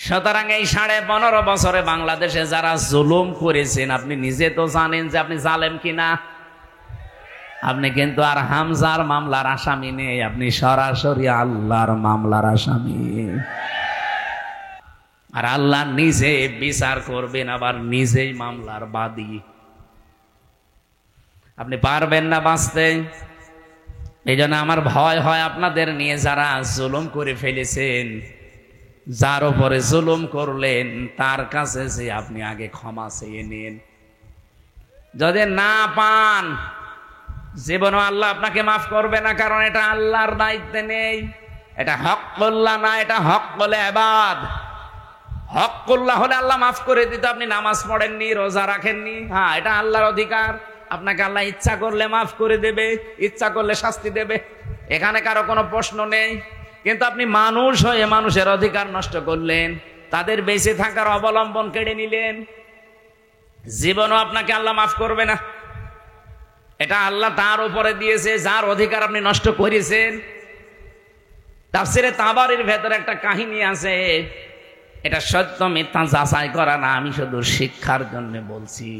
সুতরাং এই 15.5 বছরে বাংলাদেশে যারা জুলুম করেছেন, আপনি নিজে তো জানেন যে আপনি জালেম কিনা। আপনি কিন্তু আর হামজার মামলার আসামি নেই, আপনি সরাসরি আল্লাহর মামলার আসামি। আর আল্লাহ নিজে বিচার করবেন, আবার নিজেই মামলার বাদী। আপনি পারবেন না বাঁচতে। এই জন্য আমার ভয় হয় আপনাদের নিয়ে, যারা জুলুম করে ফেলেছেন, যার উপরে জুলুম করলেন তার কাছে যে আপনি আগে ক্ষমা চেয়ে নিন। যদি না পান, জীবনও আল্লাহ আপনাকে মাফ করবে না, কারণ এটা আল্লাহর দায়িত্বে নেই। এটা হককুল্লাহ না, এটা হককুল ইবাদ। হককুল্লাহ হলে আল্লাহ মাফ করে দিত, আপনি নামাজ পড়েননি, রোজা রাখেননি, হ্যাঁ এটা আল্লাহর অধিকার। আপনাকে আল্লাহ ইচ্ছা করলে মাফ করে দেবে, ইচ্ছা করলে শাস্তি দেবে, এখানে কারো কোনো প্রশ্ন নেই। কিন্তু আপনি মানুষ হয়ে মানুষের অধিকার নষ্ট করলেন, তাদের বেঁচে থাকার অবলম্বন কেড়ে নিলেন, জীবনও আপনাকে আল্লাহ মাফ করবে না। এটা আল্লাহ তার উপরে দিয়েছে যার অধিকার আপনি নষ্ট করেছেন। তাফসিরে তাবারির ভেতরে একটা কাহিনী আছে, এটা সত্য মিথ্যা যাচাই করা না, আমি শুধু শিক্ষার জন্য বলছি।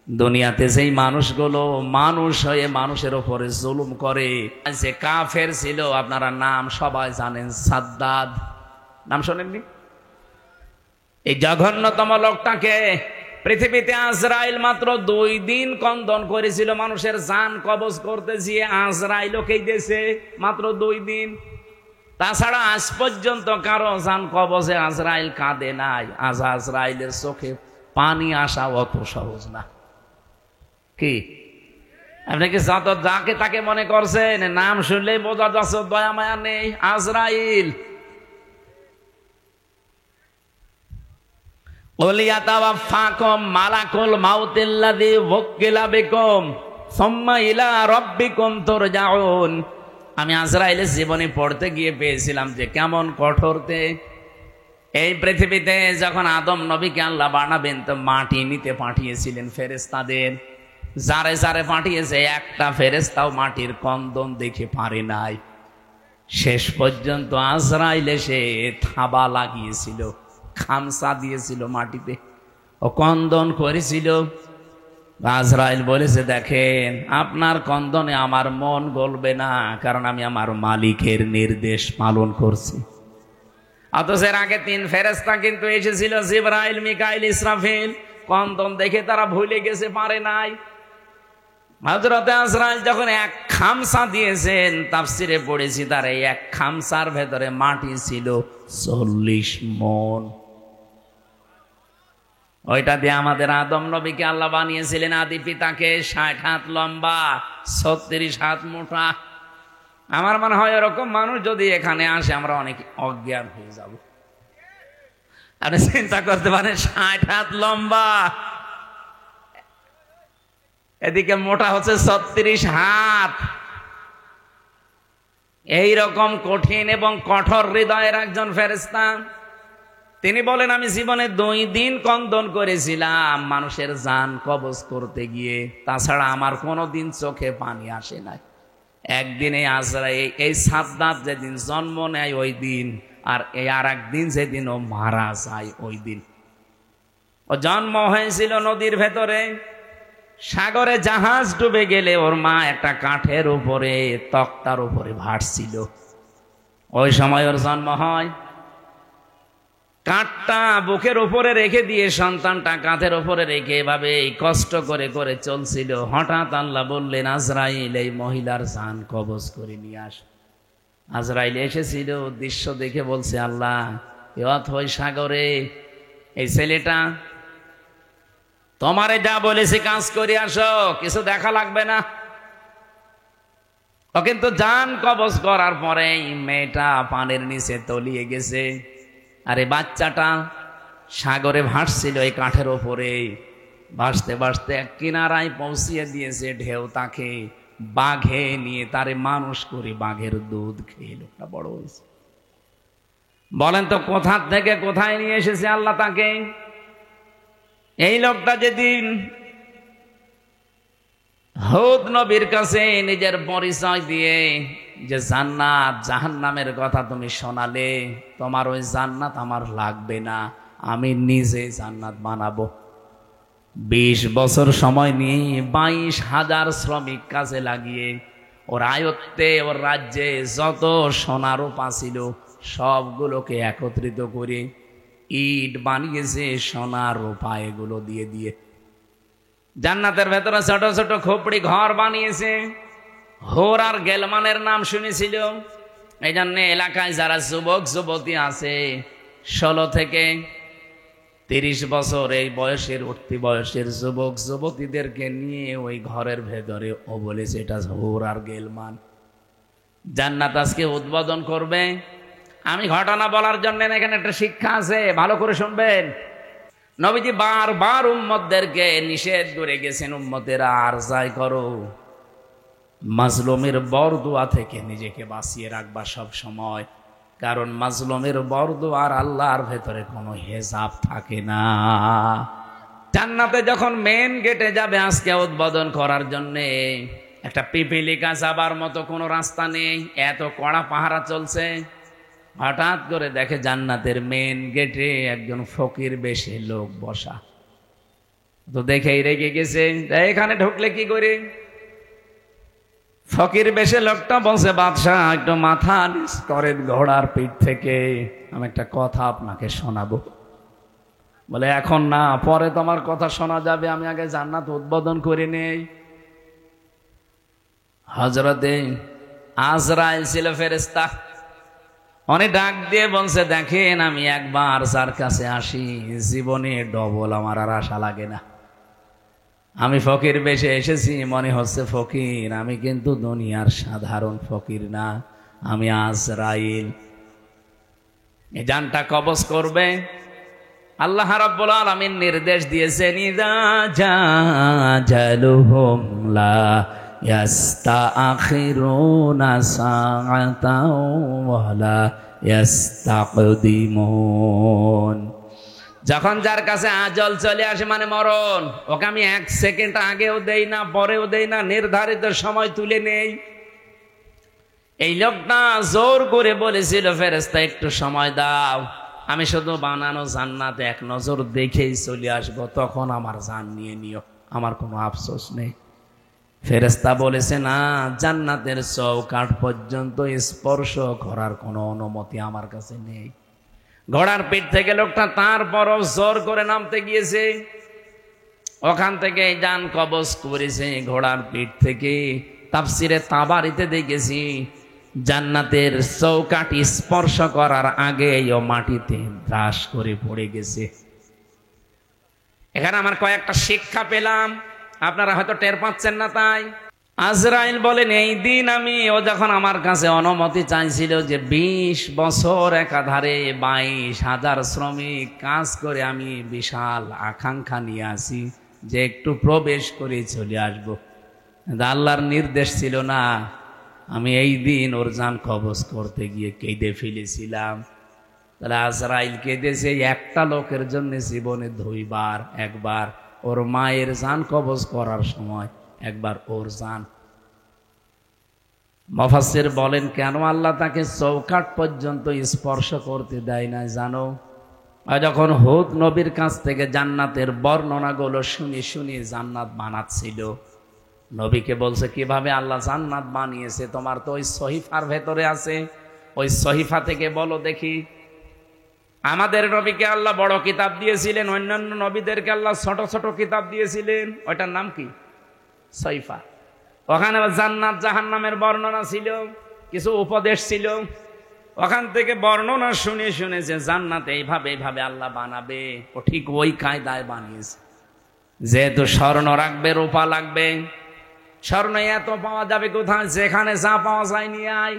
দুনিয়াতে যেই মানুষগুলো মানুষ হয়ে মানুষের উপরে জুলুম করে, যে কাফের ছিল, আপনারা নাম সবাই জানেন, সাদ্দাদ, নাম শোনেননি? এই জঘন্যতম লোকটাকে পৃথিবীতে আজরাইল মাত্র 2 দিন কন্দন করেছিল মানুষের জান কবজ করতে গিয়ে। আজরাইলকেই দিয়েছে মাত্র 2 দিন। তাছাড়া আজ পর্যন্ত কারো জান কবজে আজরাইল কাঁদে নাই। আজরাইলের চোখে পানি আসা অত সহজ না। কি আপনি কি যাকে তাকে মনে করছেন? নাম শুনলেই বোঝা যাচ্ছে দয়া মায়া নেই। আজরাইল মালাকুল মাউতিল্লাযী ওয়াক্কিলা বিকুম সুম্মা ইলা রাব্বিকুম তুরজাউন। আমি আজরাইলের জীবনী পড়তে গিয়ে পেয়েছিলাম যে কেমন কঠোরতে। এই পৃথিবীতে যখন আদম নবীকে আল্লাহ বানাবেন, তো মাটি নিতে পাঠিয়েছিলেন ফেরেশতাদের। যারে যারে পাঠিয়েছে, একটা ফেরেশতাও মাটির কন্দন দেখে পারে নাই। শেষ পর্যন্ত আজরাইল এসে থাবা লাগিয়েছিল, খামসা দিয়েছিল মাটিতে, ও কন্দন করেছিল। আজরাইল বলেছে, দেখেন আপনার কন্দনে আমার মন গলবে না, কারণ আমি আমার মালিকের নির্দেশ পালন করছি। অথচ এর আগে 3 ফেরেশতা কিন্তু এসেছিল, জিবরাইল, মিকাইল, ইসরাফিল। কন্দন দেখে তারা ভুলে গেছে, পারে নাই। হযরতে আজরাইল যখন 1 খামসা দিয়েছেন, তাফসিরে পড়েছি তার এই 1 খামসার ভেতরে মাটি ছিল 40 মণ। ওইটা দিয়ে আমাদের আদম নবীকে আল্লাহ বানিয়েছিলেন, আদি পিতাকে। 60 হাত লম্বা, 36 হাত মোটা। আমার মনে হয় এরকম মানুষ যদি এখানে আসে, আমরা অনেক অজ্ঞান হয়ে যাব। আপনি চিন্তা করতে পারেন, 60 হাত লম্বা, এদিকে মোটা হচ্ছে 36 হাত। এইরকম কঠিন এবং কঠোর হৃদয়ের একজন ফেরেশতা। তিনি বলেন, আমি জীবনে 2 দিন কন্দন করেছিলাম মানুষের জান কবজ করতে গিয়ে, তাছাড়া আমার কোনোদিন চোখে পানি আসে নাই। একদিনে আজরাইল, এই সাদ্দাত যেদিন জন্ম নেয় ওই দিন, আর এই আর একদিন যেদিন ও মারা যায় ওই দিন। ও জন্ম হয়েছিল নদীর ভেতরে, সাগরে জাহাজ ডুবে গেলে ওর মা একটা কাঠের উপরে, তক্তার উপরে ভাসছিল। ওই সময় ওর জন্ম হয়। কাঠটা বুকের উপরে রেখে দিয়ে, সন্তানটা কাঁধের উপরে রেখে এভাবে কষ্ট করে করে চলছিল। হঠাৎ আল্লাহ বললেন, আজরাইল, এই মহিলার জান কবজ করে নিয়ে আস। আজরাইল এসেছিল, দৃশ্য দেখে বলছে, আল্লাহ, ওই সাগরে এই ছেলেটা তোমারে যা বলেছে কাজ করে আসো, কিছু দেখা লাগবে না। ও কিন্তু জান কবজ করার পরে মেয়েটা পানির নিচে তলিয়ে গেছে, আরে বাচ্চাটা সাগরে ভাসছিল এই কাঠের ওপরে। ভাসতে ভাসতে এক কিনারায় পৌঁছিয়ে দিয়েছে ঢেউ তাকে। বাঘে নিয়ে তারে মানুষ করে বাঘের দুধ খেয়ে লোকটা বড় হয়েছে। বলেন তো কোথা থেকে কোথায় নিয়ে এসেছে আল্লাহ তাকে? এই লোকটা যেদিন হুদ নবীর কাছে নিজের পরিচয় দিয়ে যে জান্নাত জাহান্নামের কথা তুমি শোনালে, তোমার ওই জান্নাত আমার লাগবে না, আমি নিজে জান্নাত বানাবো। 20 বছর সময় নিয়ে 22,000 শ্রমিক কাজে লাগিয়ে ওর আয়ত্তে ওর রাজ্যে যত সোনা রূপা ছিল সবগুলোকে একত্রিত করে ইট বানিয়েছে সোনা রূপা এগুলো দিয়ে দিয়ে। জান্নাতের ভেতরে ছোট ছোট খোপড়ি ঘর বানিয়েছে। হোর আর গেলমানের নাম শুনেছিল। এই জন্য এলাকায় যারা যুবক যুবতী আছে 16 থেকে 30 বছর এই বয়সের উঠতি বয়সের যুবক যুবতীদেরকে নিয়ে ওই ঘরের ভেতরে ও বলেছে এটা হোর আর গেলমান। জান্নাত আজকে উদ্বোধন করবে। আমি ঘটনা বলার জন্য এখানে একটা শিক্ষা আছে, ভালো করে শুনবেন। নবীজি বারবার উম্মতদেরকে নিষেধ করে গেছেন, উম্মতেরা আর যাই করো মাজলুমের বরদুয়া থেকে নিজেকে বাঁচিয়ে রাখবা সব সময়, কারণ মাজলুমের বরদুয়ার আল্লাহর ভেতরে কোনো হেজাব থাকে না। জান্নাতে যখন মেন গেটে যাবে আজকে উদ্বোধন করার জন্য, একটা পিপিলিকা যাবার মতো কোনো রাস্তা নেই, এত কড়া পাহারা চলছে। হঠাৎ করে দেখে জান্নাতের মেন গেটে একজন ফকির বেশে লোক বসা। তো দেখেই রেগে গেছে, এখানে ঢুকলে কি করে? ফকির বেশে লোকটা বলছে, বাদশাহ একটু মাথা নিচ করেন ঘোড়ার পিঠ থেকে, আমি একটা কথা আপনাকে শোনাবো। বলে এখন না, পরে তোমার কথা শোনা যাবে, আমি আগে জান্নাত উদ্বোধন করে নেই। হযরতে আজরাইল ছিল ফেরেশতা, অনেক ডাক দিয়ে বলছে, দেখেন আমি একবার যার কাছে আসি জীবনে ডবল আমার আর আশা লাগে না। আমি ফকির বেশে এসেছি, মনে হচ্ছে ফকির, আমি কিন্তু দুনিয়ার সাধারণ ফকির না, আমি আজরাইল। এই জানটা কবজ করবে। আল্লাহ রাব্বুল আলামিন নির্দেশ দিয়েছেন, ইযা জাজালুহুম লা ইয়াস্তাখিরুনা সাআতাও ওয়া লা ইয়াস্তাকদিমুন। যখন যার কাছে আজল চলে আসে মানে মরণ, ওকে আমি 1 সেকেন্ড আগেও দেই না পরেও দেই না, নির্ধারিত সময় তুলে নেই। এই লোকটা জোর করে বলেছিল, ফেরেশতা একটু সময় দাও, আমি শুধু বানানো জান্নাত এক নজর দেখেই চলে আসবো, তখন আমার জান নিয়ে নিও, আমার কোনো আফসোস নেই। ফেরেশতা বলেছে, না, জান্নাতের চৌকাঠ পর্যন্ত স্পর্শ করার কোনো অনুমতি আমার কাছে নেই। ঘোড়ার পিঠ থেকে লোকটা তারপরও জোর করে নামতে গিয়েছে, ওখান থেকে জান কবজ করেছে ঘোড়ার পিঠ থেকে। তাফসিরে তাবারিতে দেখেছি, জান্নাতের চৌকাঠি স্পর্শ করার আগে ও মাটিতে ধ্রাস করে পড়ে গেছে। এখানে আমার কয়েকটা শিক্ষা পেলাম, আপনারা হয়তো টের পাচ্ছেন না। তাই আজরাইল বলেন, এই দিন ও যখন আমার কাছে অনুমতি চাইছিল যে 20 বছর একাধারে 22,000 শ্রমিক কাজ করে, আমি বিশাল আকাঙ্ক্ষা নিয়ে আসি যে একটু প্রবেশ করে চলে আসবো, আল্লাহর নির্দেশ ছিল না। আমি এই দিন ওর জান কবজ করতে গিয়ে কেঁদে ফেলেছিলাম। তাহলে আজরাইল কেঁদেছে একটা লোকের জন্য জীবনে 2 বার, একবার ওর মায়ের জান কবজ করার সময়, একবার ওর জান। মুফাসসির বলেন, কেন আল্লাহ তাকে চৌকাঠ পর্যন্ত স্পর্শ করতে দেয় না জানো? যখন হুদ নবীর কাছ থেকে জান্নাতের বর্ণনাগুলো শুনি শুনি জান্নাত বানাচ্ছিল, নবীকে বলছে, কিভাবে আল্লাহ জান্নাত বানিয়েছে তোমার তো ওই সহিফার ভেতরে আছে, ওই সহিফা থেকে বলো দেখি। আমাদের নবীকে আল্লাহ বড় কিতাব দিয়েছিলেন, অন্যান্য নবীদেরকে আল্লাহ ছোট ছোট কিতাব দিয়েছিলেন, ওইটার নাম কি? সহিফা। ওখানে জান্নাত জাহান্নামের বর্ণনা ছিল, কিছু উপদেশ ছিল। ওখান থেকে বর্ণনা শুনে শুনে যে জান্নাত এইভাবে এইভাবে আল্লাহ বানাবে, ও ঠিক ওই কায়দায় বানিয়েছে। যেহেতু স্বর্ণ রাখবে, রূপা লাগবে, স্বর্ণ এত পাওয়া যাবে কোথায়? যেখানে যা পাওয়া যায় নিয়ে আয়।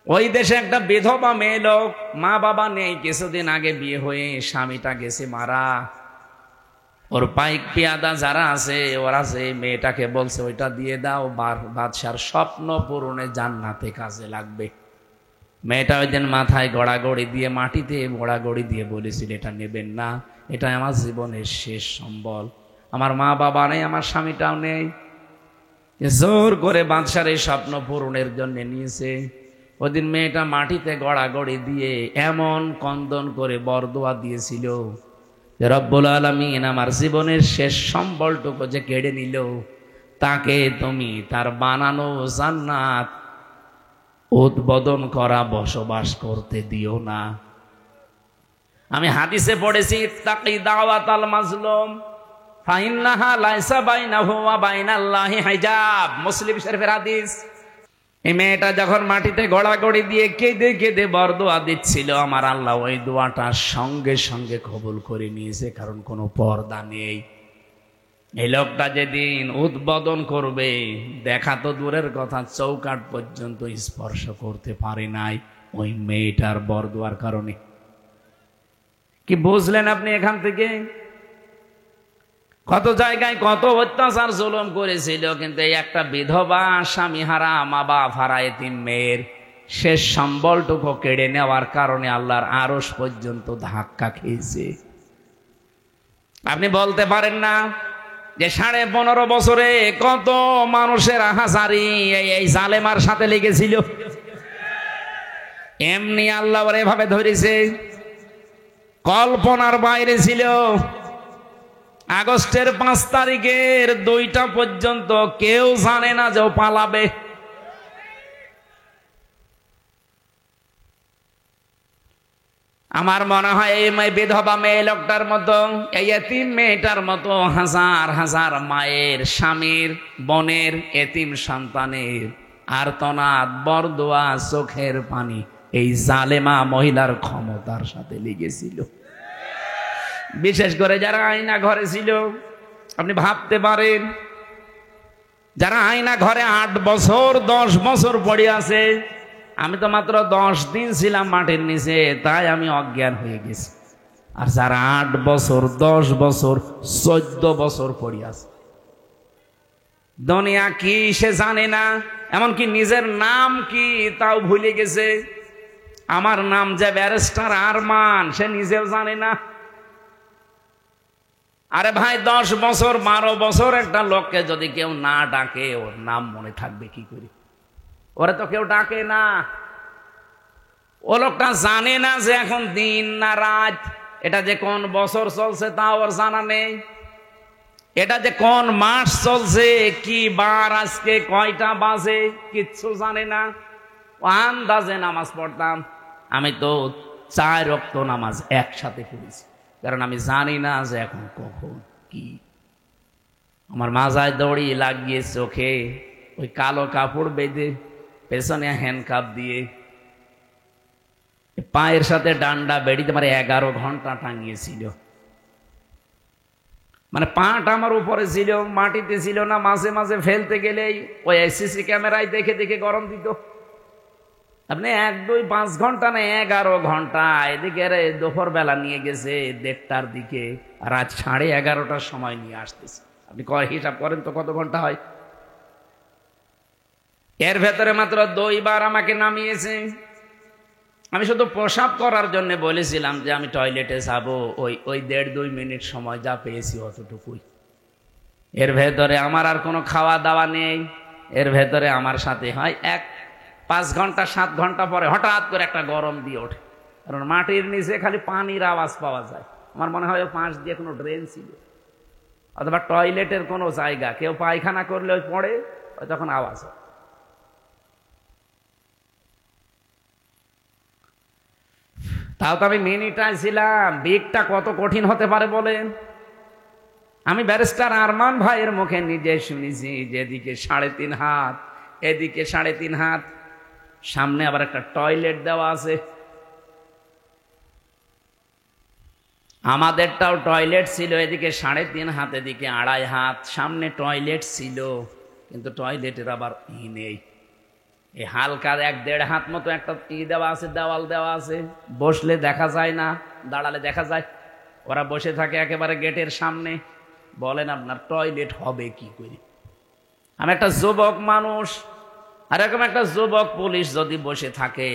ওই দেশে একটা বিধবা মেয়ে লোক, মা বাবা নেই, কিছুদিন আগে বিয়ে হয়ে স্বামীটা গেছে মারা। ওর পাইক পিয়াদা যারা আছে ওরা যে মেয়েটাকে বলছে ওইটা দিয়ে দাও, বাদশার স্বপ্ন পূরণে জান্নাতে কাজে লাগবে। মেয়েটা ওই দিন মাথায় গড়াগড়ি দিয়ে, মাটিতে গড়াগড়ি দিয়ে বলেছিল, এটা নেবেন না, এটা আমার জীবনের শেষ সম্বল, আমার মা বাবা নেই, আমার স্বামীটাও নেই। জোর করে বাদশার এই স্বপ্ন পূরণের জন্য নিয়েছে। ওদিন মেয়েটা মাটিতে গড়াগড়ি দিয়ে এমন কন্দন করে বরদোয়া দিয়েছিল যে রব্বুল আলামিন আমার জীবনের শেষ সম্বলটুকু যে কেড়ে নিল, তাকে তুমি তার বানানো জান্নাত উদ্বোধন করা বসবাস করতে দিও না। আমি হাদিসে পড়েছি, ইত্তাকি দাওয়াতাল মাজলুম ফাইন্নাহা লাইসা বাইনাহু ওয়া বাইনাল্লাহি হিজাব, মুসলিম শরীফের হাদিস। এই মেয়েটা যখন মাটিতে গড়াগড়ি দিয়ে কেঁদে কেঁদে বরদোয়া দিচ্ছিল, আমার আল্লাহ ওই দোয়াটা সঙ্গে সঙ্গে কবুল করে নিয়েছে, কারণ কোনো পর্দা নেই। এই লোকটা যেদিন উদ্বোধন করবে, দেখা তো দূরের কথা, চৌকাঠ পর্যন্ত স্পর্শ করতে পারে নাই ওই মেয়েটার বরদোয়ার কারণে। কি বুঝলেন আপনি এখান থেকে? কত জায়গায় কত অত্যাচার জুলুম করেছিল, কিন্তু এই একটা বিধবা স্বামী হারা মা বাপ হারা এতিম মেয়ের শেষ সম্বলটুকু কেড়ে নেওয়ার কারণে আল্লাহর আরশ পর্যন্ত ধাক্কা খেয়েছে। আপনি বলতে পারেন না যে 15.5 বছরে কত মানুষের আহাজারি এই জালেমার সাথে লেগেছিল, এমনি আল্লাহ এভাবে ধরেছে, কল্পনার বাইরে ছিল। আগস্টের 5 তারিখের 2টা পর্যন্ত কেউ জানে না যে ও পালাবে। আমার মনে হয় এই বিধবা মেয়ে লোকটার মতো, এই এতিম মেয়েটার মতো হাজার হাজার মায়ের, স্বামীর, বোনের, এতিম সন্তানের আর্তনাদ, বরদোয়া, চোখের পানি এই জালেমা মহিলার ক্ষমতার সাথে লেগেছিল। বিশেষ করে যারা আয়না ঘরে ছিল, আপনি ভাবতে পারেন, যারা আয়না ঘরে 8 বছর 10 বছর পড়ে আছে। আমি তো মাত্র 10 দিন ছিলাম মাটির নিচে, তাই আমি অজ্ঞান হয়ে গেছি। আর যারা 8 বছর 10 বছর 14 বছর পড়ে আছে, দুনিয়া কি সে জানে না, এমনকি নিজের নাম কি তাও ভুলে গেছে। আমার নাম যে ব্যারিস্টার আরমান, সে নিজেও জানে না। আরে ভাই, 10 বছর 12 বছর একটা লোককে যদি কেউ না ডাকে, ওর নাম মনে থাকবে কি করে? ওরা তো কেউ ডাকে না। ও লোকটা জানে না যে এখন দিন না রাত, এটা যে কোন বছর চলছে তা ওর জানা নেই, এটা যে কোন মাস চলছে, কি বার আজকে, কয়টা বাজে, কিচ্ছু জানে না। ও আন্দাজে নামাজ পড়তাম। আমি তো 4 ওয়াক্ত নামাজ একসাথে পড়েছি, কারণ আমি জানি না যে এখন কখন কি। আমার মাজায় দড়ি লাগিয়ে চোখে ওই কালো কাপড় বেঁধে, পেছনে হ্যান্ডকাপ দিয়ে, পায়ের সাথে ডান্ডা বেড়িতে মানে 11 ঘন্টা টাঙিয়েছিল। মানে পাটা আমার উপরে ছিল, মাটিতে ছিল না। মাঝে মাঝে ফেলতে গেলেই ওই সিসি ক্যামেরায় দেখে দেখে গরম দিত। আপনি 1, 2, 5 ঘন্টা না, 11 ঘন্টা। এদিকে দুপুর বেলা নিয়ে গেছে 1:30টার দিকে, রাত 11:30টার সময় নিয়ে আসতেছে। আপনি হিসাব করেন তো কত ঘন্টা হয়। এর ভেতরে মাত্র 2 বার আমাকে নামিয়েছে। আমি শুধু প্রসাব করার জন্য বলেছিলাম যে আমি টয়লেটে যাবো, ওই 1.5-2 মিনিট সময় যা পেয়েছি অতটুকুই। এর ভেতরে আমার আর কোনো খাওয়া দাওয়া নেই। এর ভেতরে আমার সাথে হয় 5 ঘন্টা 7 ঘন্টা পরে হঠাৎ করে একটা গরম দিয়ে ওঠে, কারণ মাটির নিচে খালি পানির আওয়াজ পাওয়া যায়। আমার মনে হয় ওই পাশ দিয়ে কোনো ড্রেন ছিল, অথবা টয়লেটের কোনো জায়গা, কেউ পায়খানা করলে ওই পড়ে, ওই তখন আওয়াজ হয়। তাও তো আমি মিনিটায় ছিলাম। বিগটা কত কঠিন হতে পারে বলেন। আমি ব্যারিস্টার আরমান ভাইয়ের মুখে নিজে শুনেছি, যেদিকে 3.5 হাত, এদিকে 3.5 হাত, সামনে আবার একটা টয়লেট দেওয়া আছে। আমাদেরটাও টয়লেট ছিল, এদিকে 3.5 হাত, এদিকে 2.5 হাত, সামনে টয়লেট ছিল, কিন্তু টয়লেটের আবার নেই। এই হালকা 1-1.5 হাত মতো একটা দেওয়া আছে, দেওয়াল দেওয়া আছে। বসলে দেখা যায় না, দাঁড়ালে দেখা যায়। ওরা বসে থাকে একেবারে গেটের সামনে। বলেন আপনার টয়লেট হবে কি করে? আমি একটা যুবক মানুষ, আর এরকম একটা যুবক পুলিশ যদি বসে থাকে,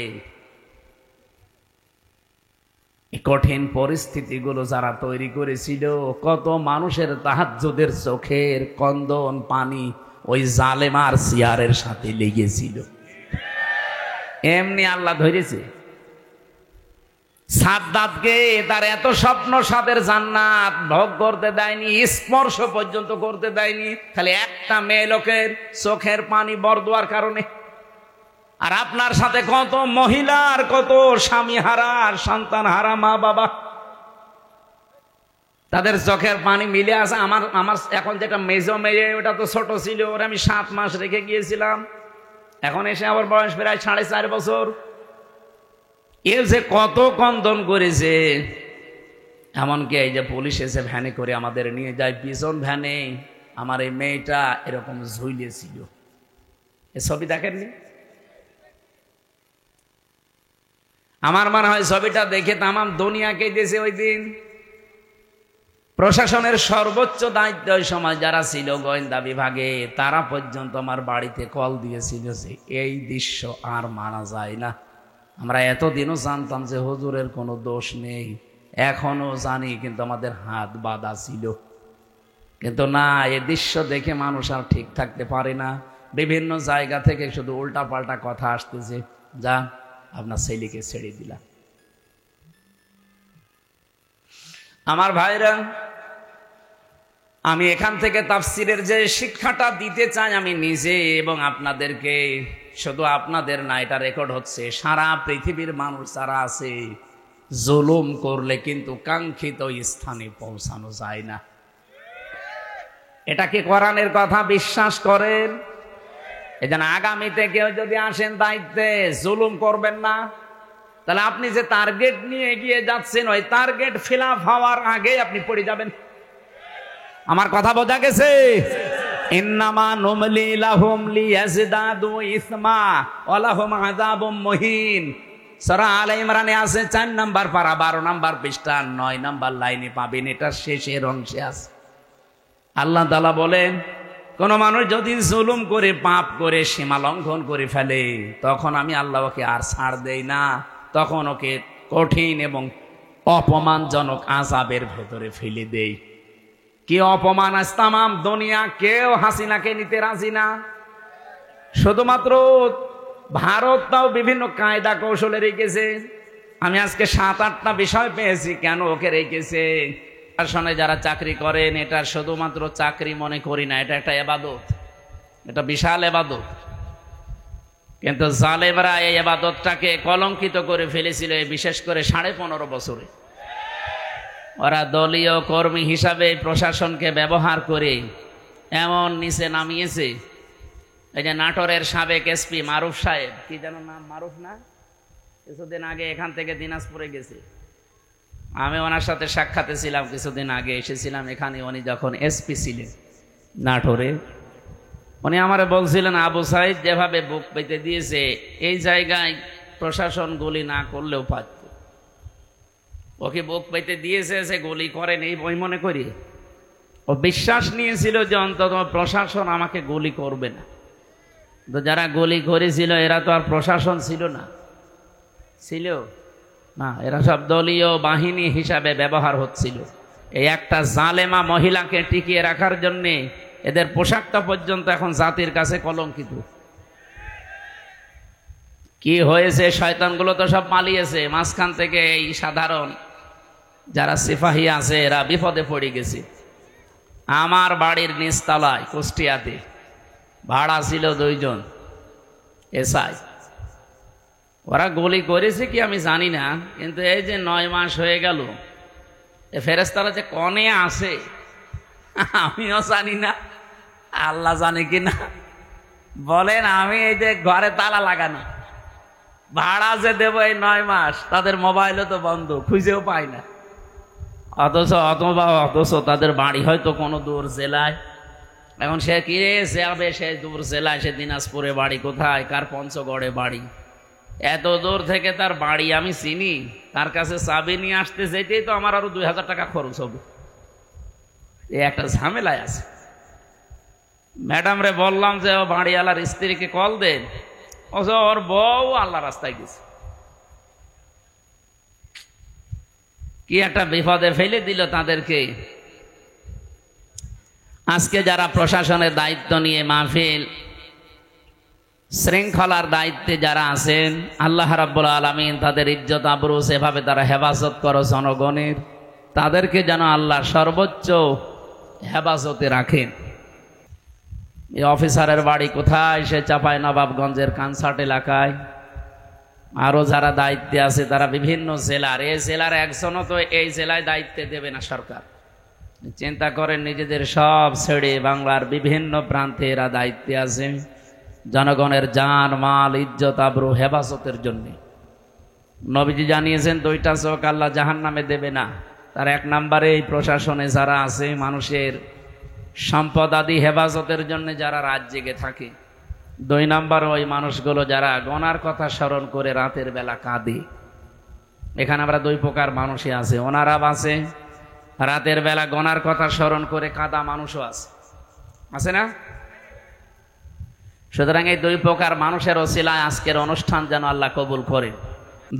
কঠিন পরিস্থিতিগুলো যারা তৈরি করেছিল, কত মানুষের তাহাজ্জুদের চোখের কন্দন পানি ওই জালেমার চেয়ারের সাথে লেগেছিল। এমনি আল্লাহ ধরেছে। সাদ্দাতকে তার এত স্বপ্ন সাদের জান্নাত ভোগ করতে দেয়নি, স্পর্শ পর্যন্ত করতে দেয়নি, খালি একটা মেয়ে লোকের চোখের পানি বরদোয়ার কারণে। আর আপনার সাথে কত মহিলার, কত স্বামী হারা, সন্তান হারা মা বাবা, তাদের চোখের পানি মিলে আছে। আমার এখন যেটা মেজো মেয়ে, ওটা তো ছোট ছিল, ওরা আমি 7 মাস রেখে গিয়েছিলাম, এখন এসে আমার বয়স প্রায় 4.5 বছর। এ যে কত কন্দন করেছে, এমনকি এই যে পুলিশ এসে ভ্যানে করে আমাদের নিয়ে যায়, পিছন ভ্যানে আমার এই মেয়েটা এরকম ঝুলিয়েছিল। এ ছবি দেখেননি? আমার মনে হয় ছবিটা দেখে তামাম দুনিয়াকে দিয়েছে ওই দিন। প্রশাসনের সর্বোচ্চ দায়িত্ব ওই সময় যারা ছিল গোয়েন্দা বিভাগে, তারা পর্যন্ত আমার বাড়িতে কল দিয়েছিল যে এই দৃশ্য আর মানা যায় না। আমরা এতদিনও জানতাম যে হুজুরের কোনো দোষ নেই, এখনো জানি, কিন্তু আমাদের হাত বাঁধা ছিল। কিন্তু না, এই দৃশ্য দেখে মানুষ আর ঠিক থাকতে পারে না। বিভিন্ন জায়গা থেকে শুধু উল্টা পাল্টা কথা আসতেছে, যা আপনার ছেলেকে ছেড়ে দিলাম। আমার ভাইরা, আমি এখান থেকে তাফসিরের যে শিক্ষাটা দিতে চাই আমি নিজে এবং আপনাদেরকে, শুধু আপনাদের না, এটা রেকর্ড হচ্ছে, সারা পৃথিবীর মানুষ যারা আছে, জুলুম করলে কিন্তু কাঙ্ক্ষিত স্থানে পৌঁছানো যায় না। এটা কি কোরআনের কথা বিশ্বাস করেন? এজন্য আগামীতে কেউ যদি আসেন দায়িত্বে, জুলুম করবেন না। তাহলে আপনি যে টার্গেট নিয়ে এগিয়ে যাচ্ছেন, ওই টার্গেট ফিল আপ হওয়ার আগে আপনি পড়ে যাবেন। আমার কথা বোঝা গেছে? ইন্নামা নুমলি লাহুম লিয়াজদাদু ইসমা ওয়া লাহুম আযাবুম মুহিন। সূরা আলে ইমরানে আছে 4 নাম্বার পারা 12 নাম্বার পৃষ্ঠা 9 নাম্বার লাইনে পাবেন, এটা শেষের অংশে আছে। আল্লাহ তাআলা বলেন, কোন মানুষ যদি জুলুম করে, পাপ করে, সীমা লঙ্ঘন করে ফেলে, তখন আমি আল্লাহ ওকে আর ছাড় দেই না, তখন ওকে কঠিন এবং অপমানজনক আযাবের ভেতরে ফেলে দেই। কি অপমান! আজ তামাম দুনিয়া কেউ হাসিনাকে নিতে রাজি না। শুধুমাত্র ভারতটাও বিভিন্ন কায়দা কৌশলে রেখেছে। আমি আজকে 7-8টা বিষয় পেয়েছি কেন ওকে রেখেছে। আসলে যারা চাকরি করেন, এটা শুধুমাত্র চাকরি মনে করি না, এটা একটা ইবাদত, এটা বিশাল ইবাদত। কিন্তু জালেমরা এই ইবাদতটাকে কলঙ্কিত করে ফেলেছিল, বিশেষ করে 15.5 বছরে। ওরা দলীয় কর্মী হিসাবে প্রশাসনকে ব্যবহার করে এমন নিচে নামিয়েছে। এই যে নাটোরের সাবেক এসপি মারুফ সাহেব, কি যেন নাম, মারুফ না, কিছুদিন আগে এখান থেকে দিনাজপুরে গেছে। আমি ওনার সাথে সাক্ষাতে ছিলাম, কিছুদিন আগে এসেছিলাম এখানে, উনি যখন এসপি ছিলেন নাটোরে। উনি আমারে বলছিলেন, আবু সাইদ যেভাবে বুক পেতে দিয়েছে, এই জায়গায় প্রশাসন গুলি না করলেও পারত। ওকে বুক পেতে দিয়েছে, সে গুলি করেন এই বই মনে করি। ও বিশ্বাস নিয়েছিল যে অন্তত প্রশাসন আমাকে গুলি করবে না। তো যারা গুলি করেছিল এরা তো আর প্রশাসন ছিল না, ছিল না, এরা সব দলীয় বাহিনী হিসাবে ব্যবহার হচ্ছিল। এই একটা জালেমা মহিলাকে টিকিয়ে রাখার জন্যে এদের পোশাকটা পর্যন্ত এখন জাতির কাছে কলঙ্কিত। কি হয়েছে, শয়তানগুলো তো সব পালিয়েছে, মাঝখান থেকে এই সাধারণ যারা সিপাহী আছে এরা বিপদে পড়ে গেছে। আমার বাড়ির নিচতলায় কুষ্টিয়াতে ভাড়া ছিল 2 জন এসআই। ওরা গুলি করেছে কি আমি জানি না, কিন্তু এই যে 9 মাস হয়ে গেল, এ ফেরেশতারা যে কনে আসে আমিও জানি না, আল্লাহ জানে কিনা। বলেন, আমি এই যে ঘরে তালা লাগানো, ভাড়া যে দেবো এই 9 মাস, তাদের মোবাইলও তো বন্ধ, খুঁজেও পাই না। অথচ তাদের বাড়ি হয়তো কোনো দূর জেলায়। এখন সে কি যাবে, সে দূর জেলায়, সে দিনাজপুরে বাড়ি, কোথায় কার পঞ্চগড়ে বাড়ি, এত দূর থেকে তার বাড়ি আমি চিনি, তার কাছে চাবি নিয়ে আসতে যেতেই তো আমার আরো 2000 টাকা খরচ হবে। এই একটা ঝামেলায় আছে। ম্যাডাম রে বললাম যে ও বাড়িওয়ালার স্ত্রীকে কল দেন, ওর বউ আল্লাহ রাস্তায় গেছে। কি একটা বিপদে ফেলে দিল তাদেরকে। আজকে যারা প্রশাসনের দায়িত্ব নিয়ে মাহফিল শৃঙ্খলার দায়িত্বে যারা আছেন, আল্লাহ রাব্বুল আলামিন তাদের ইজ্জত আবরু সেভাবে তারা হেফাজত করো জনগণের, তাদেরকে যেন আল্লাহ সর্বোচ্চ হেফাজতে রাখেন। এই অফিসারের বাড়ি কোথায়? সে চাঁপাইনবাবগঞ্জের কানসার্ট এলাকায়। আরো যারা দায়িত্বে আছে তারা বিভিন্ন জেলার, এই জেলার একজনও তো এই জেলায় দায়িত্বে দেবে না সরকার। চিন্তা করেন, নিজেদের সব ছেড়ে বাংলার বিভিন্ন প্রান্তে এরা দায়িত্বে আছে জনগণের জান মাল ইজ্জত আবরু হেফাজতের জন্য। নবীজি জানিয়েছেন দুইটা চোখ আল্লাহ জাহান্নামে দেবে না। তার এক নম্বরে এই প্রশাসনে যারা আছে, মানুষের সম্পদ আদি হেফাজতের জন্য যারা রাত জেগে থাকে। দুই নম্বর ওই মানুষগুলো যারা গনার কথা স্মরণ করে রাতের বেলা কাঁদে। এখানে আমরা দুই প্রকার মানুষই আছে, ওনারা আছে রাতের বেলা গনার কথা স্মরণ করে কাঁদা মানুষও আছে না? সুতরাং এই দুই প্রকার মানুষের ওসিলায় আজকের অনুষ্ঠান যেন আল্লাহ কবুল করেন।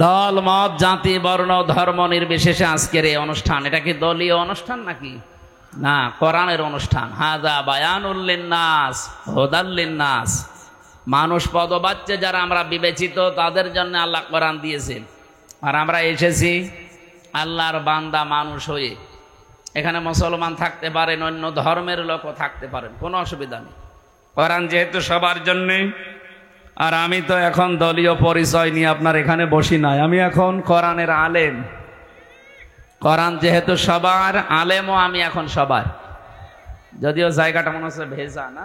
দল মত জাতি বর্ণ ধর্ম নির্বিশেষে আজকের এই অনুষ্ঠান, এটা কি দলীয় অনুষ্ঠান নাকি? না, কোরআনের অনুষ্ঠান। হাযা বায়ানুল লিন্নাস হুদাল লিন্নাস। মানুষ পদবাচ্চে যারা আমরা বিবেচিত, তাদের জন্য আল্লাহ কোরআন দিয়েছেন। আর আমরা এসেছি আল্লাহর বান্দা মানুষ হয়ে। এখানে মুসলমান থাকতে পারেন, অন্য ধর্মের লোকও থাকতে পারেন, কোনো অসুবিধা নেই। কোরআন যেহেতু সবার জন্যে, আর আমি তো এখন দলীয় পরিচয় নিয়ে আপনার এখানে বসি নাই, আমি এখন কোরআনের আলেম। কোরআন যেহেতু সবার, আলেমও আমি এখন সবার। যদিও জায়গাটা মনে হচ্ছে ভেজা, না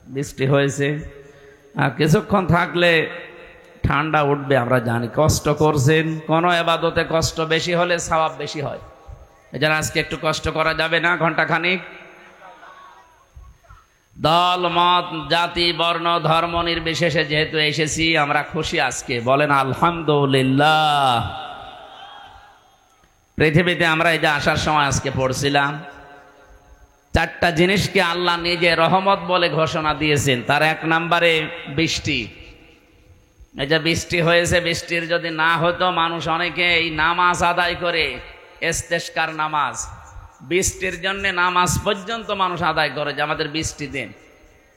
বৃষ্টি হয়েছে, কিছুক্ষণ থাকলে ঠান্ডা উঠবে আমরা জানি। কষ্ট করছেন, কোনো এবাদতে কষ্ট বেশি হলে সওয়াব বেশি হয়। এজন্য আজকে একটু কষ্ট করা যাবে না? ঘন্টাখানিক। দল মত জাতি বর্ণ ধর্ম নির্বিশেষে যেহেতু এসেছি, আমরা খুশি আজকে, বলেন আলহামদুলিল্লাহ। পৃথিবীতে আমরা এই যে আসার সময় আজকে পড়ছিলাম, চারটা জিনিসকে আল্লাহ নিজে রহমত বলে ঘোষণা দিয়েছেন। তার এক নম্বরে বৃষ্টি। এই যে বৃষ্টি হয়েছে, বৃষ্টির যদি না হতো, মানুষ অনেকে এই নামাজ আদায় করে, ইস্তেসকার নামাজ, বৃষ্টির জন্য নামাজ পর্যন্ত মানুষ আদায় করে যে আমাদের বৃষ্টি দেন।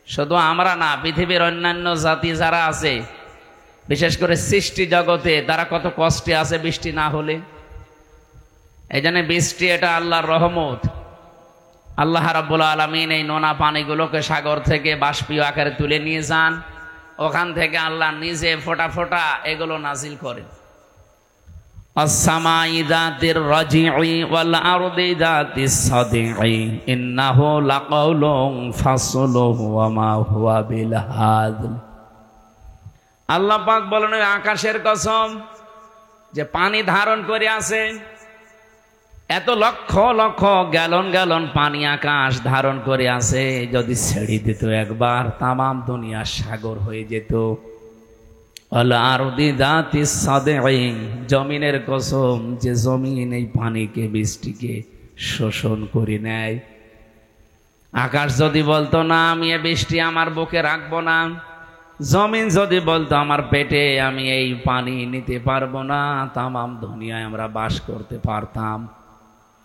শুধু আমরা না, পৃথিবীর অন্যান্য জাতি যারা আছে, বিশেষ করে সৃষ্টি জগতে, তারা কত কষ্টে আছে বৃষ্টি না হলে। এই জন্য বৃষ্টি এটা আল্লাহর রহমত। আল্লাহ রাব্বুল আলামিন এই নোনা পানিগুলোকে সাগর থেকে বাষ্পীয় আকারে তুলে নিয়ে যান, ওখান থেকে আল্লাহ নিজে ফোঁটা ফোঁটা এগুলো নাজিল করেন। আসসামাই যাতির রাজিই ওয়াল আরদি যাতিস সাদিই ইন্নাহু লাকাউলুন ফাসলুহু ওয়া মা হুয়া বিল হাযল। আল্লাহ পাক বলেন, আকাশের কসম যে পানি ধারণ করে আছে, এত লক্ষ লক্ষ গ্যালন গ্যালন পানি আকাশ ধারণ করে আছে, যদি ছেড়ে দিত একবার, তামাম দুনিয়া সাগর হয়ে যেত। জমিনের কসম যে জমিন এই পানিকে বৃষ্টিকে শোষণ করে নেয়। আকাশ যদি বলতো না আমি এ বৃষ্টি আমার বুকে রাখবো না, জমিন যদি বলতো আমার পেটে আমি এই পানি নিতে পারবো না, তামাম দুনিয়ায় আমরা বাস করতে পারতাম।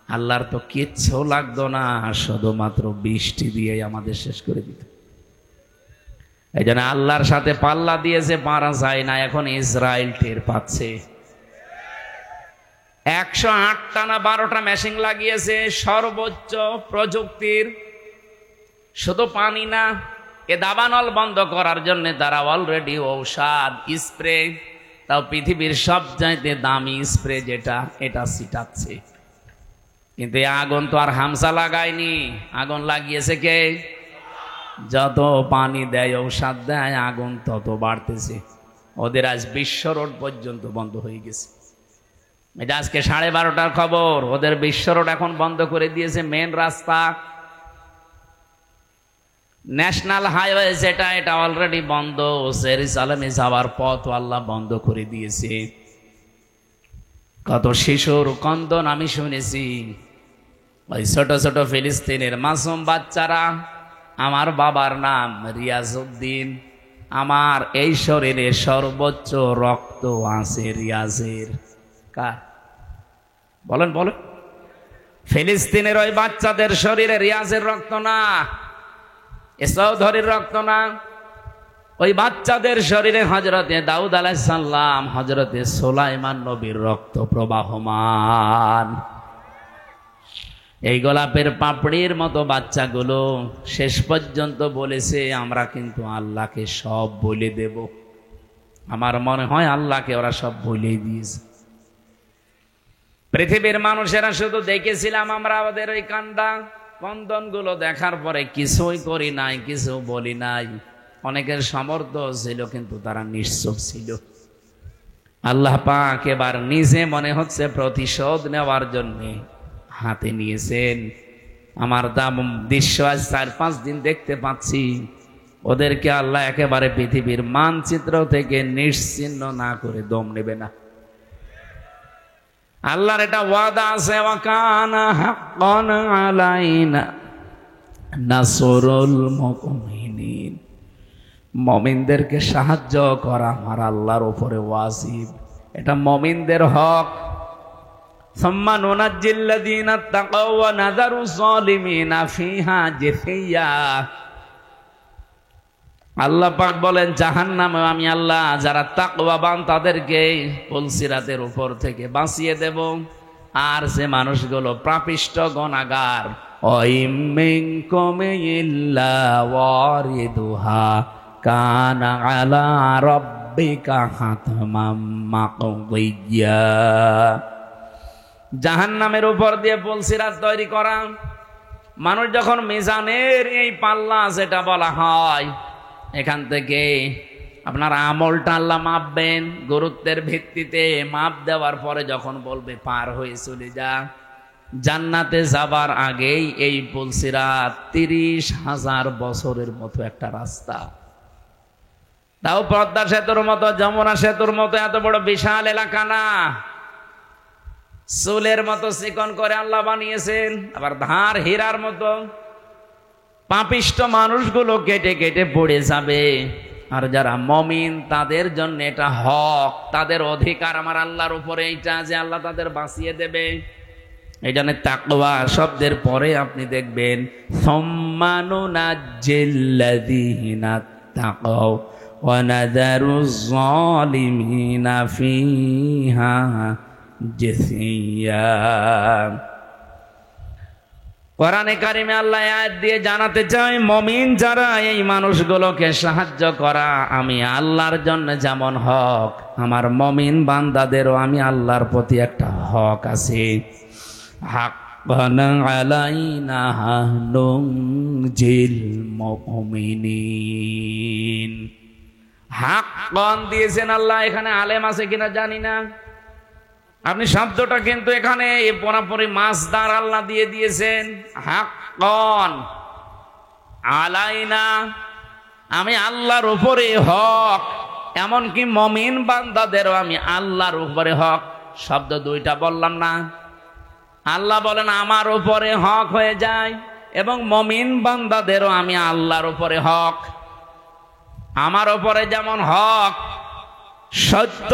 আল্লাহর তো কিচ্ছু লাগতো না, শুধুমাত্র বৃষ্টি দিয়ে আমাদের শেষ করে দিত। এই জন্য আল্লাহর সাথে পাল্লা দিয়েছে, পারা যায় না। এখন ইসরায়েল টের পাচ্ছে। 108টা না 12টা মেশিন লাগিয়েছে সর্বোচ্চ প্রযুক্তির। শুধু পানি না, এ দাবানল বন্ধ করার জন্য তারা অলরেডি ঔষধ স্প্রে, তাও পৃথিবীর সবচাইতে দামি স্প্রে যেটা, এটা ছিটাচ্ছে। কিন্তু এই আগুন তো আর হামসা লাগায়নি, আগুন লাগিয়েছে কে? যত পানি দেয়, ঔষধ দেয়, আগুন তত বাড়তেছে। ওদের আজ বিশ্ব রোড পর্যন্ত বন্ধ হয়ে গেছে। এটা আজকে 12:30টার খবর। ওদের বিশ্ব রোড এখন বন্ধ করে দিয়েছে। মেন রাস্তা, ন্যাশনাল হাইওয়ে যেটা, এটা অলরেডি বন্ধ। জেরুজালেমে যাওয়ার পথ আল্লাহ বন্ধ করে দিয়েছে। কত শিশুর কন্দন আমি শুনেছি। ওই ছোট ছোট ফিলিস্তিনের মাসুম বাচ্চারা, আমার বাবার নাম রিয়াজউদ্দিন, আমার এই শরীরে সর্বোচ্চ রক্ত আছে রিয়াজের। কার? বলেন বলেন। ফিলিস্তিনের ওই বাচ্চাদের শরীরে রিয়াজের রক্ত না, এ চৌধুরীর রক্ত না, ওই বাচ্চাদের শরীরে হযরতে দাউদ আলাইহিস সালাম, হযরতে সুলাইমান নবীর রক্ত প্রবাহমান। এই গোলাপের পাপড়ির মতো বাচ্চাগুলো শেষ পর্যন্ত বলেছে, আমরা কিন্তু আল্লাহকে সব বলে দেব। আমার মনে হয় আল্লাহকে ওরা সব বলে দিয়েছে। পৃথিবীর মানুষেরা শুধু দেখেছিলাম আমরা ওদের ওই কান্ডা কন্দন গুলো দেখার পরে কিছুই করি নাই, কিছু বলি নাই। অনেকের সামর্থ্য ছিল কিন্তু তারা নিশ্চুপ ছিল। আল্লাহ পাক এবার নিজে মনে হচ্ছে প্রতিশোধ নেওয়ার জন্য হাতে নিয়েছেন। আমার দাম দৃশ্য আজ 4-5 দিন দেখতে পাচ্ছি, ওদেরকে আল্লাহ একেবারে পৃথিবীর মানচিত্র থেকে নিশ্চিহ্ন না করে দম নেবে না। আল্লাহর এটা ওয়াদা আছে, ওয়াকানা হাক্কান আলাইনা নাসরুল মুমিনিন। মুমিনদেরকে সাহায্য করা আমার আল্লাহর উপরে ওয়াজিব, এটা মুমিনদের হক। সুম্মা নুনাজ্জিল্লাযীনা তাকাও ওয়া নাযারু যালিমিনা ফিহা জিসিয়া। আল্লাহ পাক বলেন জাহান্নামে আমি আল্লাহ যারা তাকওয়াবান তাদেরকে পুলসিরাতের উপর থেকে বাঁচিয়ে দেব, আর যে মানুষগুলো পাপিষ্ঠ গুনাহগার ওয়াইম মিনকুম ইল্লা ওয়ারিদুহা কানা আলা রাব্বিকা হাতমাম মাকদিয়া। জাহান্নামের উপর দিয়ে পুলসিরাত তৈরি করা, মানুষ যখন মিজানের এই পাল্লা যেটা বলা হয়, এখান থেকে আপনার আমলটা আল্লাহ মাপবেন গুরুত্বের ভিত্তিতে। মাপ দেওয়ার পরে যখন বলবে পার হয়ে চলে যা, জান্নাতে যাবার আগেই এই পুলসিরাত 30,000 বছরের মতো একটা রাস্তা। তাও পদ্মা সেতুর মতো, যমুনা সেতুর মতো এত বড় বিশাল এলাকা না, চুলের মতো চিকন করে আল্লাহ বানিয়েছেন। আবার ধার হীরার মতো। পাপিষ্ঠ মানুষগুলো কেটে কেটে পড়ে যাবে, আর যারা মুমিন তাদের জন্য এটা হক, তাদের অধিকার আমার আল্লাহর উপরে এইটা যে আল্লাহ তাদের বাঁচিয়ে দেবে। এই জন্য তাকওয়া শব্দের পরে আপনি দেখবেন সুম্মা নুনাজ্জিল্লাযীনা তাকাও ওয়া নাযারুজ যালিমিনা ফিহা জিসিয়া। কোরআনে কারিমে আল্লাহ আয়াত দিয়ে জানাতে চাই, মুমিন যারা এই মানুষগুলোকে সাহায্য করা আমি আল্লাহর জন্য যেমন হক, আমার মুমিন বান্দাদেরও আমি আল্লাহর প্রতি একটা হক আছে। হাক্কান আলাইনা নুনজিল মুমিনিন। হাক্কান দিয়েছেন আল্লাহ, এখানে আলেম আছে কিনা জানি না। আপনি শব্দটা কিন্তু এখানে পুরোপুরি মাসদার আল্লাহ দিয়ে দিয়েছেন। হাক্কান আলাইনা, আমি আল্লাহর উপরে হক, এমনকি মুমিন বান্দাদেরও আমি আল্লাহর উপরে হক। শব্দ দুইটা বললাম না? আল্লাহ বলেন আমার উপরে হক হয়ে যায়, এবং মুমিন বান্দাদেরও আমি আল্লাহর উপরে হক। আমার উপরে যেমন হক সত্য,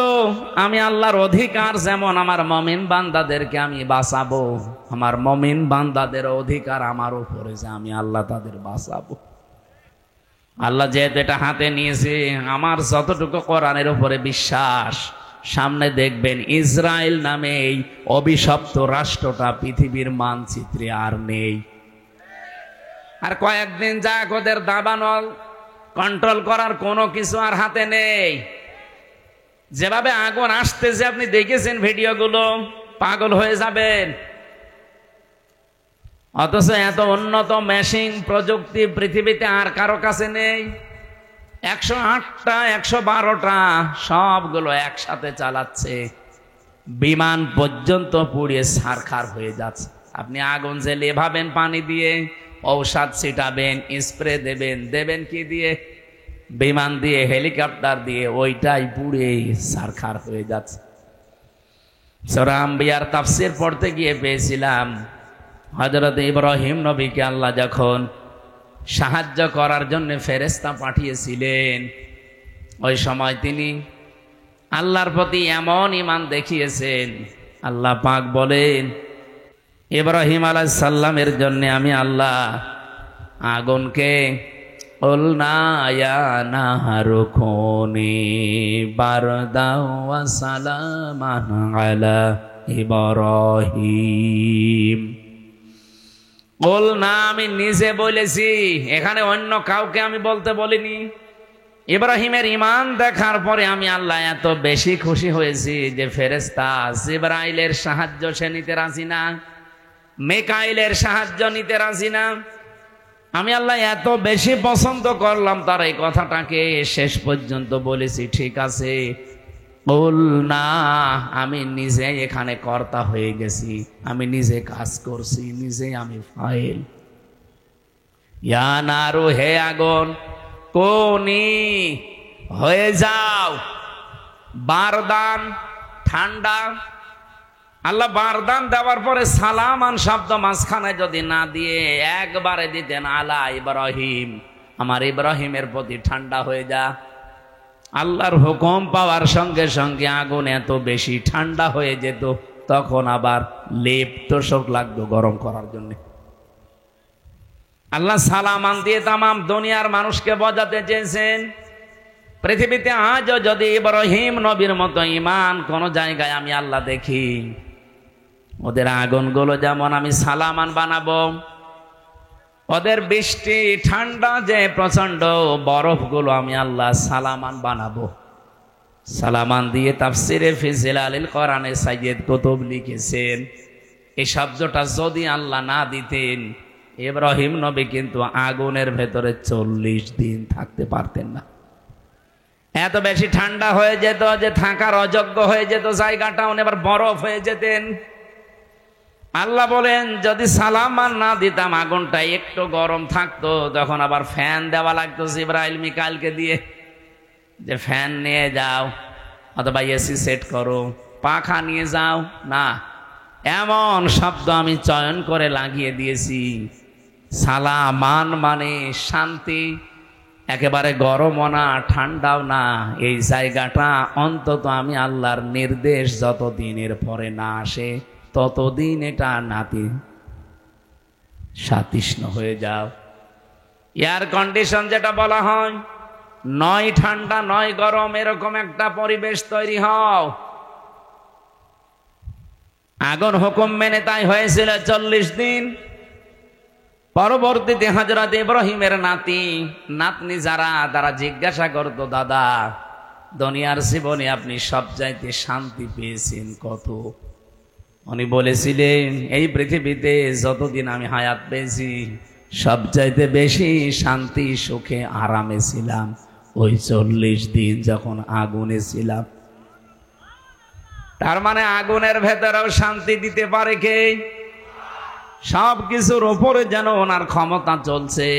আমি আল্লাহর অধিকার যেমন আমার মুমিন বান্দাদেরকে আমি বাঁচাবো, আমার মুমিন বান্দাদের অধিকার আমার উপরে যে আমি আল্লাহ তাদের বাঁচাবো। আল্লাহ যেহেতু এটা হাতে নিয়েছে, আমার যতটুকু কোরআনের উপরে বিশ্বাস, সামনে দেখবেন ইসরায়েল নামে এই অভিশপ্ত রাষ্ট্রটা পৃথিবীর মানচিত্রে আর নেই। আর কয়েকদিন যাক ওদের দাবানল কন্ট্রোল করার কোনো কিছু আর হাতে নেই। যেভাবে আগুন আসতেছে আপনি দেখেছেন ভিডিওগুলো, পাগল হয়ে যাবেন। অথচ এত উন্নত মেশিন প্রযুক্তি পৃথিবীতে আর কারো কাছে নেই। 108টা 112টা সবগুলো একসাথে চালাচ্ছে, বিমান পর্যন্ত পুড়িয়ে ছারখার হয়ে যাচ্ছে। আপনি আগুন জেলে ভাবেন পানি দিয়ে, ঔষধ ছিটাবেন, স্প্রে দেবেন, দেবেন কি দিয়ে? বিমান দিয়ে, হেলিকপ্টার দিয়ে, ওইটাই পুড়ে ছারখার হয়ে যাচ্ছে। সূরা আম্বিয়ার তাফসীর পড়তে গিয়ে পেয়েছিলাম, হযরত ইব্রাহিম নবীকে আল্লাহ যখন সাহায্য করার জন্য ফেরেশতা পাঠিয়েছিলেন, ওই সময় তিনি আল্লাহর প্রতি এমন ঈমান দেখিয়েছেন, আল্লাহ পাক বলেন ইব্রাহিম আলাইহিস সালামের জন্য আমি আল্লাহ আগুনকে কুলনা ইয়া নাহারু কুনি বারদাও ওয়া সালামান আলা ইব্রাহিম। কুলনা আমি নিজে বলেছি, এখানে অন্য কাউকে আমি বলতে বলিনি। ইব্রাহিমের ঈমান দেখার পরে আমি আল্লাহ এত বেশি খুশি হয়েছি যে ফেরেশতা জিবরাইলের সাহায্য সে নিতে রাজি না, মিকাইলের সাহায্য নিতে রাজি না। আমি আল্লাহ এত বেশি পছন্দ করলাম তার এই কথাটাকে, শেষ পর্যন্ত বলেছি ঠিক আছে বল না, আমি নিজে এখানে কর্তা হয়ে গেছি, আমি নিজে কাজ করছি, নিজে আমি ফাইল। ইয়া নারু, হে আগুন, কোনি হয়ে যাও বারদান, ঠান্ডা। আল্লাহ বারদান দেওয়ার পরে সালামান শব্দ মাঝখানে যদি না দিয়ে একবারে দিতেন আলা ইব্রাহিম, আমার ইব্রাহিমের প্রতি ঠান্ডা হয়ে যা। আল্লাহর হুকুম পাওয়ার সঙ্গে সঙ্গে আগুন এত বেশি ঠান্ডা হয়ে যেত, তখন আবার লেপ তোষক লাগতো গরম করার জন্য। আল্লাহ সালামান দিয়ে তামাম দুনিয়ার মানুষকে বোঝাতে চেয়েছেন, পৃথিবীতে আজও যদি ইব্রাহিম নবীর মতো ঈমান কোন জায়গায় আমি আল্লাহ দেখি, ওদের আগুনগুলো যেমন আমি সালামান বানাবো, ওদের বৃষ্টি ঠান্ডা যে প্রচন্ড বরফগুলো আমি আল্লাহ সালামান বানাবো। সালামান দিয়ে তাফসিরে ফি জিলালিল কোরআনে সাইয়্যিদ কুতুব লিখেছেন, এই শব্দটা যদি আল্লাহ না দিতেন ইব্রাহিম নবী কিন্তু আগুনের ভেতরে 40 দিন থাকতে পারতেন না। এত বেশি ঠান্ডা হয়ে যেত যে থাকার অযোগ্য হয়ে যেত জায়গাটা, উনি আবার বরফ হয়ে যেতেন। আল্লাহ বলেন যদি সালামান না দিতাম আগুনটা একটু গরম থাকতো, তখন আবার ফ্যান দেওয়া লাগতো জিবরাইল মিকাইলকে দিয়ে, যে ফ্যান নিয়ে যাও অথবা এসি সেট করো, পাখা নিয়ে যাও না। এমন শব্দ আমি চয়ন করে লাগিয়ে দিয়েছি, সালামান মানে শান্তি, একেবারে গরমও না ঠান্ডাও না। এই জায়গাটা অন্তত আমি আল্লাহর নির্দেশ যতদিনের পরে না আসে ততদিন এটা নাতি সাতৃষ্ণ হয়ে যাও। এয়ার কন্ডিশন যেটা বলা হয়, নয় ঠান্ডা নয় গরম, এরকম একটা পরিবেশ তৈরি হও। আগুন হুকুম মেনে তাই হয়েছিল 40 দিন। পরবর্তীতে হযরত ইব্রাহিমের নাতনি যারা তারা জিজ্ঞাসা করতো, দাদা দুনিয়ার জীবনে আপনি সব চাইতে শান্তি পেয়েছেন কত? উনি বলেছিলেন এই পৃথিবীতে যতদিন আমি হায়াত পেয়েছি সব চাইতে বেশি শান্তি সুখে আরামে ছিলাম ওই 40 দিন যখন আগুনে ছিলাম। তার মানে আগুনের ভেতরেও শান্তি দিতে পারে কে? সব কিছুর উপরে যেন ওনার ক্ষমতা চলছে।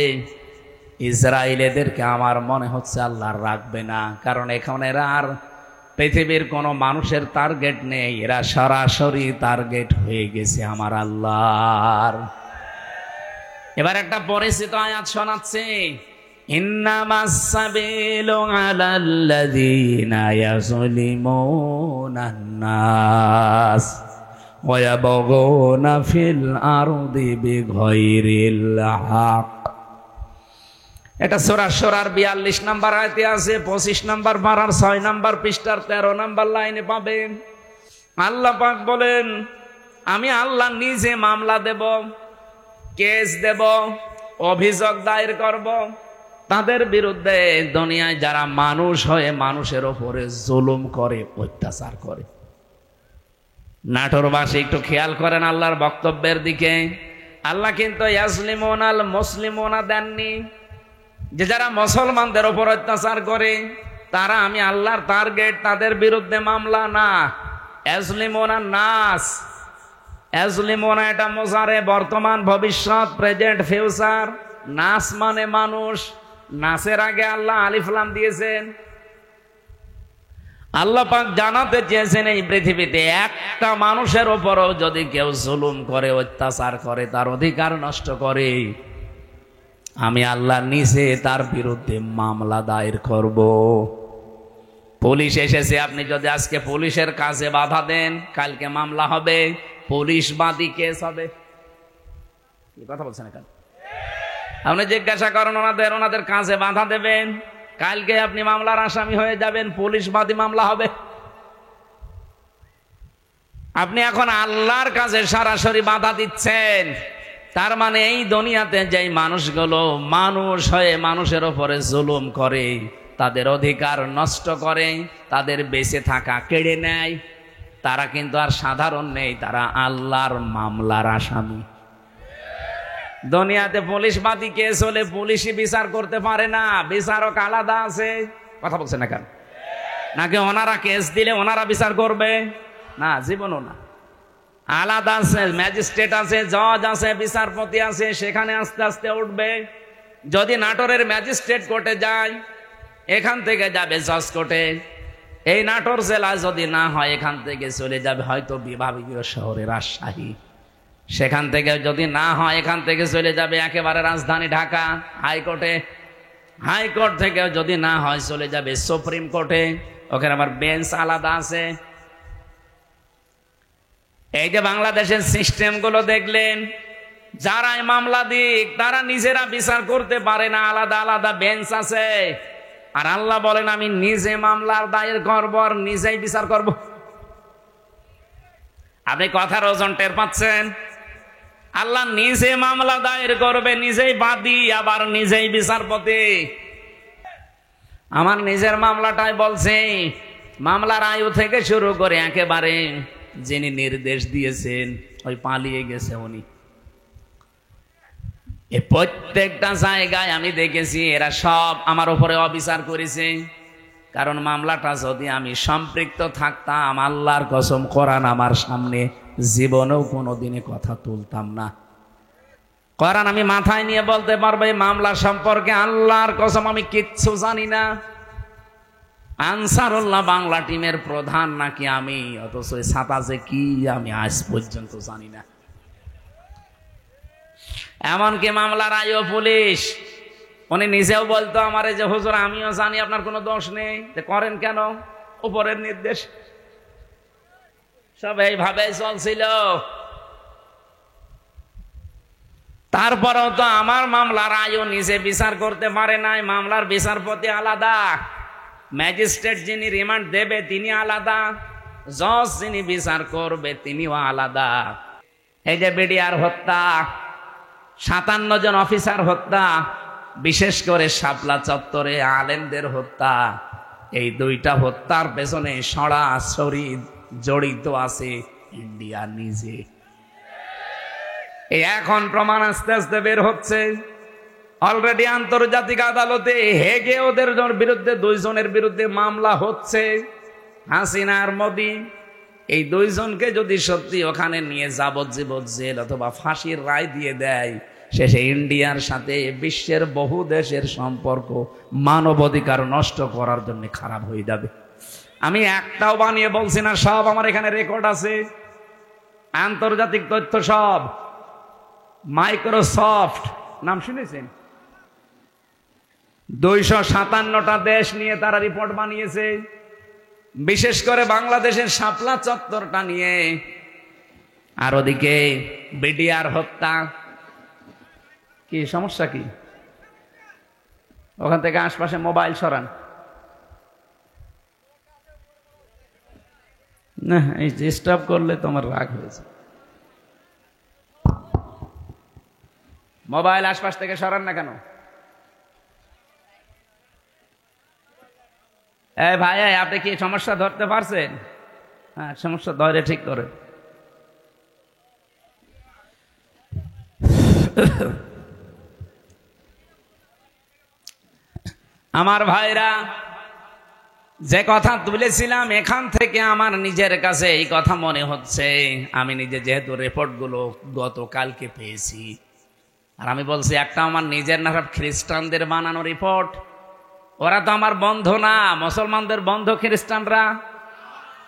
ইসরায়েলেদেরকে আমার মনে হচ্ছে আল্লাহ রাখবে না, কারণ এখন এরা আর পৃথিবীর কোনো মানুষের টার্গেট নেই, এরা সরাসরি টার্গেট হয়ে গেছে আমার আল্লাহর। এবার একটা পরিচিত আয়াত শোনাচ্ছে, ইন্নামাস সাবিলু আলাল্লাযীনা ইয়াযলিমুনান নাস ওয়া ইয়াবগুনা ফিল আরদি বিগাইরিল হক। এটা সূরা শুরার 42 নম্বর আয়াতে আছে, 25 নম্বর পারার 6 নম্বর পৃষ্ঠার 13 নম্বর লাইনে পাবেন। আল্লাহ পাক বলেন, আমি আল্লাহ নিজে মামলা দেব, কেস দেব, অভিযোগ দায়ের করব তাদের বিরুদ্ধে দুনিয়ায় যারা মানুষ হয়ে মানুষের ওপরে জুলুম করে, অত্যাচার করে। নাটোরবাসী একটু খেয়াল করেন আল্লাহর বক্তব্যের দিকে। আল্লাহ কিন্তু ইয়াজলিমুনাল মুসলিমুনা দেননি, যে যারা মুসলমানদের ওপর অত্যাচার করে তারা আমি আল্লাহর টার্গেট, তাদের বিরুদ্ধে মামলা না। ইয়াজলিমুনা নাস, ইয়াজলিমুনা এটা মুজারে, বর্তমান ভবিষ্যৎ, প্রেজেন্ট ফিউচার। নাস মানে মানুষ, নাসের আগে আল্লাহ আলিফ লাম দিয়েছেন। আল্লাহ পাক জানাতে চেয়েছেন এই পৃথিবীতে একটা মানুষের উপরও যদি কেউ জুলুম করে, অত্যাচার করে, তার অধিকার নষ্ট করে, আমি আল্লাহ নিজে তার বিরুদ্ধে মামলা দায়ের করব। পুলিশ এসেছে, আপনি যদি আজকে পুলিশের কাজে বাধা দেন কালকে মামলা হবে, পুলিশ বাদী কেস হবে। এই কথা বলছেন কেন? আপনি জিজ্ঞাসা করেন ওনাদের কাজে বাধা দেবেন, কালকে আপনি মামলার আসামি হয়ে যাবেন, পুলিশ বাদী মামলা হবে। আপনি এখন আল্লাহর কাজে সরাসরি বাধা দিচ্ছেন। তার মানে এই দুনিয়াতে যেই মানুষগুলো মানুষ হয়ে মানুষের ওপরে জুলুম করে, তাদের অধিকার নষ্ট করে, তাদের বেঁচে থাকা কেড়ে নেয়, তারা কিন্তু আর সাধারণ নেই, তারা আল্লাহর মামলার আসামি। দুনিয়াতে পুলিশ বাদী কেস হলে পুলিশই বিচার করতে পারে না, বিচারক আলাদা আছে। কথা বলছেন না কেন? নাকি ওনারা কেস দিলে ওনারা বিচার করবে? না, জীবনও না। আলাদা আছে, ম্যাজিস্ট্রেট আছে, জজ আছে, বিচারপতি আছে, সেখানে আস্তে আস্তে উঠবে। যদি নাটোরের ম্যাজিস্ট্রেট কোর্টে যায়, এখান থেকে যাবে জজ কোর্টে। এই নাটোর জেলা যদি না হয়, এখান থেকে চলে যাবে হয়তো বিভাগীয় শহরে রাজশাহী। সেখান থেকে যদি না হয়, এখান থেকে চলে যাবে একেবারে রাজধানী ঢাকা হাইকোর্টে। হাইকোর্ট থেকে যদি না হয়, চলে যাবে সুপ্রিম কোর্টে। ওখানে আবার বেঞ্চ আলাদা আছে। এই যে বাংলাদেশের সিস্টেমগুলো দেখলেন, যারাই মামলা দিক তারা নিজেরা বিচার করতে পারে না, আলাদা আলাদা বেঞ্চ আছে। আর আল্লাহ বলেন আমি নিজে মামলার দায়ের করব আর নিজেই বিচার করব। আপনি কথার ওজন টের পাচ্ছেন? আল্লাহ নিজে মামলা দায়ের করবে, নিজেই বাদী, আবার নিজেই বিচারপতি। আমার নিজের মামলাটাই বলছে, মামলার আয়ু থেকে শুরু করে একেবারে যিনি নির্দেশ দিয়েছেন ওই পালিয়ে গেছে উনি, এই প্রত্যেকটা জায়গায় আমি দেখেছি এরা সব আমার উপরে অবিচার করেছে। কারণ মামলাটা যদি আমি সম্পৃক্ত থাকতাম, আল্লাহর কসম কোরআন আমার সামনে, জীবনেও কোনোদিনে কথা তুলতাম না। কোরআন আমি মাথায় নিয়ে বলতে পারবো এই মামলা সম্পর্কে আল্লাহর কসম আমি কিচ্ছু জানি না। আনসারুল্লাহ বাংলা টিমের প্রধান নাকি আমি, অথচ ছাতা যে কি আমি আজ পর্যন্ত জানি না। এমনকি মামলার আইও পুলিশ, উনি নিজেও বলতো আমারে যে হুজুর আমিও জানি আপনার কোনো দোষ নেই, করেন কেন? উপরের নির্দেশ। সব এইভাবে চলছিল। তারপরেও তো আমার মামলার আইও নিজে বিচার করতে পারে নাই। মামলার বিচারপতি আলাদা, ম্যাজিস্ট্রেট যিনি রিমান্ড দেবে তিনি আলাদা, জজ যিনি বিচার করবে তিনিও আলাদা। এই যে বিডিআর হত্যা, 57 জন অফিসার হত্যা, বিশেষ করে শাপলা চত্বরে আলেমদের হত্যা, এই দুইটা হত্যার পেছনে সরাসরি জড়িত আছে ইন্ডিয়া নিজে। এই এখন প্রমাণ আস্তে আস্তে বের হচ্ছে। অলরেডি আন্তর্জাতিক আদালতে হেগে ওদের বিরুদ্ধে 2 জনের বিরুদ্ধে মামলা হচ্ছে, হাসিনা আর মোদি। এই 2 জনকে যদি সত্যি ওখানে নিয়ে যাবজ্জীবন জেল অথবা ফাঁসির রায় দিয়ে দেয়, শেষে ইন্ডিয়ার সাথে বিশ্বের বহু দেশের সম্পর্ক মানবাধিকার নষ্ট করার জন্য খারাপ হয়ে যাবে। আমি একটাও বানিয়ে বলছি না, সব আমার এখানে রেকর্ড আছে, আন্তর্জাতিক তথ্য সব। মাইক্রোসফট নাম শুনেছেন? 257টা দেশ নিয়ে তারা রিপোর্ট বানিয়েছে, বিশেষ করে বাংলাদেশের শাপলা চত্বরটা নিয়ে। আর ওদিকে বিডিআর হত্যা। কি সমস্যা কি? ওখান থেকে আশপাশে মোবাইল সরান না, এই ডিস্টার্ব করলে তোমার রাগ হয়েছে। মোবাইল আশপাশ থেকে সরান না কেন? এই ভাই, আপনি কি সমস্যা ধরতে পারছেন? হ্যাঁ, সমস্যা ধরে ঠিক করে। আমার ভাইরা, যে কথা তুলেছিলাম এখান থেকে আমার নিজের কাছে এই কথা মনে হচ্ছে। আমি নিজে যেহেতু রিপোর্টগুলো গতকালকে পেয়েছি, আর আমি বলছি একটা আমার নিজের না, সব খ্রিস্টানদের বানানো রিপোর্ট। ওরা তো আমার বন্ধু না, মুসলমানদের বন্ধু খ্রিস্টানরা।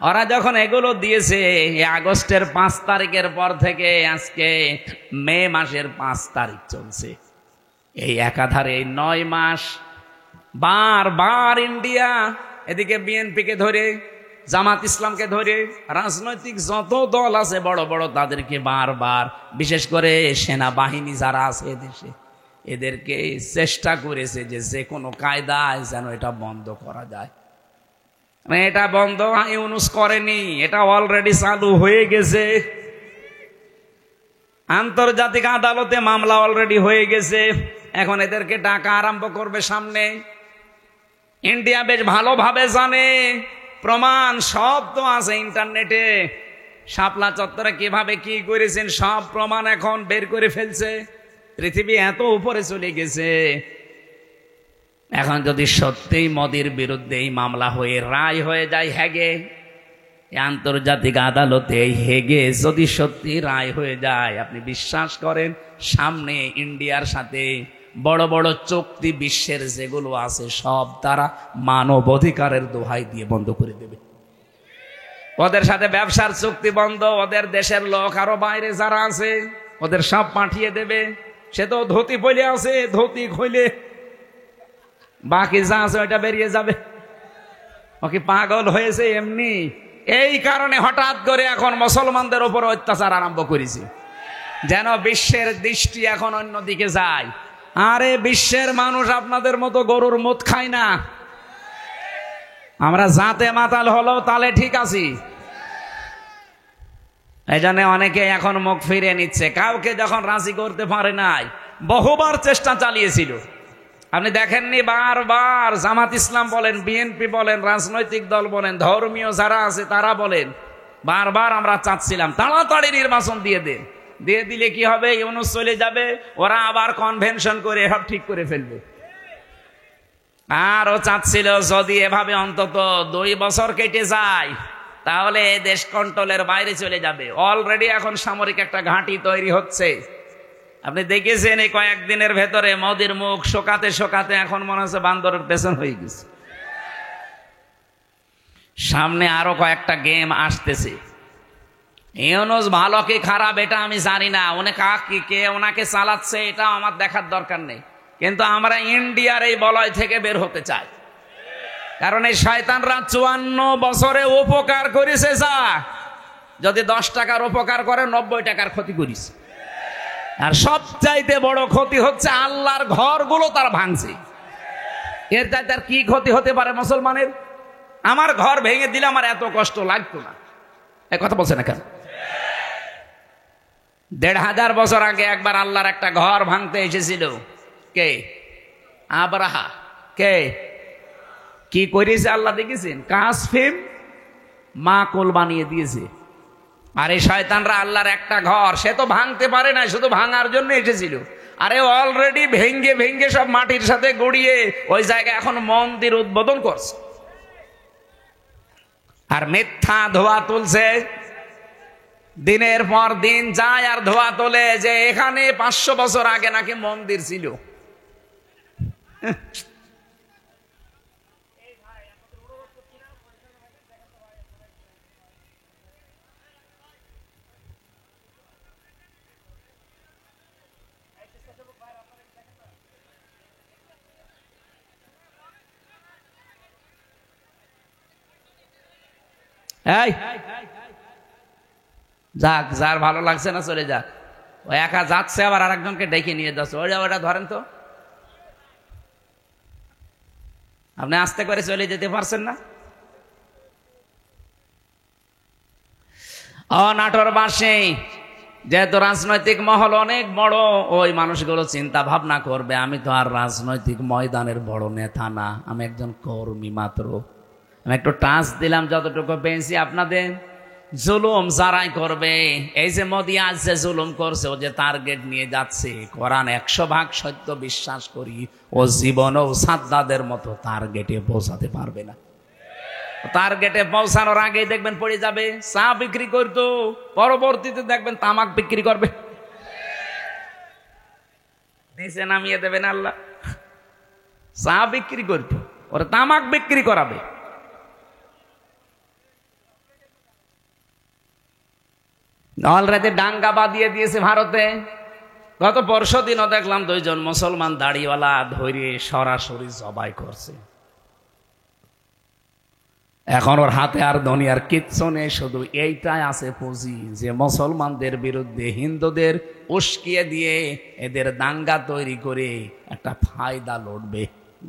ওরা যখন এগুলো দিয়েছে আগস্টের 5 তারিখের পর থেকে আজকে মে মাসের 5 তারিখ চলছে, এই একাধারে এই 9 মাস বারবার ইন্ডিয়া এদিকে বিএনপিকে ধরে জামাত ইসলামকে ধরে রাজনৈতিক যত দল আছে বড় বড় তাদেরকে বারবার, বিশেষ করে সেনাবাহিনী যারা আছে এদেশে, এদেরকে চেষ্টা করেছে যে যে কোনো কায়দায় যেন এটা বন্ধ করা যায়। এটা বন্ধ ইউনূস করেনি, এটা অলরেডি চালু হয়ে গেছে। আন্তর্জাতিক আদালতে মামলা অলরেডি হয়ে গেছে। এখন এদেরকে ডাকা আরম্ভ করবে সামনে। ইন্ডিয়া বেশ ভালোভাবে জানে, প্রমাণ সব তো আছে ইন্টারনেটে। শাপলা চত্বরে কিভাবে কি করেছেন সব প্রমাণ এখন বের করে ফেলছে। পৃথিবী এত উপরে চলে গেছে। এখন যদি সত্যিই মোদির বিরুদ্ধে এই মামলা হয়ে রায় হয়ে যায় হেগে, আন্তর্জাতিক আদালতে হেগে যদি সত্যি রায় হয়ে যায়, আপনি বিশ্বাস করেন সামনে ইন্ডিয়ার সাথে বড় বড় চুক্তি বিশ্বের যেগুলো আছে সব তারা মানব অধিকারের দোহাই দিয়ে বন্ধ করে দেবে। ওদের সাথে ব্যবসার চুক্তি বন্ধ, ওদের দেশের লোক আরো বাইরে যারা আছে ওদের সব পাঠিয়ে দেবে। সে তো ধুতি পইলে আছে, ধুতি খুলে বাকি যা আছে ওইটা বেরিয়ে যাবে। ও কি পাগল হয়েছে এমনি? এই কারণে হঠাৎ করে এখন মুসলমানদের উপর অত্যাচার আরম্ভ করেছে, যেন বিশ্বের দৃষ্টি এখন অন্যদিকে যায়। আরে বিশ্বের মানুষ আপনাদের মতো গরুর মুত খায় না। আমরা জাতে মাতাল হলেও তালে ঠিক আছি। এই জন্য অনেকে এখন মুখ ফিরিয়ে নিচ্ছে। কাউকে যখন রাজি করতে পারে নাই, বহুবার চেষ্টা চালিয়েছিল। আপনি দেখেননি বারবার জামাত ইসলাম বলেন, বিএনপি বলেন, রাজনৈতিক দল বলেন, ধর্মীয় যারা আছে তারা বলেন, বারবার আমরা চাচ্ছিলাম তাড়াতাড়ি নির্বাচন দিয়ে দেন। দিয়ে দিলে কি হবে? ইউনূস চলে যাবে, ওরা আবার কনভেনশন করে সব ঠিক করে ফেলবে। আর ও চাচ্ছিল যদি এভাবে অন্তত 2 বছর কেটে যায় তাহলে দেশ কন্ট্রোলের বাইরে চলে যাবে। অলরেডি এখন সামরিক একটা ঘাঁটি তৈরি হচ্ছে। আপনি দেখেছেন এই কয়েকদিনের ভেতরে মোদির মুখ শোকাতে শোকাতে এখন মনে হচ্ছে বান্দরের পেছন হয়ে গেছে। সামনে আরো কয়েকটা গেম আসতেছে। ইউনূস ভালো কি খারাপ এটা আমি জানি না, কে ওনাকে চালাচ্ছে এটা আমার দেখার দরকার নেই। কিন্তু আমরা ইন্ডিয়ার এই বলয় থেকে বের হতে চাই। কারণ এই শয়তানরা 54 বছরে উপকার করেছে যা, যদি 10 টাকার উপকার করে 90 টাকার ক্ষতি করেছে। আর সবচাইতে বড় ক্ষতি হচ্ছে আল্লাহর ঘরগুলো তার ভাঙছে। এর চাইতে আর কি ক্ষতি হতে পারে মুসলমানের? আমার ঘর ভেঙে দিলে আমার এত কষ্ট লাগতো না। এই কথা বলছে না কেন? 1500 বছর আগে একবার আল্লাহর একটা ঘর ভাঙতে এসেছিল। কে? আব্রাহা। কে? কি করেছে আল্লাহ দেখেছেন? কাসফিম মাকুল বানিয়ে দিয়েছে। আর এই শয়তানরা আল্লাহর একটা ঘর সে তো ভাঙতে পারে না, শুধু ভাঙার জন্য এসেছিল। আরে অলরেডি ভেঙ্গে ভেঙ্গে সব মাটির সাথে গড়িয়ে ওই জায়গায় এখন মন্দির উদ্বোধন করছে। আর মিথ্যা ধোয়া তুলছে, দিনের পর দিন যায় আর ধোয়া তোলে যে এখানে 500 বছর আগে নাকি মন্দির ছিল। এই যাক, যার ভালো লাগছে না চলে যাক। ও একা যাচ্ছে, আবার আরেকজনকে ডেকে নিয়ে যাচ্ছে। ওটা ধরেন তো, আপনি আস্তে করে চলে যেতে পারছেন না? নাটোর বাসে যেহেতু রাজনৈতিক মহল অনেক বড়, ওই মানুষগুলো চিন্তা ভাবনা করবে আমি তো আর রাজনৈতিক ময়দানের বড় নেতা না, আমি একজন কর্মী মাত্র। আমি একটু টাচ দিলাম যতটুকু পেয়েছি আপনাদের। জুলুম যারাই করবে, এই যে মোদি আজ যে জুলুম করছে, ও যে টার্গেট নিয়ে যাচ্ছে, কোরআন 100% সত্য বিশ্বাস করি, ও জীবনেও সাদ্দাদের মতো টার্গেটে পৌঁছাতে পারবে না। টার্গেটে পৌঁছানোর আগেই দেখবেন পড়ে যাবে। চা বিক্রি করতো, পরবর্তীতে দেখবেন তামাক বিক্রি করবে, নিচে নামিয়ে দেবেন আল্লাহ। চা বিক্রি করতো, ওরা তামাক বিক্রি করাবে। অলরেডি দাঙ্গা বাঁধিয়ে দিয়েছে ভারতে। গত পরশু দিনও দেখলাম 2 জন মুসলমান দাড়িওয়ালা ধরে সরাসরি জবাই করছে। এখন ওর হাতে আর দুনিয়ার কিচ্ছু নেই, শুধু এইটাই আছে পুঁজি যে মুসলমানদের বিরুদ্ধে হিন্দুদের উস্কিয়ে দিয়ে এদের দাঙ্গা তৈরি করে একটা ফায়দা লড়বে,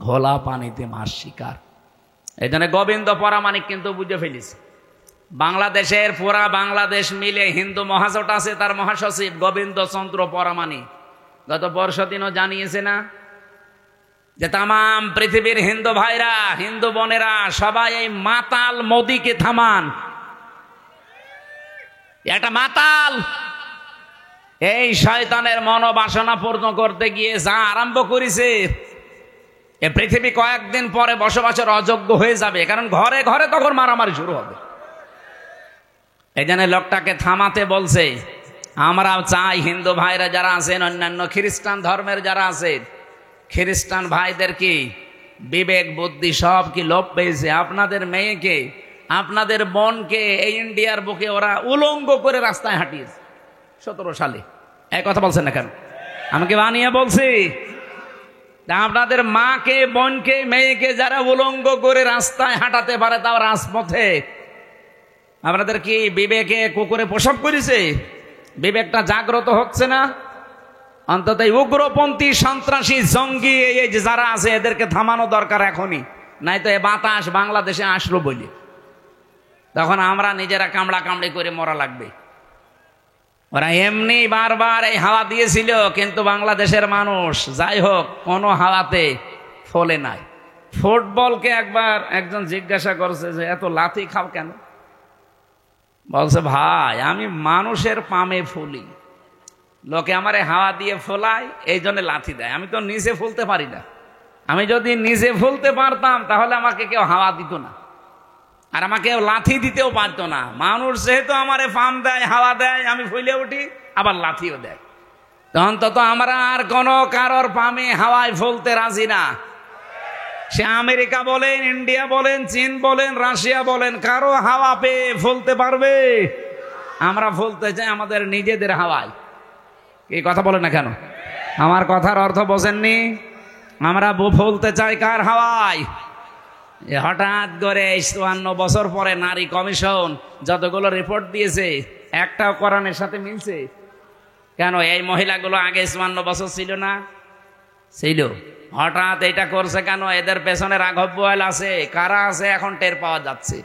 ঘোলা পানিতে মাছ শিকার। এই জন্য গোবিন্দ পরামানিক কিন্তু বুঝে ফেলিস, বাংলাদেশের পুরা বাংলাদেশ মিলে হিন্দু মহাজোট আছে, তার মহাসচিব গোবিন্দ চন্দ্র পরামানিক গত পরশুদিনও জানিয়েছে না যে তামাম পৃথিবীর হিন্দু ভাইরা, হিন্দু বোনেরা সবাই এই মাতাল মোদিকে থামান। একটা মাতাল এই শয়তানের মনোবাসনা পূর্ণ করতে গিয়ে যা আরম্ভ করেছে, এ পৃথিবী কয়েকদিন পরে বসবাসের অযোগ্য হয়ে যাবে, কারণ ঘরে ঘরে তখন মারামারি শুরু হবে। এই জন্য লোকটাকে থামাতে বলছে। আমরাও চাই হিন্দু ভাইরা যারা আছেন, অন্যান্য খ্রিস্টান ধর্মের যারা আছেন, খ্রিস্টান ভাইদের কি বিবেক বুদ্ধি সব কি লোপ পেয়েছে? আপনাদের মেয়েকে, আপনাদের বোনকে এই ইন্ডিয়ার বুকে ওরা উলঙ্গ করে রাস্তায় হাঁটিয়েছে 17 সালে। এই কথা বলছেন না কেন? আমাকে বানিয়ে বলছি। আপনাদের মাকে, বোনকে, মেয়েকে যারা উলঙ্গ করে রাস্তায় হাঁটাতে পারে, তাও রাজপথে, আপনাদের কি বিবেকে কুকুরে প্রসব করেছে? বিবেকটা জাগ্রত হচ্ছে না? অন্তত এই উগ্রপন্থী সন্ত্রাসী জঙ্গি এই যে যারা আছে, এদেরকে থামানো দরকার এখনই, নাই তো এ বাতাস বাংলাদেশে আসলো বলে তখন আমরা নিজেরা কামড়া কামড়ি করে মরা লাগবে। ওরা এমনি বারবার এই হাওয়া দিয়েছিল, কিন্তু বাংলাদেশের মানুষ যাই হোক কোনো হাওয়াতে ফলে নাই। ফুটবলকে একবার একজন জিজ্ঞাসা করছে যে এত লাথি খাও কেন? বলছে ভাই আমি মানুষের পামে ফুলি, লোকে আমারে হাওয়া দিয়ে ফোলায়, এই জন্য লাথি দেয়। আমি তো নিজে ফুলতে পারি না, আমি যদি নিজে ফুলতে পারতাম তাহলে আমাকে কেউ হাওয়া দিত না, আর আমাকে লাথি দিতেও পারতো না। মানুষ যেহেতু আমারে পাম দেয়, হাওয়া দেয়, আমি ফুলে উঠি, আবার লাথিও দেয়। তো অন্তত আমরা আর কোনো কারোর পামে হাওয়ায় ফুলতে রাজি না। সে আমেরিকা বলেন, ইন্ডিয়া বলেন, চীন বলেন, রাশিয়া বলেন, কারো হাওয়া পেয়ে ফুলতে পারবে? আমরা ফুলতে চাই আমাদের নিজেদের হাওয়ায়। এই কথা বলে না কেন? আমার কথার অর্থ বোঝেননি? আমরা ফুলতে চাই কার হাওয়ায়? হঠাৎ করে 54 বছর পরে নারী কমিশন যতগুলো রিপোর্ট দিয়েছে, একটাও কোরআনের সাথে মিলছে? কেন এই মহিলাগুলো আগে 54 বছর ছিল না? ছিল। হঠাৎ এটা করছে কেন? এদের পেছনে রাঘব বোয়াল আছে, কারা আছে এখন টের পাওয়া যাচ্ছে।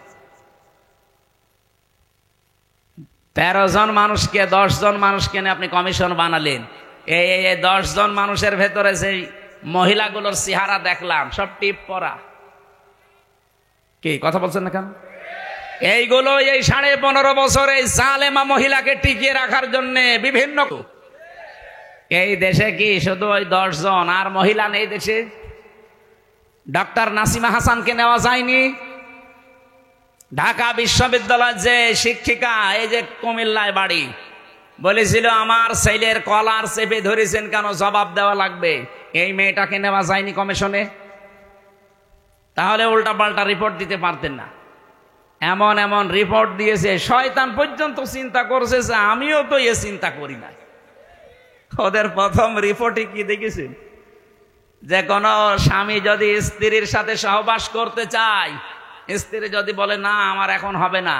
13 জন মানুষকে, 10 জন মানুষকে নিয়ে আপনি কমিশন বানালেন। এই 10 জন মানুষের ভেতরে সেই মহিলাগুলোর চেহারা দেখলাম, সব টিপ পরা। কি কথা বলছেন না কেন? এইগুলো এই 15.5 বছর এই জালেমা মহিলাকে টিকিয়ে রাখার জন্য বিভিন্ন, এই দেশে কি শুধু ওই 10 জন আর মহিলা নেই দেশে? ডক্টর নাসিমা হাসানকে নেওয়া যায়নি? ঢাকা বিশ্ববিদ্যালয়ের যে শিক্ষিকা, এই যে কুমিল্লায় বাড়ি, বলেছিল আমার ছেলের কলার চেপে ধরেছেন কেন, জবাব দেওয়া লাগবে। এই মেয়েটাকে নেওয়া যায়নি কমিশনে? তাহলে উল্টা পাল্টা রিপোর্ট দিতে পারতেন না? এমন এমন রিপোর্ট দিয়েছে, শয়তান পর্যন্ত চিন্তা করছে যে আমিও তো এ চিন্তা করি না। ওদের প্রথম রিপোর্টে কি দেখেছেন? যে কোন স্বামী যদি স্ত্রীর সাথে সহবাস করতে চায়, স্ত্রী যদি বলে না আমার এখন হবে না,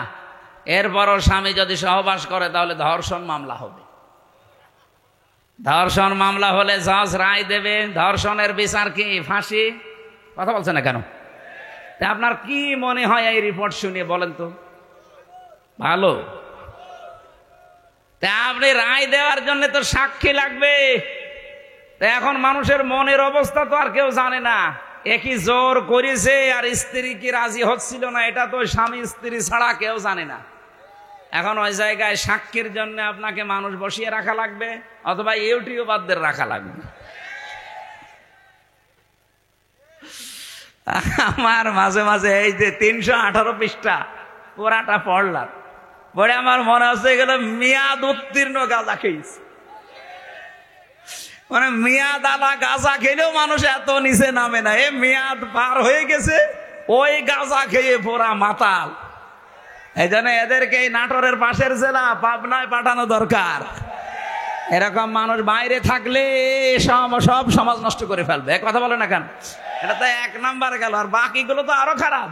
এরপরও স্বামী যদি সহবাস করে, তাহলে ধর্ষণ মামলা হবে। ধর্ষণ মামলা হলে জজ রায় দেবে। ধর্ষণের বিচার কি? ফাঁসি। কথা বলছে না কেন? তা আপনার কি মনে হয় এই রিপোর্ট শুনে বলেন তো? ভালো। তা আপনি রায় দেওয়ার জন্য তো সাক্ষী লাগবে। তা এখন মানুষের মনের অবস্থা তো আর কেউ জানে না। একই জোর করেছে আর স্ত্রী কি রাজি হচ্ছিল না, এটা তো স্বামী স্ত্রী ছাড়া কেউ জানে না। এখন ওই জায়গায় সাক্ষীর জন্য আপনাকে মানুষ বসিয়ে রাখা লাগবে, অথবা ইউটিউবারদের রাখা লাগবে। আমার মাঝে মাঝে এই যে 318 পৃষ্ঠা পুরাটা পড়লাম, পরে আমার মনে হচ্ছে এগুলো মেয়াদ উত্তীর্ণ গাঁজা খেয়েছে। মানে মেয়াদ আলা গাঁজা খেলেও মানুষ এত নিচে নামে না, এ মেয়াদ পার হয়ে গেছে, ওই গাঁজা খেয়ে পোড়া মাতাল। এই জন্য এদেরকে এই নাটোরের পাশের জেলা পাবনায় পাঠানো দরকার। এরকম মানুষ বাইরে থাকলে সব সমাজ নষ্ট করে ফেলবে। এক কথা বলে না কেন? এটা তো 1 নাম্বার গেল, আর বাকিগুলো তো আরো খারাপ।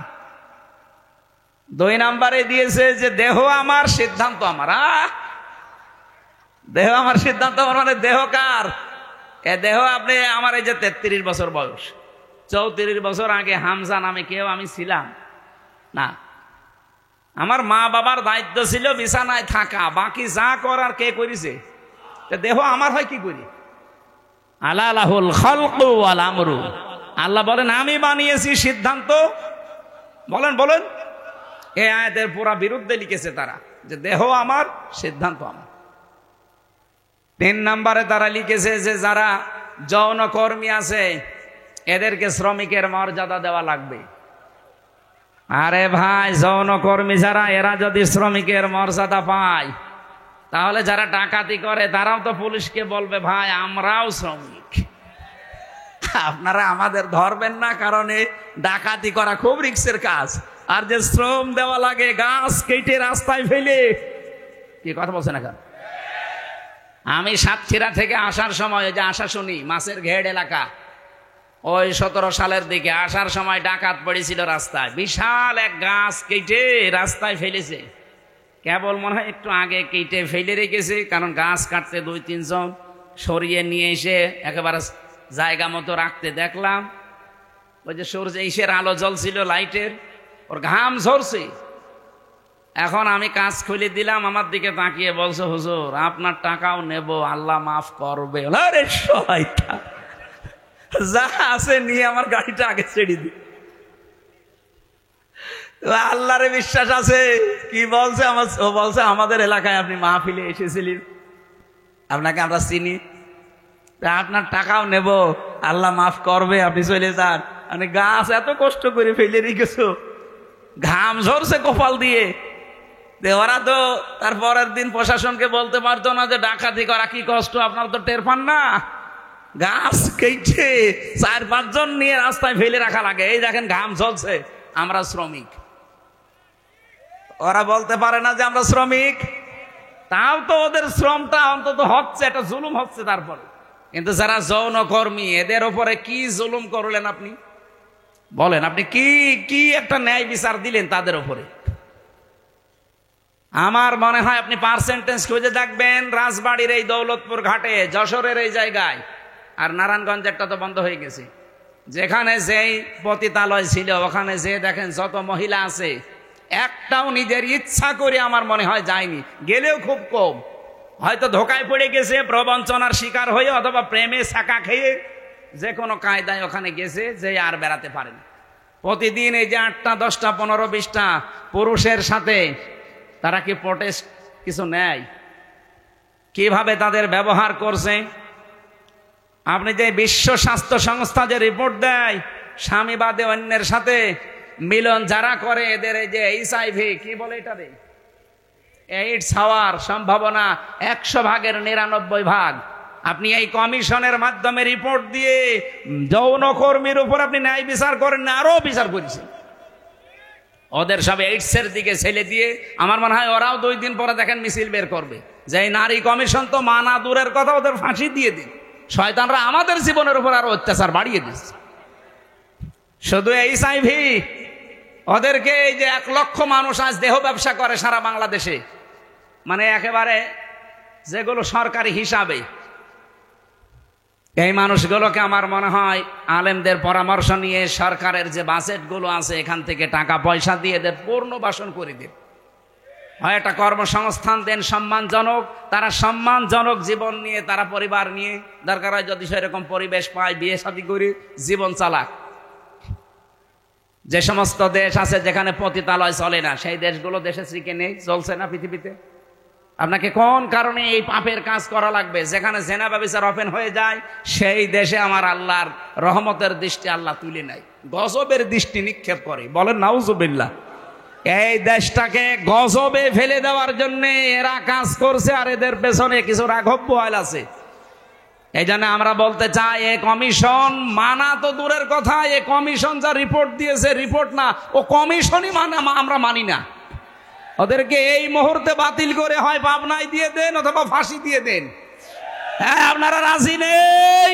2 নম্বরে দিয়েছে যে দেহ আমার সিদ্ধান্ত আমার। দেহ আমার সিদ্ধান্ত আমার মানে দেহ কার? এ দেহ আপনি আমার এই যে 33 বছর বয়স, 34 বছর আগে হামজা নামে কেউ আমি ছিলাম না। আমার মা বাবার দায়িত্ব ছিল বিছানায় থাকা, বাকি যা করার কে করেছে? দেহ আমার হয় কি করি? আলা লাহুল খালকু ওয়াল আমরু, আল্লাহ বলেন আমি বানিয়েছি, সিদ্ধান্ত বলেন বলেন। এই আয়াতের পুরা বিরুদ্ধে লিখেছে তারা যে দেহ আমার সিদ্ধান্ত আমার। 3 নম্বরে তারা লিখেছে যে যারা যৌনকর্মী আছে এদেরকে শ্রমিকের মর্যাদা দেওয়া লাগবে। আরে ভাই, যৌনকর্মী যারা, এরা যদি শ্রমিকের মর্যাদা পায় তাহলে যারা ডাকাতি করে তারাও তো পুলিশকে বলবে ভাই আমরাও শ্রমিক, আপনারা আমাদের ধরবেন না, কারণ এই ডাকাতি করা খুব রিস্কের কাজ। আর যে শ্রম দেওয়া লাগে গাছ কেটে রাস্তায় ফেলে, কি কথা বলছেন এখন? আমি সাতক্ষীরা থেকে আসার সময়, যে আসা শুনি মাছের ঘেড় এলাকা, ওই 17 সালের দিকে আসার সময় ডাকাত পড়েছিল রাস্তায়, বিশাল এক গাছ কেটে রাস্তায় ফেলেছে। কেবল মনে হয় একটু আগে কেটে ফেলে রেখেছে, কারণ গাছ কাটতে 2-3 জন সরিয়ে নিয়ে এসে একেবারে জায়গা মতো রাখতে দেখলাম। ওই যে সূর্য ইসের আলো জ্বলছিল লাইটের, ওর ঘাম ঝরছে। এখন আমি কাজ খুলে দিলাম, আমার দিকে তাকিয়ে বলছে হুজুর আপনার টাকাও নেব, আল্লাহ মাফ করবে। আরে শয়তান, যা আছে নিয়ে আমার গাড়িটা আগে ছেড়ে দি। আল্লাহরে বিশ্বাস আছে। কি বলছে? ও বলছে আমাদের এলাকায় আপনি মাহফিলে এসেছিলেন, আপনাকে আমরা চিনি, আপনার টাকাও নেব, আল্লাহ মাফ করবে, আপনি চলে যান। মানে গাছ এত কষ্ট করে ফেলে রেখেছো, ঘাম ঝরছে কপাল দিয়ে। ওরা তো তার পরের দিন প্রশাসনকে বলতে পারতো না যে ডাকাতি করা কি কষ্ট, আপনারা তো টের পান না? গাছ কেটে 4-5 জন নিয়ে রাস্তায় ফেলে রাখা লাগে। এই দেখেন ঘাম ঝরছে, আমরা শ্রমিক। ওরা বলতে পারে না যে আমরা শ্রমিক, তাও তো ওদের শ্রমটা অন্তত হচ্ছে, একটা জুলুম হচ্ছে তারপরে। কিন্তু যারা যৌনকর্মী এদের ওপরে কি জুলুম করলেন আপনি? বলেন, আপনি কি কি একটা ন্যায় বিচার দিলেন তাদের ওপরে? আমার মনে হয় আপনি পার্সেন্টেজ খুঁজে দেখবেন, রাজবাড়ির এই দৌলতপুর ঘাটে, যশোরের এই জায়গায়, আর নারায়ণগঞ্জেরটা তো বন্ধ হয়ে গেছে, যেখানে যেই পতিতালয় ছিল ওখানে যে দেখেন যত মহিলা আছে, একটাও নিজের ইচ্ছা করে আমার মনে হয় যায়নি, গেলেও খুব কম। হয়তো ধোকায় পড়ে গেছে, প্রবঞ্চনার শিকার হয়ে, অথবা প্রেমে ছাকা খেয়ে যে কোনো কায়দায় ওখানে গেছে, যে আর বেড়াতে পারেন। প্রতিদিন এই যে 8টা 10টা 15 20টা পুরুষের সাথে তারা কি প্রোটেস্ট কিছু নেয়? কিভাবে তাদের ব্যবহার করছে? আপনি যে বিশ্ব স্বাস্থ্য সংস্থা যে রিপোর্ট দেয়, স্বামী বাদে অন্যের সাথে মিলন যারা করে এদের এই যে HIV কি বলে এটারে, এইডস হওয়ার সম্ভাবনা 100 ভাগের 99 ভাগ। আপনি এই কমিশনের মাধ্যমে রিপোর্ট দিয়ে যৌনকর্মীর উপর আপনি ন্যায় বিচার করেন না, আরো বিচার করেছেন। ওদের সব এইডসের দিকে ছেলে দিয়ে আমার মনে হয় ওরাও 2 দিন পরে দেখেন মিছিল বের করবে যে এই নারী কমিশন তো মানা দূরের কথা, ওদের ফাঁসি দিয়ে দিন। শয়তানরা আমাদের জীবনের উপর আরো অত্যাচার বাড়িয়ে দিচ্ছে। শুধু HIV, ওদেরকে এই যে 1 লক্ষ মানুষ আজ দেহ ব্যবসা করে সারা বাংলাদেশে, মানে একেবারে যেগুলো সরকারি হিসাবে, এই মানুষগুলোকে আমার মনে হয় আলেমদের পরামর্শ নিয়ে সরকারের যে বাজেটগুলো আছে এখান থেকে টাকা পয়সা দিয়ে এদের পুনর্বাসন করে দিন, হয় একটা কর্মসংস্থান দেন সম্মানজনক, তারা সম্মানজনক জীবন নিয়ে, তারা পরিবার নিয়ে, দরকার হয় যদি সেরকম পরিবেশ পায় বিয়ে শাদী করে জীবন চালাক। যে সমস্ত দেশ আছে যেখানে পতিতালয় চলে না, সেই দেশগুলো দেশে শ্রীকে নেই, চলছে না পৃথিবীতে। আপনাকে কোন কারণে এই পাপের কাজ করা লাগবে? যেখানে জেনা ব্যভিচার ওপেন হয়ে যায় সেই দেশে আমার আল্লাহর রহমতের দৃষ্টি আল্লাহ তুলে নেয়, গজবের দৃষ্টি নিক্ষেপ করে। বলেন নাউজুবিল্লাহ। এই দেশটাকে গজবে ফেলে দেওয়ার জন্য এরা কাজ করছে, আর এদের পেছনে কিছু রাঘব বহাল আছে। এই জন্য আমরা বলতে চাই, এ কমিশন মানা তো দূরের কথা, এ কমিশন যা রিপোর্ট দিয়েছে রিপোর্ট না, ও কমিশনই আমরা মানি না। ওদেরকে এই মুহূর্তে বাতিল করে হয় পাবনায় দিয়ে দেন অথবা ফাঁসি দিয়ে দেন। হ্যাঁ, আপনারা রাজি নেই?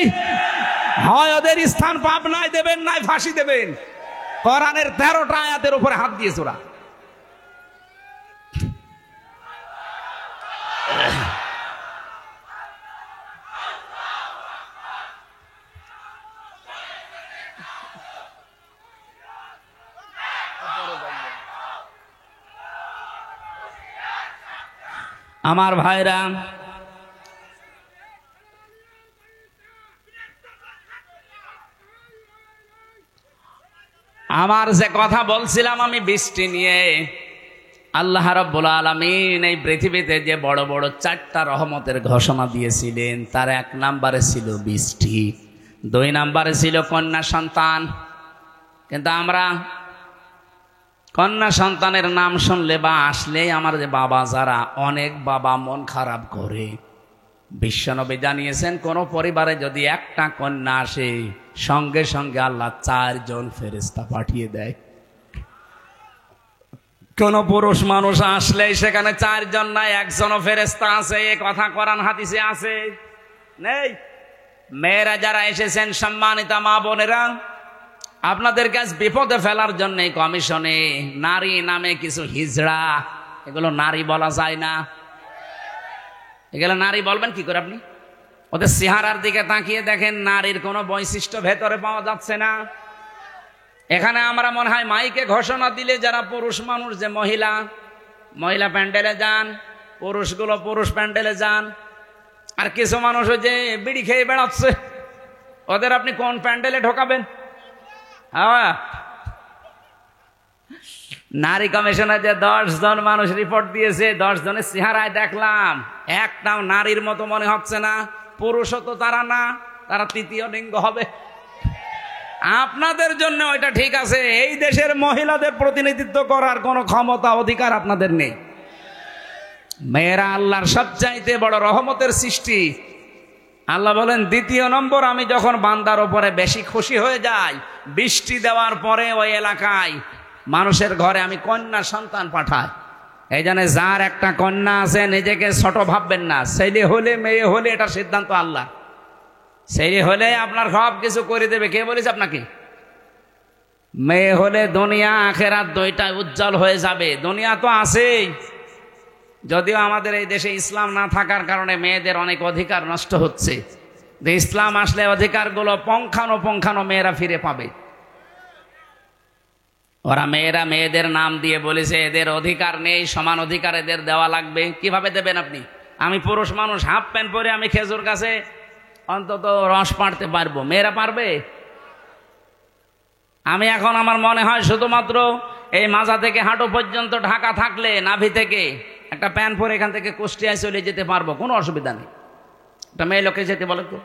হয় ওদের স্থান পাবনায় দেবেন, নাই ফাঁসি দেবেন। কোরআনের 13টা আয়াতের উপরে হাত দিয়েছে ওরা। আমার ভাইরা, আমার যে কথা বলছিলাম আমি বৃষ্টি নিয়ে, আল্লাহ রাব্বুল আলামিন এই পৃথিবীতে যে বড় বড় 4টা রহমতের ঘোষণা দিয়েছিলেন, তার 1 নম্বরে ছিল বৃষ্টি, 2 নম্বরে ছিল কন্যা সন্তান। কিন্তু আমরা কন্যা সন্তানের নাম শুনলে বা আসলেই আমার যে বাবা যারা, অনেক বাবা মন খারাপ করে। বিশ্বনবী জানিয়েছেন, কোন পরিবারে যদি একটা কন্যা আসে, সঙ্গে সঙ্গে আল্লাহ 4 জন ফেরেশতা পাঠিয়ে দেয়। কোন পুরুষ মানুষ আসলেই সেখানে 4 জন নাই, 1 জনও ফেরেশতা আছে। এ কথা কোরআন হাদিসে আছে নেই? মেয়েরা যারা এসেছেন, সম্মানিতা মা বোনেরা, আপনাদের কাছে বিপদে ফেলার জন্য কমিশনে নারী নামে কিছু হিজড়া, এগুলো নারী বলা যায় না। এগুলো নারী বলবেন কি করে আপনি? ওদের চেহারার দিকে তাকিয়ে দেখেন, নারীর কোনো বৈশিষ্ট্য ভেতরে পাওয়া যাচ্ছে না। এখানে আমরা মনে হয় মাইকে ঘোষণা দিলে যারা পুরুষ মানুষ, যে মহিলা মহিলা প্যান্ডেলে যান, পুরুষগুলো পুরুষ প্যান্ডেলে যান, আর কিছু মানুষ ওই যে বিড়ি খেয়ে বেড়াচ্ছে, ওদের আপনি কোন প্যান্ডেলে ঢোকাবেন? নারী কমিশনে যে 10 জন মানুষ রিপোর্ট দিয়েছে, 10 জনের চেহারায় দেখলাম একটাও নারীর মতো মনে হচ্ছে না। পুরুষও তো তারা না, তারা তৃতীয় লিঙ্গ হবে। আপনাদের জন্য ওইটা ঠিক আছে, এই দেশের মহিলাদের প্রতিনিধিত্ব করার কোনো ক্ষমতা অধিকার আপনাদের নেই। মেয়েরা আল্লাহর সবচাইতে বড় রহমতের সৃষ্টি। আল্লাহ বলেন, 2 নম্বর, আমি যখন বান্দার ওপরে বেশি খুশি হয়ে যাই, বৃষ্টি দেওয়ার পরে ওই এলাকায় মানুষের ঘরে আমি কন্যা সন্তান পাঠাই। এই জন্য যার একটা কন্যা আছে, নিজেকে ছোট ভাববেন না। ছেলে হলে মেয়ে হলে এটা সিদ্ধান্ত আল্লাহ। ছেলে হলে আপনার সব কিছু করে দেবে, কে বলেছে আপনাকে? মেয়ে হলে দুনিয়া আখেরাত 2টাই উজ্জ্বল হয়ে যাবে। দুনিয়া তো আছেই, যদিও আমাদের এই দেশে ইসলাম না থাকার কারণে মেয়েদের অনেক অধিকার নষ্ট হচ্ছে। ইসলাম আসলে অধিকারগুলো পঙ্খানো মেয়েরা ফিরে পাবে। ওরা মেয়েরা মেয়েদের নাম দিয়ে বলেছে এদের অধিকার নেই, সমান অধিকার এদের দেওয়া লাগবে। কিভাবে দেবেন আপনি? আমি পুরুষ মানুষ, হাফ প্যান্ট পরে আমি খেজুর গাছে অন্তত রস পাড়তে পারবো, মেয়েরা পারবে? আমি এখন আমার মনে হয় শুধুমাত্র এই মাজা থেকে হাঁটু পর্যন্ত ঢাকা থাকলে, নাভি থেকে একটা প্যান্ট পরে এখান থেকে কুষ্টিয়ায় চলে যেতে পারবো, কোনো অসুবিধা নেই। একটা মেয়ে লোকে যেতে বলে তো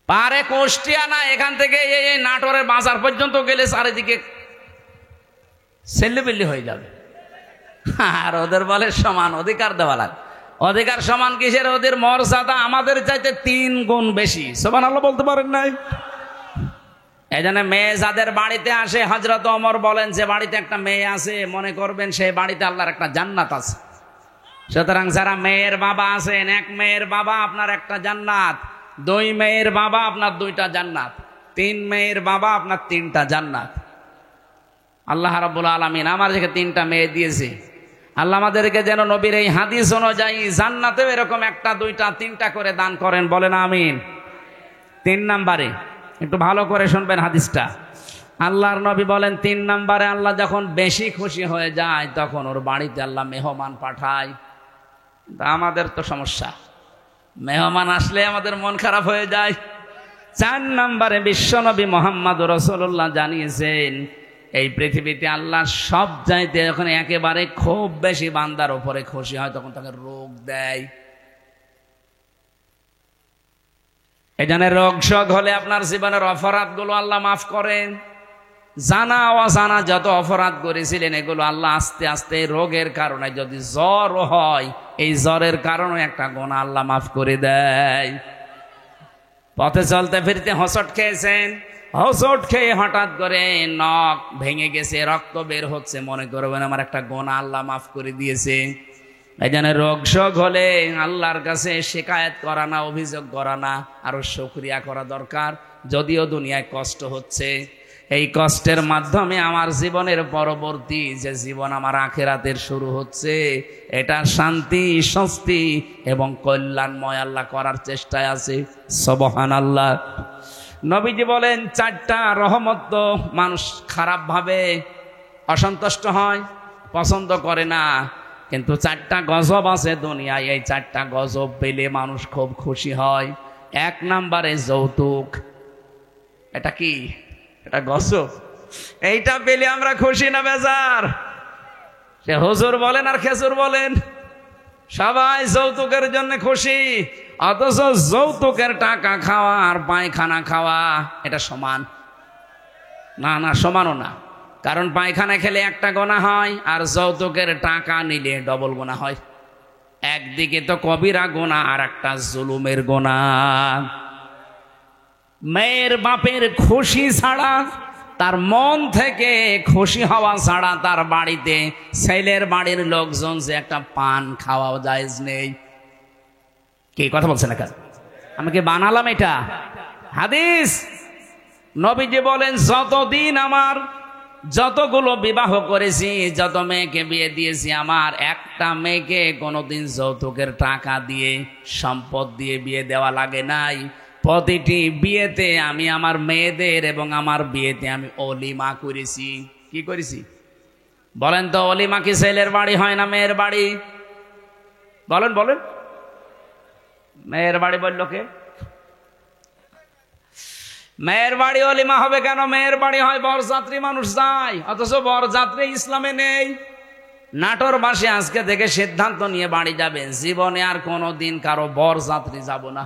পারে? কুষ্টিয়া না, এখান থেকে এই নাটোরের বাজার পর্যন্ত গেলে চারিদিকে সেল্লিবিল্লি হয়ে যাবে। আর ওদের বলে সমান অধিকার দেওয়া লাগে। অধিকার সমান কিসের? ওদের মর্যাদা আমাদের চাইতে 3 গুণ বেশি। সুবহানাল্লাহ বলতে পারেন নাই? এই জন্য মেয়ে যাদের বাড়িতে আসে, হযরত ওমর বলেন, যে বাড়িতে একটা মেয়ে আছে মনে করবেন সেই বাড়িতে আল্লাহর একটা জান্নাত আছে। সুতরাং যারা মেয়ের বাবা আছেন, 1 মেয়ের বাবা আপনার একটা জান্নাত, 2 মেয়ের বাবা আপনার 2টা জান্নাত, 3 মেয়ের বাবা আপনার 3টা জান্নাত। আল্লাহ রাব্বুল আলামিন আমার যে 3টা মেয়ে দিয়েছে, আল্লাহ আমাদেরকে যেন নবীর এই হাদিস অনুযায়ী জান্নাতেও এরকম 1টা 2টা 3টা করে দান করেন, বলেন আমিন। 3 নম্বরে একটু ভালো করে শুনবেন হাদিসটা। আল্লাহর নবী বলেন, 3 নম্বরে আল্লাহ যখন বেশি খুশি হয়ে যায়, তখন ওর বাড়িতে আল্লাহ মেহমান পাঠায়। আমাদের তো সমস্যা, মেহমান আসলে আমাদের মন খারাপ হয়ে যায়। 4 নম্বরে বিশ্বনবী মুহাম্মদ রাসূলুল্লাহ জানিয়েছেন, এই পৃথিবীতে আল্লাহ সব চাইতে যখন একেবারে খুব বেশি বান্দার উপরে খুশি হয়, তখন তাকে রোগ দেয়। এই জন্য রোগ শোক হলে আপনার জীবনের অপরাধগুলো আল্লাহ মাফ করেন। জানা অজানা যত অপরাধ করেছিলেন, এগুলো আল্লাহ আস্তে আস্তে রোগের কারণে, যদি জ্বর হয়, এই জ্বরের কারণে একটা গুনাহ আল্লাহ মাফ করে দেয়। পথে চলতে ফিরতে হোঁচট খেয়েছেন, হোঁচট খেয়ে হঠাৎ করে নখ ভেঙে গেছে, রক্ত বের হচ্ছে, মনে করবেন আমার একটা গুনাহ আল্লাহ মাফ করে দিয়েছে। এই জন্য রোগ শোক হলে আল্লাহর কাছে শিকায়েত করা না, অভিযোগ করা না, আরো শুকরিয়া করা দরকার। যদিও দুনিয়ায় কষ্ট হচ্ছে, এই কষ্টের মাধ্যমে আমার জীবনের পরবর্তী যে জীবন আমার আখিরাতের শুরু হচ্ছে, এটা শান্তি, স্বস্তি এবং কল্যাণময় আল্লাহ করার চেষ্টায় আছে। সুবহানাল্লাহ। নবীজি বলেন, 4টা রহমত তো মানুষ খারাপ ভাবে অসন্তুষ্ট হয়, পছন্দ করে না। কিন্তু 4টা গজব আছে দুনিয়ায়, এই 4টা গজব পেলে মানুষ খুব খুশি হয়। 1 নম্বরে যৌতুক। এটা কি? এটা গজব। এইটা পেলে আমরা খুশি না বেজার? সে হুজুর বলেন আর খেজুর বলেন, সবাই যৌতুকের জন্য খুশি। অথচ যৌতুকের টাকা খাওয়া আর পায়খানা খাওয়া এটা সমান না? না, সমানও না। কারণ পায়খানা খেলে একটা গোনা হয়, আর যৌতুকের টাকা নিলে ডবল গোনা হয়। একদিকে তো কবিরা গোনা, আর একটা জুলুমের গোনা। মেয়ের বাপের খুশি ছাড়া, তার মন থেকে খুশি হওয়া ছাড়া তার বাড়িতে ছেলের বাড়ির লোকজন যে একটা পান খাওয়া জায়েজ নেই। কি কথা বলছেন না? আমি কি বানালাম এটা? হাদিস। নবীজি বলেন, যতদিন আমার যতগুলো বিবাহ করেছি, যত মেয়েকে বিয়ে দিয়েছি, আমার একটা মেয়েকে কোনোদিন যৌতুকের টাকা দিয়ে, সম্পদ দিয়ে বিয়ে দেওয়া লাগে নাই। প্রতিটি বিয়েতে আমি আমার মেয়েদের এবং আমার বিয়েতে আমি অলিমা করেছি। কি করেছি বলেন তো? অলিমা কি ছেলের বাড়ি হয় না মেয়ের বাড়ি? বলেন বলেন। মেয়ের বাড়ি বলল কে? মেয়ের বাড়ি অলিমা হবে কেন? মেয়ের বাড়ি হয় বরযাত্রী মানুষ যায়, অথচ বরযাত্রী ইসলামে নেই। নাটোরবাসী আজকে থেকে সিদ্ধান্ত নিয়ে বাড়ি যাবে, জীবনে আর কোনোদিন কারো বরযাত্রী যাব না।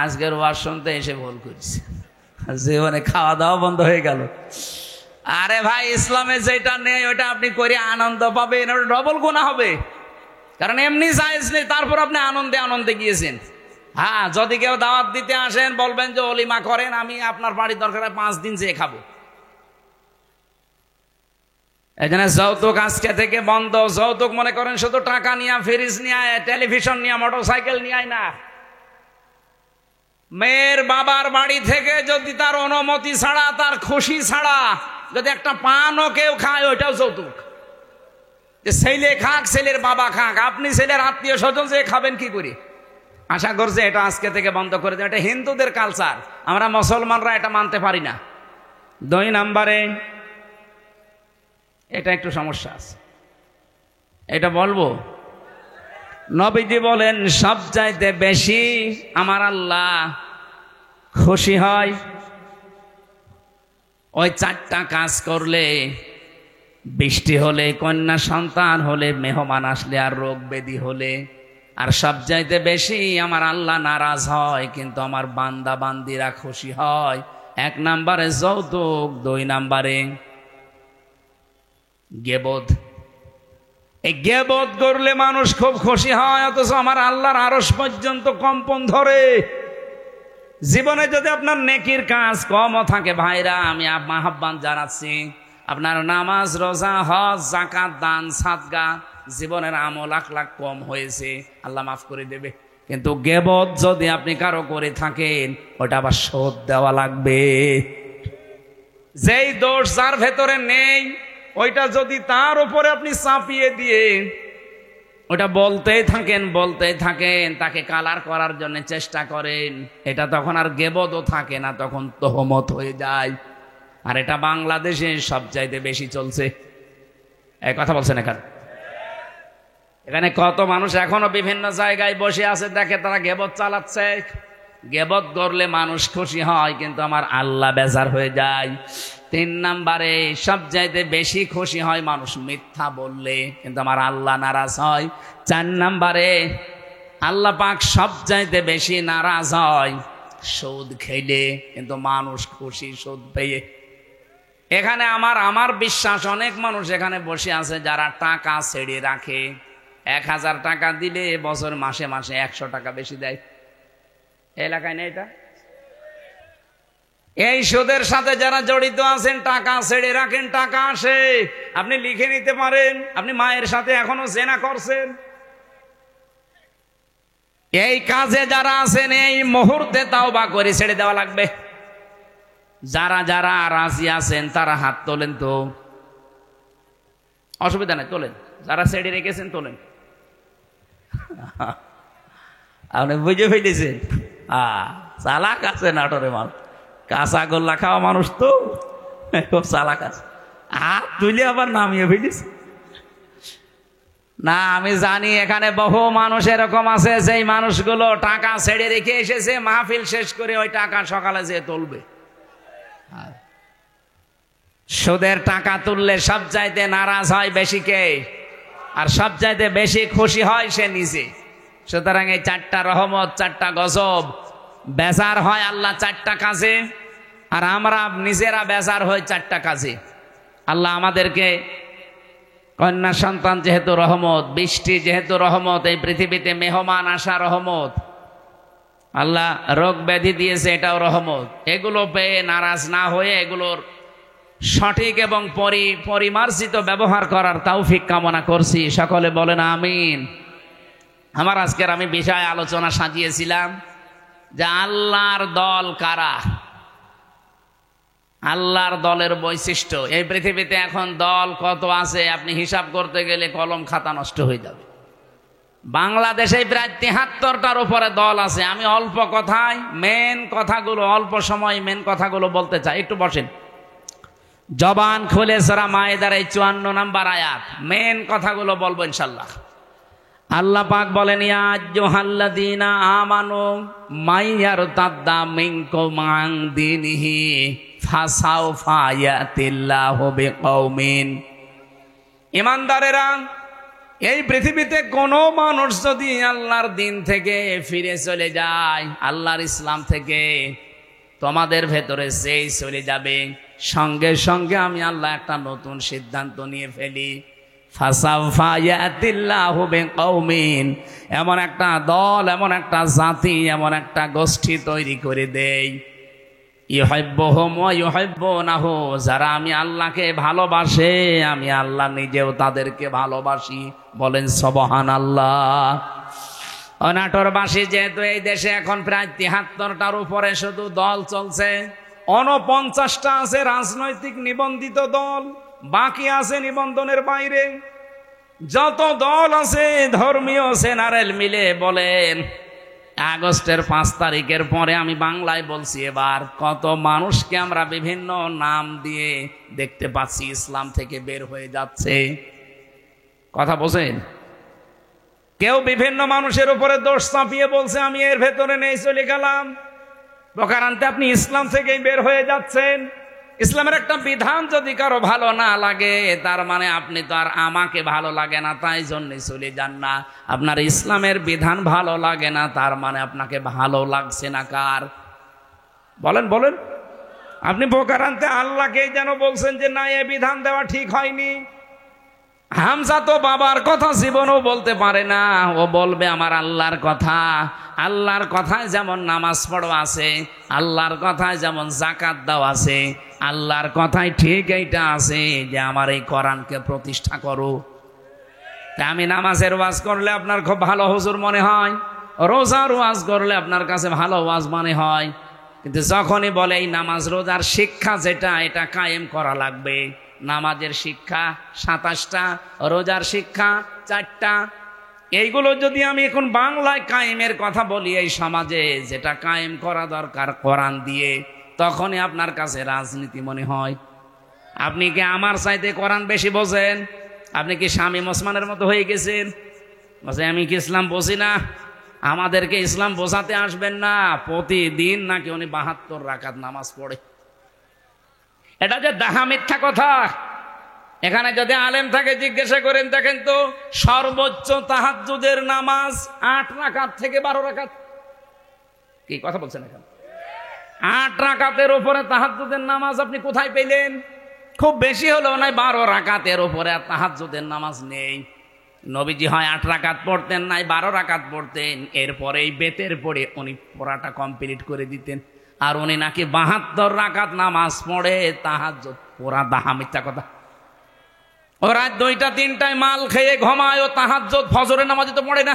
আজকের ওয়াজ শুনতে এসে ভুল করেছে, জীবনে খাওয়া দাওয়া বন্ধ হয়ে গেল। আরে ভাই, ইসলামে যেটা নেই ওটা আপনি করে আনন্দ পাবেন, ওটা ডবল গুনাহ হবে। কারণ এমনি জায়েজ নেই, তারপর আপনি আনন্দে আনন্দে গিয়েছেন। হ্যাঁ, যদি কেউ দাওয়াত দিতে আসেন বলবেন যে অলিমা করেন, আমি আপনার বাড়ির দরকার 5 দিন যেয়ে খাবো। এই জন্য যৌতুক আজকে থেকে বন্ধ। যৌতুক মনে করেন শুধু টাকা নিয়ে, ফ্রিজ নিয়ে, টেলিভিশন নিয়ে, মোটরসাইকেল নিয়ে না। মেয়ের বাবার বাড়ি থেকে যদি তার অনুমতি ছাড়া, তার খুশি ছাড়া যদি একটা পানও কেউ খায়, ওইটাও যৌতুক। যে ছেলে খাক, ছেলের বাবা খাক, আপনি ছেলের আত্মীয় স্বজন যে খাবেন কি করে? আশা করছে এটা আজকে থেকে বন্ধ করে দেন। এটা হিন্দুদের কালচার, আমরা মুসলমানরা এটা মানতে পারি না। 2 নম্বরে এটা একটু সমস্যা আছে, এটা বলবো। নবীজি বলেন, সবচাইতে বেশি আমার আল্লাহ খুশি হয় ওই 4টা কাজ করলে। বৃষ্টি হলে, কন্যা সন্তান হলে, মেহমান আসলে, আর রোগ ব্যাধি হলে। আর সবচাইতে বেশি আমার আল্লাহ নারাজ হয়, কিন্তু আমার বান্দা বান্দিরা খুশি হয়। 1 নম্বরে যৌতুক, 2 নম্বরে গীবত। এই গীবত করলে মানুষ খুব খুশি হয়, অথচ আমার আল্লাহর আরশ পর্যন্ত কম্পন ধরে। জীবনে যদি আপনার নেকির কাজ কমও থাকে, ভাইরা আমি আহ্বান জানাচ্ছি, আপনার নামাজ, রোজা, হজ, যাকাত, দান, সাদকা, জীবনের আমল আখলাক কম হয়েছে, আল্লাহ মাফ করে দেবে। কিন্তু গীবত যদি আপনি কারো করে থাকেন, ওটা আবার শোধ দেওয়া লাগবে। যেই দোষ যার ভেতরে নেই, ওইটা যদি তার উপরে আপনি চাপিয়ে দিয়ে ওটা বলতেই থাকেন, তাকে কালার করার জন্য চেষ্টা করেন, এটা তখন আর গীবতও থাকে না, তখন তোহমত হয়ে যায়। আর এটা বাংলাদেশে সবচাইতে বেশি চলছে। এই কথা বলছেন এখানে কত মানুষ এখনো বিভিন্ন জায়গায় বসে আছে, দেখে তারা গীবত চালাচ্ছে। গীবত করলে মানুষ খুশি হয়, কিন্তু আমার আল্লাহ বেজার হয়ে যায়। 3 নম্বরে সবচাইতে বেশি খুশি হয় মানুষ মিথ্যা বললে, কিন্তু আমার আল্লাহ নারাজ হয়। 4 নম্বরে আল্লাহ পাক সবচাইতে বেশি নারাজ হয় সুদ খেলে, কিন্তু মানুষ খুশি সুদ পেয়ে। এখানে আমার বিশ্বাস অনেক মানুষ এখানে বসে আছে যারা টাকা ছেড়ে রাখে। 1000 টাকা দিলে বছর মাসে মাসে 100 টাকা বেশি দেয়। এলাকায় নেই এটা? এই সুদের সাথে যারা জড়িত আছেন, টাকা ছেড়ে রাখেন, টাকা আসে, আপনি লিখে নিতে পারেন আপনি মায়ের সাথে এখনো জেনা করছেন। এই কাজে যারা আছেন, এই মুহূর্তে তাওবা করে ছেড়ে দেওয়া লাগবে। যারা যারা রাজি আছেন তারা হাত তোলেন তো, অসুবিধা নেই, তোলেন। যারা ছেড়ে রেখেছেন তোলেন। আপনি বুঝে ফেলেছেন, চালাক আছে নাটোরে মানুষ, কাঁচা গোল্লা খাওয়া মানুষ তো খুব চালাক আছে। হাত তুলে আবার নামিয়ে ফেলিস। না, আমি জানি এখানে বহু মানুষ এরকম আছে, যেই মানুষগুলো টাকা ছেড়ে রেখে এসেছে, মাহফিল শেষ করে ওই টাকা সকালে যেয়ে তুলবে। সুদের টাকা তুললে সব চাইতে নারাজ হয় বেশি কে? আর সব চাইতে বেশি খুশি হয় সে নিজে। সুতরাং এই 4টা রহমত, 4টা গজব, বেজার হয় আল্লাহ 4টা কাজে, আর আমরা নিজেরা বেজার হই 4টা কাজে। আল্লাহ আমাদেরকে কন্যা সন্তান যেহেতু রহমত, বৃষ্টি যেহেতু রহমত, এই পৃথিবীতে মেহমান আসা রহমত, আল্লাহ রোগ ব্যাধি দিয়েছে এটাও রহমত। এগুলো পেয়ে নারাজ না হয়ে এগুলোর সঠিক এবং পরিমার্জিত ব্যবহার করার তৌফিক কামনা করছি। সকলে বলেন আমিন। আমার আজকের আমি বিষয় আলোচনা সাজিয়েছিলাম যে আল্লাহর দল কারা, আল্লাহর দলের বৈশিষ্ট্য। এই পৃথিবীতে এখন দল কত আছে আপনি হিসাব করতে গেলে কলম খাতা নষ্ট হয়ে যাবে। বাংলাদেশে প্রায় 73টার উপরে দল আছে। আমি অল্প কথায় মেন কথাগুলো, অল্প সময় মেন কথাগুলো বলতে চাই। একটু বসেন, জবান খুলে সূরা মায়েদার এই 54 নম্বর আয়াত, মেন কথাগুলো বলবো ইনশাল্লাহ। আল্লাহ পাক বলেন, ইয়া আইয়ুহাল্লাযীনা আমানু মাইয়ারতাদ্দা মিনকুম আন দীনিহি ফাসাউফা ইয়াতিল্লাহু বিকওমিন। ঈমানদারেরা, এই পৃথিবীতে কোনো মানুষ যদি আল্লাহর দিন থেকে ফিরে চলে যায়, আল্লাহর ইসলাম থেকে, তোমাদের ভেতরে যেই চলে যাবে, সঙ্গে সঙ্গে আমি আল্লাহ একটা নতুন সিদ্ধান্ত নিয়ে ফেলি। ফাসাউফা ইয়াতিল্লাহু বিকওমিন, এমন একটা দল, এমন একটা জাতি, এমন একটা গোষ্ঠী তৈরি করে দেই, ইউহিব্বুহুম ওয়া ইউহিব্বুনাহু, যারা আমি আল্লাহকে ভালোবাসে, আমি আল্লাহ নিজেও তাদেরকে ভালোবাসি। বলেন সুবহানাল্লাহ। অনাটোরবাসী যেহেতু এই দেশে এখন প্রায় 73টার উপরে শুধু দল চলছে, 49টা আছে রাজনৈতিক নিবন্ধিত দল, বাকি আছে নিবন্ধনের বাইরে। যত দল আছে ধর্মীয় জেনারেল মিলে বলেন, আগস্টের 5 তারিখের পরে আমি বাংলায় বলছি, এবার কত মানুষকে আমরা বিভিন্ন নাম দিয়ে দেখতে পাচ্ছি ইসলাম থেকে বের হয়ে যাচ্ছে। কথা বোঝেন? কেউ বিভিন্ন মানুষের উপরে দোষ চাপিয়ে বলছে আমি এর ভেতরে নেই, চলে গেলাম। প্রকারান্তে আপনি ইসলাম থেকেই বের হয়ে যাচ্ছেন। ইসলামের একটা বিধান যদি কারো ভালো না লাগে, তার মানে আপনি তো আর আমাকে ভালো লাগে না তাই জন্য চলে যান না। আপনার ইসলামের বিধান ভালো লাগে না, তার মানে আপনাকে ভালো লাগছে না কার? বলেন বলেন। আপনি প্রকারান্তে আল্লাহকেই যেন বলছেন যে না, এ বিধান দেওয়া ঠিক হয়নি। হামজা তো বাবার কথা জীবনও বলতে পারে না, ও বলবে আমার আল্লাহর কথা। আল্লাহর কথায় যেমন নামাজ পড়ো আছে, আল্লাহর কথায় যেমন যাকাত দাও আছে, আল্লাহর কথায় ঠিক এইটা আছে যে আমার এই কোরআনকে প্রতিষ্ঠা করো। তা আমি নামাজের ওয়াজ করলে আপনার খুব ভালো হুজুর মনে হয়, রোজার ওয়াজ করলে আপনার কাছে ভালো ওয়াজ মনে হয়, কিন্তু যখনই বলে এই নামাজ রোজার শিক্ষা যেটা, এটা কায়েম করা লাগবে। নামাজের শিক্ষা 27টা, রোজার শিক্ষা 4টা। এইগুলো যদি আমি এখন বাংলায় কায়েমের কথা বলি এই সমাজে, যেটা কায়েম করা দরকার কোরআন দিয়ে, তখনই আপনার কাছে রাজনীতি মনে হয়। আপনি কি আমার চাইতে কোরআন বেশি বোঝেন? আপনি কি শামীম ওসমানের মতো হয়ে গেছেন? বলছে আমি কি ইসলাম বুঝি না? আমাদেরকে ইসলাম বোঝাতে আসবেন না। প্রতিদিন নাকি উনি 72 রাকাত নামাজ পড়ে। এটা যে ডাহা মিথ্যা কথা। এখানে যদি আলেম থাকে জিজ্ঞাসা করেন, দেখেন তো সর্বোচ্চ তাহাজ্জুদের নামাজ 8 রাকাত থেকে 12 রাকাত। কি কথা বলছেন? এখানে 8 রাকাতের উপরে তাহাজ্জুদের নামাজ আপনি কোথায় পেলেন? খুব বেশি হলেও নাই 12 রাকাতের উপরে আর তাহাজ্জুদের নামাজ নেই। নবীজি হয় 8 রাকাত পড়তেন, নাই 12 রাকাত পড়তেন। এরপরে এই বেতের পড়ে উনি পড়াটা কমপ্লিট করে দিতেন। আর উনি নাকি 72 রাকাত নামাজ পড়ে তাহাজ্জুদ। ওরা দাহা মিথ্যা কথা। ও রাত 2টা 3টায় মাল খেয়ে ঘুমায়, ও তাহাজ্জুদ ফজরের নামাজই তো পড়ে না।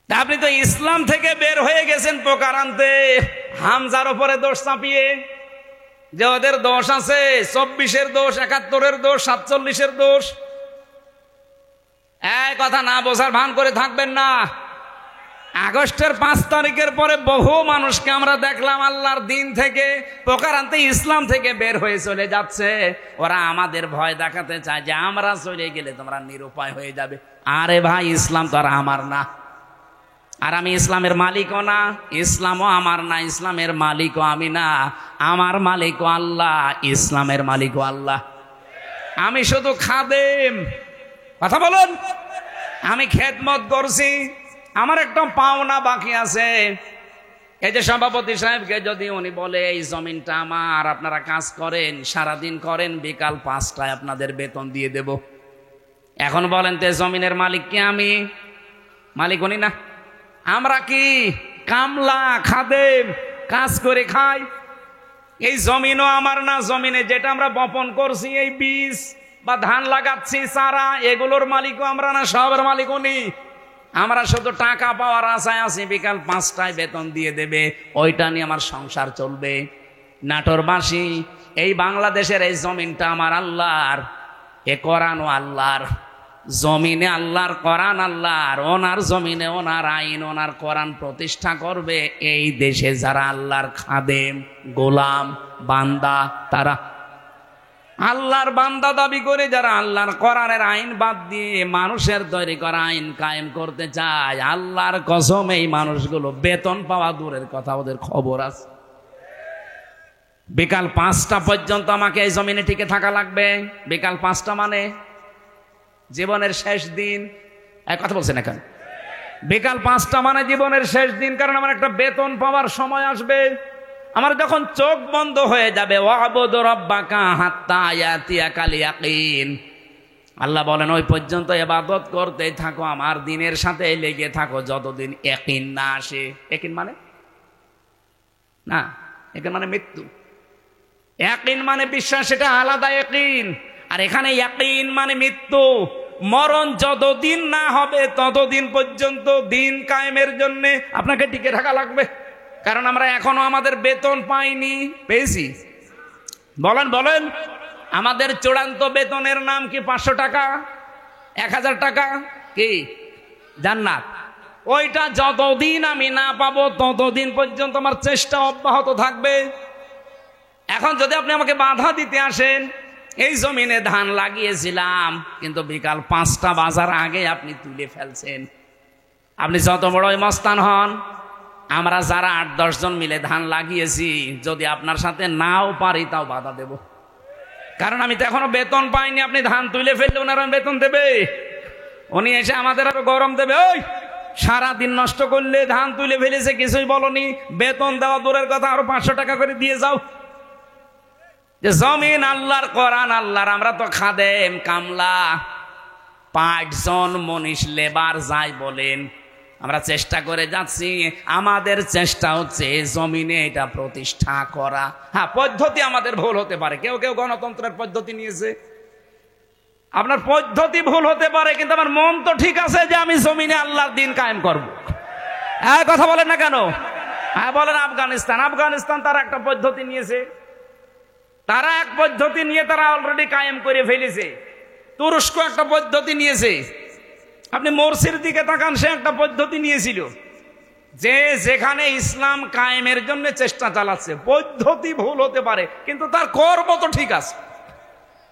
আপনি তো ইসলাম থেকে বের হয়ে গেছেন প্রকারান্তে হামজার উপরে দোষ চাপিয়ে, যে ওদের দোষ আছে, 24-এর দোষ, 71-এর দোষ, 47-এর দোষ। এই কথা না বোঝার ভান করে থাকবেন না। আগস্টের 5 তারিখের পরে বহু মানুষকে আমরা দেখলাম আল্লাহর দিন থেকে প্রকারান্তে ইসলাম থেকে বের হয়ে চলে যাচ্ছে। ওরা আমাদের ভয় দেখাতে চায় যে আমরা চলে গেলে তোমরা নিরুপায় হয়ে যাবে। আরে ভাই, ইসলাম তো আর আমার না, আর আমি ইসলামের মালিকও না, ইসলামও আমার না, ইসলামের মালিকও আমি না। আমার মালিকও আল্লাহ, ইসলামের মালিকও আল্লাহ। আমি শুধু খাদেম। কথা বলুন, আমি খেদমত করছি, আমার একটা পাওনা বাকি আছে। এই যে সভাপতি সাহেবকে যদি উনি বলে এই জমিনটা আমার, আপনারা কাজ করেন, সারাদিন করেন, বিকাল 5টায় আপনাদের বেতন দিয়ে দেব। এখন বলেন তো জমিনের মালিক কি আমি? মালিক উনি না, আমরা কি কামলা খাদেম, কাজ করে খাই। এই জমিনও আমার না, জমিনে যেটা আমরা বপন করছি, এই বীজ বা ধান লাগাচ্ছি, চারা, এগুলোর মালিকও আমরা না, সবের মালিক উনি। আমরা শুধু টাকা পাওয়ার আশায় আছি, বিকাল 5টায় বেতন দিয়ে দেবে, ওইটা নিয়ে আমার সংসার চলবে। নাটোরবাসী, এই বাংলাদেশের এই জমিনটা আমার আল্লাহর, এ কোরআনও আল্লাহর, জমিনে আল্লাহর, কোরআন আল্লাহর। ওনার জমিনে ওনার আইন, ওনার কোরআন প্রতিষ্ঠা করবে এই দেশে যারা আল্লাহর খাদেম, গোলাম, বান্দা, তারা আল্লাহর বান্দা দাবি করে যারা আল্লাহর কোরআনের আইন বাদ দিয়ে মানুষের তৈরি করা আইন কায়েম করতে চায়, আল্লাহর কসম এই মানুষগুলো বেতন পাওয়া দূরের কথা, ওদের খবর আছে। বিকাল 5টা পর্যন্ত আমাকে এই জমিনে টিকে থাকা লাগবে। বিকাল 5টা মানে জীবনের শেষ দিন। এক কথা বলছেন এখন, বিকাল 5টা মানে জীবনের শেষ দিন, কারণ আমার একটা বেতন পাওয়ার সময় আসবে। আমার যখন চোখ বন্ধ হয়ে যাবে, ওয়াবুদ রাব্বাকা হাত্তা ইয়াতিয়াকাল ইয়াকিন, আল্লাহ বলেন ওই পর্যন্ত ইবাদত করতেই থাকো, আমার দিনের সাথে লেগে থাকো যতদিন ইয়াকিন না আসে। ইয়াকিন মানে না, ইয়াকিন মানে মৃত্যু। ইয়াকিন মানে বিশ্বাস, সেটা আলাদা ইয়াকিন। আর এখানে ইয়াকিন মানে মৃত্যু, মরণ যতদিন না হবে ততদিন পর্যন্ত দিন কায়েমের জন্য আপনাকে টিকে থাকা লাগবে। কারণ আমরা এখনো আমাদের বেতন পাইনি। পেয়েছি? বলেন বলেন, আমাদের চূড়ান্ত বেতনের নাম কি? 500 টাকা, 1000 টাকা, কি জান্নাত। ওইটা যতদিন আমি না পাবো ততদিন পর্যন্ত আমার চেষ্টা অব্যাহত থাকবে। এখন যদি আপনি আমাকে বাধা দিতে আসেন, এই জমিনে ধান লাগিয়েছিলাম কিন্তু বিকাল 5টা বাজার আগে আপনি তুলে ফেলছেন, আপনি যত বড়ই মস্তান হন, আমরা যারা 8-10 জন মিলে ধান লাগিয়েছি, যদি আপনার সাথে নাও পারি তাও বাধা দেব। কারণ আমি তো এখনো বেতন পাইনি। আপনি ধান তুলে ফেললে ওনারা বেতন দেবে, উনি এসে আমাদের আরো গরম দেবে। ওই সারাদিন নষ্ট করলে, ধান তুলে ফেলেছে, কিছুই বলনি, বেতন দেওয়া দূরের কথা, আরো 500 টাকা করে দিয়ে যাও। যে জমিন আল্লাহর, কোরআন আল্লাহর, আমরা তো খাদেম, কামলা, 5 জন মনীষ, লেবার যাই বলেন, আমরা চেষ্টা করে যাচ্ছি। আমাদের চেষ্টা হচ্ছে জমিনে এটা প্রতিষ্ঠা করা। হ্যাঁ, পদ্ধতি আমাদের ভুল হতে পারে, কেউ কেউ গণতন্ত্রের পদ্ধতি নিয়েছে, আপনার পদ্ধতি ভুল হতে পারে, কিন্তু আমার মন তো ঠিক আছে যে আমি জমিনে আল্লাহর দিন কায়েম করব। হ্যাঁ, কথা বলেন না কেন? হ্যাঁ বলেন। আফগানিস্তান তারা একটা পদ্ধতি নিয়েছে, তারা এক পদ্ধতি নিয়ে তারা অলরেডি কায়েম করে ফেলেছে। তুরস্ক একটা পদ্ধতি নিয়েছে, আপনি মোরসির দিকে তাকান, সে একটা পদ্ধতি নিয়েছিল, যে যেখানে ইসলাম কায়েমের জন্য চেষ্টা চালাচ্ছে। পদ্ধতি ভুল হতে পারে কিন্তু তার কর্ম তো ঠিক আছে,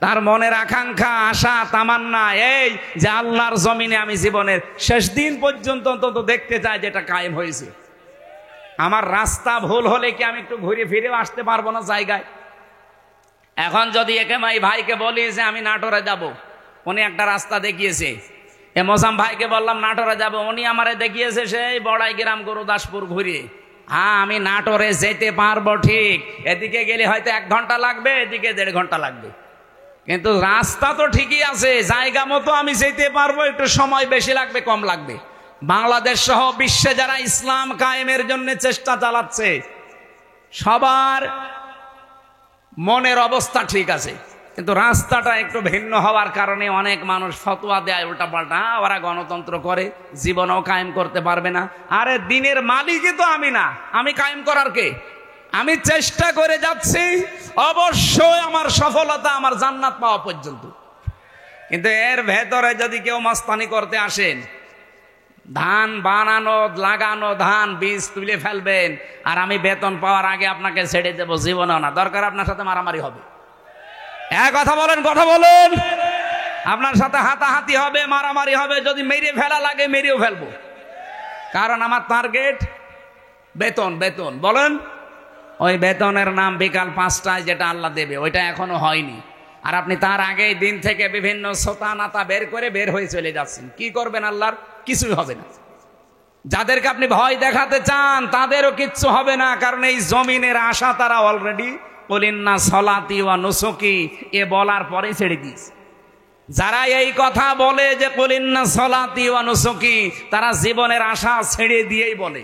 তার মনের আকাঙ্ক্ষা, আশা, তামান্না এই যে আল্লাহর জমিনে আমি জীবনের শেষ দিন পর্যন্ত অন্তত দেখতে চাই যেটা কায়েম হয়েছে। আমার রাস্তা ভুল হলে কি আমি একটু ঘুরে ফিরে আসতে পারবো না জায়গায়? এখন যদি একে ভাইকে বলি যে আমি নাটোরে যাব, উনি একটা রাস্তা দেখিয়েছে, এ মোসাম ভাইকে বললাম নাটোরে যাব, উনি আমারে দেখিয়েছে সেই বড়াই গ্রাম গুরুদাসপুর ঘুরিয়ে। হ্যাঁ, আমি নাটোরে যেতে পারবো ঠিক, এদিকে গেলে হয়তো 1 ঘন্টা লাগবে, এদিকে 1.5 ঘন্টা লাগবে, কিন্তু রাস্তা তো ঠিকই আছে, জায়গা মতো আমি যেতে পারবো। একটু সময় বেশি লাগবে, কম লাগবে। বাংলাদেশ সহ বিশ্বে যারা ইসলাম কায়েমের জন্য চেষ্টা চালাচ্ছে, সবার মনের অবস্থা ঠিক আছে, কিন্তু রাস্তাটা একটু ভিন্ন হওয়ার কারণে অনেক মানুষ ফতোয়া দেয় উল্টাপাল্টা, ওরা গণতন্ত্র করে, জীবনও কায়েম করতে পারবে না। আরে দিনের মালিকই তো আমি না, আমি কায়েম করার কে? আমি চেষ্টা করে যাচ্ছি, অবশ্যই আমার সফলতা আমার জান্নাত পাওয়া পর্যন্ত। কিন্তু এর ভেতরে যদি কেউ মাস্তানি করতে আসেন, ধান বানানো, লাগানো, ধান বীজ তুলে ফেলবেন, আর আমি বেতন পাওয়ার আগে আপনাকে ছেড়ে দেবো, জীবনেও না। দরকার আপনার সাথে মারামারি হবে। কথা বলেন, কথা বলুন। আপনার সাথে হাতাহাতি হবে, মারামারি হবে। যদি মেরে ফেলা লাগে মেরেও ফেলবো, কারণ আমার টার্গেট বেতন। বেতন বলেন, ওই বেতনের নাম বিকাল 5টায় যেটা আল্লাহ দেবে, ওইটা এখনো হয়নি। আর আপনি তার আগেই দিন থেকে বিভিন্ন সোতা নাতা বের করে বের হয়ে চলে যাচ্ছেন। কি করবেন? আল্লাহর কিছুই হবে না। যাদেরকে আপনি ভয় দেখাতে চান তাদেরও কিচ্ছু হবে না, কারণ এই জমিনের আশা তারা অলরেডি কুলিন্না সলাতি ওয়া নুসুকি এ বলার পরে ছেড়ে দিয়েছে। যারা এই কথা বলে যে কুলিন্না সলাতি ওয়া নুসুকি, তারা জীবনের আশা ছেড়ে দিয়েই বলে।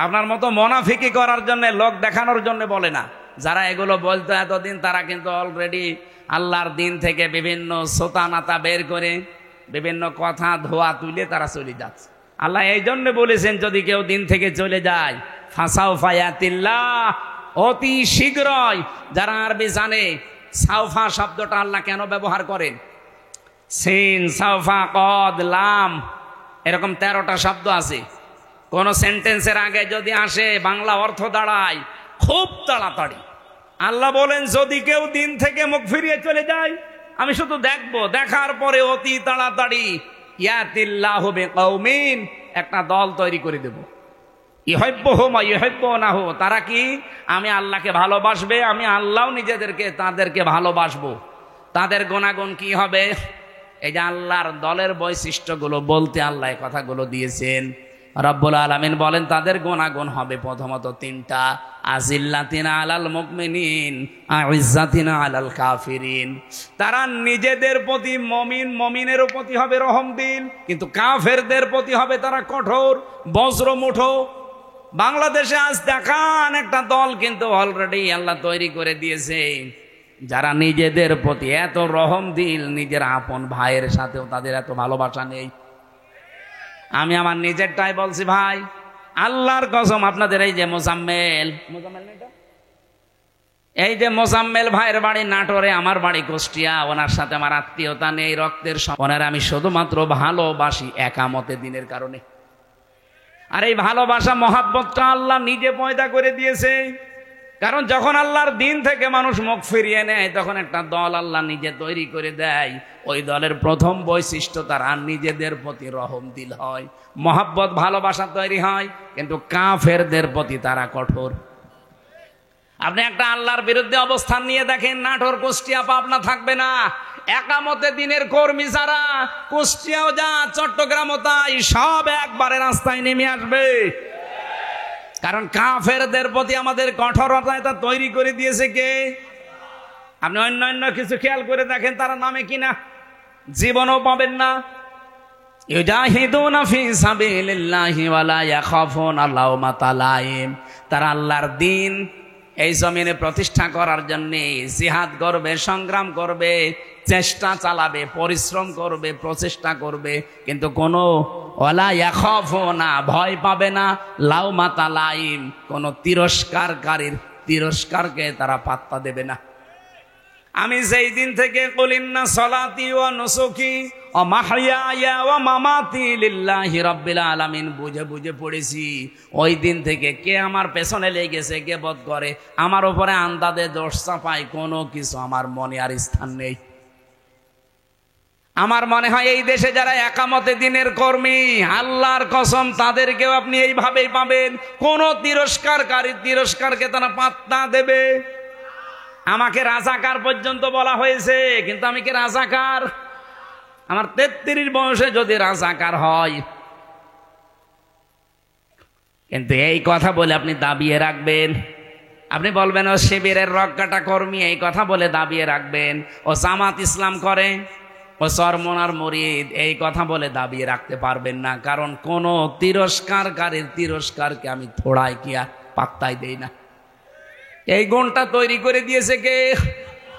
আপনার মতো মুনাফিকি করার জন্য, লোক দেখানোর জন্য বলে না। যারা এগুলো বলতো এতদিন, তারা কিন্তু অলরেডি আল্লাহর দিন থেকে বিভিন্ন সোতা নাতা বের করে বিভিন্ন কথা ধোয়া তুলে তারা চলে যাচ্ছে। আল্লাহ এই জন্য বলেছেন, যদি কেউ দিন থেকে চলে যায়, ফাসাউফা ইয়াতিল্লাহ, অতি শীঘ্রই। যারা আরবি জানে, সাউফা শব্দটা আল্লাহ কেন ব্যবহার করেন? সিন, সাউফা, কদ, লাম, এরকম 13টা শব্দ আছে। কোন সেন্টেন্সের আগে যদি আসে, বাংলা অর্থ দাঁড়ায় খুব তাড়াতাড়ি। আল্লাহ বলেন, যদি কেউ দিন থেকে মুখ ফিরিয়ে চলে যায়, আমি শুধু দেখবো, দেখার পরে অতি তাড়াতাড়ি ইয়াতিল্লাহু বিকৌমিন, একটা দল তৈরি করে দেব। ইউহিব্বুহুম ওয়া ইউহিব্বুনাহু, তারা কি? আমি আল্লাহকে ভালোবাসবে, আমি আল্লাহও তাদেরকে ভালোবাসবো। তাদের গুণাগুণ কি হবে? এই যে আল্লাহর দলের বৈশিষ্ট্যগুলো বলতে আল্লাহ এই কথাগুলো দিয়েছেন। রব্বুল আলামিন বলেন, তাদের গুণাগুণ হবে প্রথমত 3টা। আজিল্লাতিনা আলাল মুমিনিন, আইজ্জাতিনা আলাল কাফিরিন। তারা নিজেদের প্রতি মমিনের প্রতি হবে রহমদিল, কিন্তু কাফেরদের প্রতি হবে তারা কঠোর, বজ্রমুঠো। বাংলাদেশে আজ দেখান একটা দল কিন্তু অলরেডি আল্লাহ তৈরি করে দিয়েছে, যারা নিজেদের প্রতি এত রহমদিল, নিজের আপন ভাইয়ের সাথেও তাদের এত ভালোবাসা নেই। আমি আমার নিজেরটাই বলছি ভাই, আল্লাহর কসম। আপনাদের এই যে মোজাম্মেল ভাইয়ের বাড়ি নাটোরে, আমার বাড়ি কুষ্টিয়া। ওনার সাথে আমার আত্মীয়তা নেই, রক্তের ওনার আমি শুধুমাত্র ভালোবাসি একামতে দিনের কারণে। আর এই ভালোবাসা, মহাব্বতটা আল্লাহ নিজে পয়দা করে দিয়েছে। কারণ যখন আল্লাহর দিন থেকে মানুষ মুখ ফিরিয়ে নেয়, তখন একটা দল আল্লাহ নিজে তৈরি করে দেয়। ওই দলের প্রথম বৈশিষ্ট্য, তারা নিজেদের প্রতি রহমদিল হয়, মহাব্বত, ভালোবাসা তৈরি হয়, কিন্তু কাফেরদের প্রতি তারা কঠোর। আপনি একটা আল্লাহর বিরুদ্ধে অবস্থান নিয়ে দেখেন, নাটোর, কুষ্টিয়া, পাবনা থাকবে না। একামতে দিনের কর্মী যারা, কুষ্টিয়াও যা, চট্টগ্রামও তাই, সব একবারে রাস্তায় নেমে আসবে। কারণ কাফেরদের প্রতি আমাদের কঠোরতা এটা তৈরি করে দিয়েছে কে? আপনি অন্যান্য কিছু খেয়াল করে দেখেন, তারা নামে কিনা জীবনও পাবেন না। ইউজাহিদুনা ফি সাবিলিল্লাহি ওয়া লা ইয়াখাফুনা লাওমাতা লাইম। তারা আল্লাহর দিন এই জমিনে প্রতিষ্ঠা করার জন্য জিহাদ করবে, সংগ্রাম করবে, চেষ্টা চালাবে, পরিশ্রম করবে, প্রচেষ্টা করবে, কিন্তু কোনো ওয়ালা ইয়াখাফুনা, ভয় পাবে না, লাওমাতা লাইম, কোনো তিরস্কারকারীর তিরস্কারকে তারা পাত্তা দেবে না। আমি যেই দিন থেকে কুলিন্না সলাতি ওয়া নুসুকি ওয়া মাহইয়ায়া ওয়া মামাতি লিল্লাহি রাব্বিল আলামিন বুঝে বুঝে পড়েছি, ওই দিন থেকে কে আমার পেছনে লেগেছে, কে বদ করে, আমার উপরে আন্দাজে দোষ চাপায়, কোনো কিছু আমার মনে আর স্থান নেই। আমার মনে হয় এই দেশে যারা একামতে দিনের কর্মী, আল্লাহর কসম, তাদেরকেও আপনি এইভাবেই পাবেন। কোন তিরস্কারকারীর তিরস্কারকে তারা পাত্তা দেবে। আমাকে রাজাকার পর্যন্ত বলা হয়েছে, কিন্তু আমি কি রাজাকার? আমার 33 বয়সে যদি রাজাকার হয়, কিন্তু এই কথা বলে আপনি দাবিয়ে রাখবেন, আপনি বলবেন ও শিবিরের রক্ষাটা কর্মী, এই কথা বলে দাবিয়ে রাখবেন। ও জামাত ইসলাম করে, ও চরমনার মুরিদ, এই কথা বলে দাবিয়ে রাখতে পারবেন না। কারণ কোন তিরস্কারকারীর তিরস্কারকে আমি থোড়াই কি আর পাত্তাই দেই না। এই গুণটা তৈরি করে দিয়েছে কে?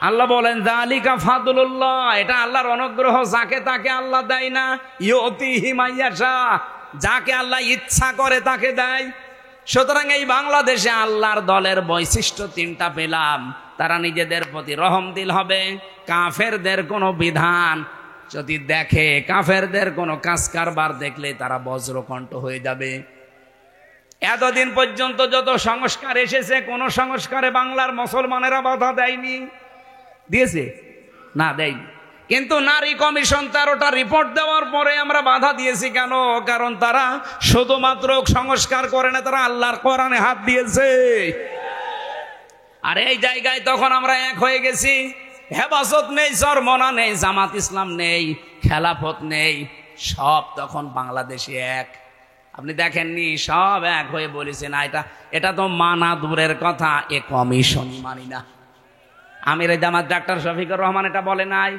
আল্লাহ বলেন, যালিকা ফাদলুল্লাহ, এটা আল্লাহর অনুগ্রহ, যাকে তাকে আল্লাহ দেয় না। ইউতিহি মাইয়াশা, যাকে আল্লাহ ইচ্ছা করে তাকে দেয়। সুতরাং এই বাংলাদেশে আল্লাহর দলের বৈশিষ্ট্য 3টা পেলাম। তারা নিজেদের প্রতি রহমদিল হবে, কাফেরদের কোনো বিধান যদি দেখে কাফেরদের কোনো কাজ কারবার দেখলে তারা বজ্রকণ্ঠ হয়ে যাবে। এতদিন পর্যন্ত যত সংস্কার এসেছে কোন সংস্কারে বাংলার মুসলমানেরা বাধা দেয়নি, দিয়েছে না? দেয়নি। কিন্তু নারী কমিশন 13টা রিপোর্ট দেওয়ার পরে আমরা বাধা দিয়েছি কেন? কারণ তারা শুধুমাত্র সংস্কার করে না, তারা আল্লাহর কোরআনে হাত দিয়েছে। আর এই জায়গায় তখন আমরা এক হয়ে গেছি। হেফাজত নেই, চরমনা নেই, জামাত ইসলাম নেই, খেলাফত নেই, সব তখন বাংলাদেশে এক। আপনি দেখেননি, সব এক হয়ে বলেছেন এটা তো মানা দূরের কথা, এ কমিশনই মানি না। আমির জামাত ডাক্তার শফিকুর রহমান এটা বলে নাই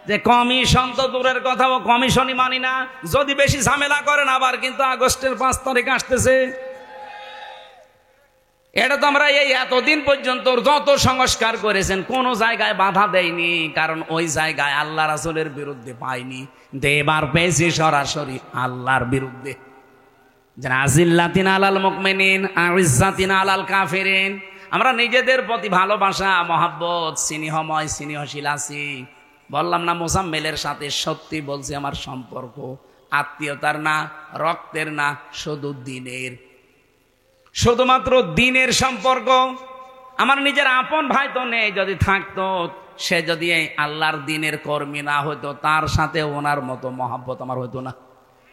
যে কমিশন তো দূরের কথা, ও কমিশনই মানি না। যদি বেশি ঝামেলা করেন আবার কিন্তু আগস্টের 5 তারিখ আসতেছে। এটা তো আমরা এই এতদিন পর্যন্ত যত সংস্কার করেছেন কোন জায়গায় বাধা দেয়নি, কারণ ওই জায়গায় আল্লাহ রাসূলের বিরুদ্ধে পাইনি। এবার পেয়েছি সরাসরি আল্লাহর বিরুদ্ধে। আজিল্লাতিন আলাল মুমিনিন আইজ্জাতিন আলাল কাফিরিন। আমরা নিজেদের প্রতি ভালোবাসা, মহাব্বত, স্নেহময় স্নেহশীল আছি। বললাম না মোজাম্মেলের সাথে সত্যি বলছি, আমার সম্পর্ক আত্মীয়তার না, রক্তের না, শুধু দিনের, শুধুমাত্র দিনের সম্পর্ক। আমার নিজের আপন ভাই তো নেই, যদি থাকতো সে যদি আল্লাহর দিনের কর্মী না হতো, তার সাথে ওনার মতো মহাব্বত আমার হতো না।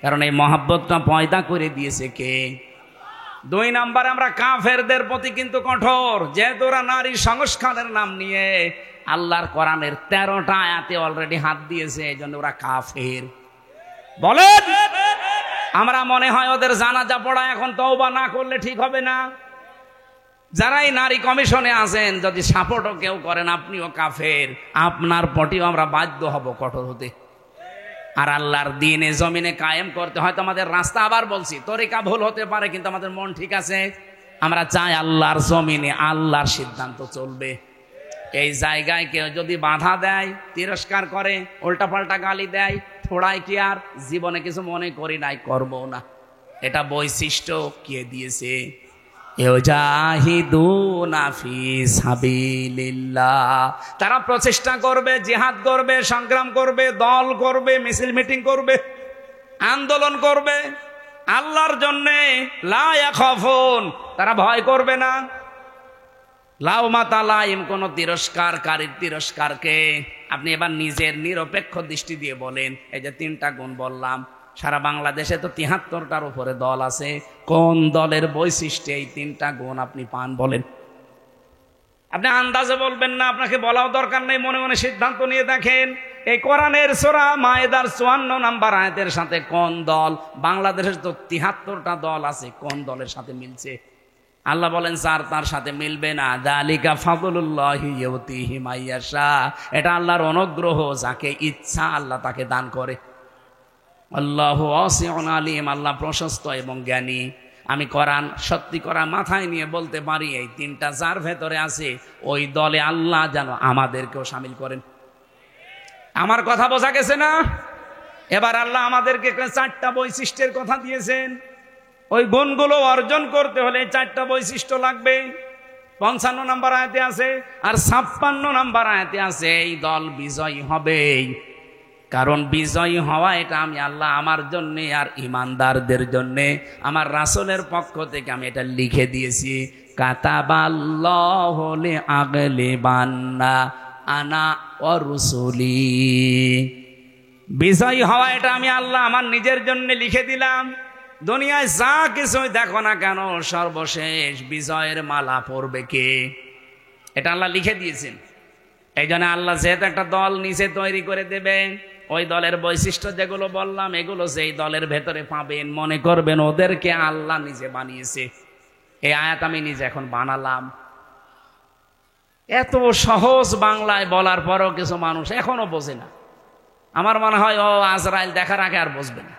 কারণ এই মহাব্বতটা পয়দা করে দিয়েছে কে? 2 নম্বরে আমরা কাফেরদের প্রতি কিন্তু কঠোর, যেহেতু ওরা নারী সংস্কারের নাম নিয়ে আল্লাহর কোরআনের 13টা আয়াতে অলরেডি হাত দিয়েছে, এই জন্য ওরা কাফের। বলেন, আমরা মনে হয় ওদের জানাজা পড়া এখন তওবা না করলে ঠিক হবে না? যারা এই নারী কমিশনে আছেন, যদি সাপোর্টও কেউ করেন আপনিও কাফের, আপনার প্রতিও আমরা বাধ্য হব কঠোর হতে। আর আল্লাহর দ্বীনে জমিনে কায়েম করতে হয়তো আমাদের রাস্তা, আবার বলছি, তরিকা ভুল হতে পারে, কিন্তু আমাদের মন ঠিক আছে। আমরা চাই আল্লাহর জমিনে আল্লাহর সিদ্ধান্ত চলবে। এই জায়গায় কেউ যদি বাধা দেয়, তিরস্কার করে, উল্টাপাল্টা গালি দেয়, থোড়াই কি আর জীবনে কিছু মনে করি নাই, করবো না। এটা বৈশিষ্ট্য কে দিয়েছে? ইউজাহিদুনা ফি সাবিলিল্লাহ। তারা প্রচেষ্টা করবে, জিহাদ করবে, সংগ্রাম করবে, দল করবে, মিছিল মিটিং করবে, আন্দোলন করবে আল্লাহর জন্যে। লা ইয়াখাফুন, তারা ভয় করবে না। লাউমাতা লাইম, কোন তিরস্কারকারীর তিরস্কারকে আপনি এবার নিজের নিরপেক্ষ দৃষ্টি দিয়ে বলেন। এই যে 3টা গুণ বললাম, সারা বাংলাদেশে তো 73টার উপরে দল আছে। কোন দলের বৈশিষ্ট্যে এই 3টা গুণ আপনি পান বলেন? আপনি আন্দাজে বলবেন না, আপনাকে বলাও দরকার নেই, মনে মনে সিদ্ধান্ত নিয়ে দেখেন। এই কোরআনের সূরা মায়েদার 54 নম্বর আয়াতের সাথে কোন দল, বাংলাদেশের তো 73টা দল আছে, কোন দলের সাথে মিলছে? আল্লাহ বলেন স্যার তার সাথে মিলবে না। যালিকা ফাদলুল্লাহি ইউতিহি মাইয়াশা, এটা আল্লাহর অনুগ্রহ, যাকে ইচ্ছা আল্লাহ তাকে দান করে। আল্লাহু ওয়াসিউন আলিম, আল্লাহ প্রশস্ত এবং জ্ঞানী। আমি কোরআন সত্যি করা মাথায় নিয়ে বলতে পারি, এই 3টা যার ভেতরে আছে ওই দলে আল্লাহ যেন আমাদেরকেও শামিল করেন। আমার কথা বোঝা গেছে না? এবার আল্লাহ আমাদেরকে 4টা বৈশিষ্ট্যের কথা দিয়েছেন। ওই গুণগুলো অর্জন করতে হলে 4টা বৈশিষ্ট্য লাগবে। 55 নম্বর আয়াতে আছে, আর 56 নম্বর আয়াতে আছে এই দল বিজয়ী হবে। কারণ বিজয়ী হওয়া এটা আমি আল্লাহ আমার জন্য আর ইমানদারদের জন্য আমার রাসূলের পক্ষ থেকে আমি এটা লিখে দিয়েছি। কাতাবাল্লাহু লিআগলিবান্না আনা ওয়া রুসুলি। বিজয়ী হওয়া এটা আমি আল্লাহ আমার নিজের জন্য লিখে দিলাম। দুনিয়ায় যা কিছুই দেখো না কেন, সর্বশেষ বিজয়ের মালা পরবে কে? এটা আল্লাহ লিখে দিয়েছেন। এই জন্য আল্লাহ যেহেতু একটা দল নিচে তৈরি করে দেবেন, ওই দলের বৈশিষ্ট্য যেগুলো বললাম এগুলো যেই দলের ভেতরে পাবেন, মনে করবেন ওদেরকে আল্লাহ নিজে বানিয়েছে। এই আয়াত আমি নিজে এখন বানালাম। এত সহজ বাংলায় বলার পরও কিছু মানুষ এখনো বোঝে না। আমার মনে হয় ও আজরাইল দেখার আগে আর বুঝবে না।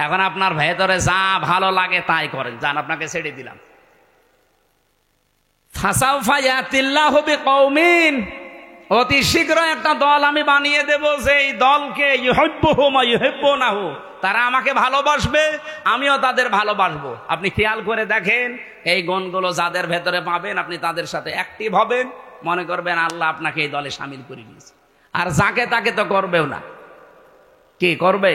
এখন আপনার ভেতরে যা ভালো লাগে তাই করেন, যান, আপনাকে ছেড়ে দিলাম। ফাসাউফা ইয়াতিল্লাহু বিকওমিন, অতি শীঘ্র একটা দল আমি বানিয়ে দেব, যেই দলকে ইউহিব্বুহুম ওয়া ইউহিব্বুনাহু, তারা আমাকে ভালোবাসবে, আমিও তাদের ভালোবাসবো। আপনি খেয়াল করে দেখেন, এই গুণগুলো যাদের ভেতরে পাবেন আপনি তাদের সাথে অ্যাক্টিভ হবেন, মনে করবেন আল্লাহ আপনাকে এই দলে শামিল করে নিয়েছে। আর যাকে তাকে তো করবেও না। কি করবে?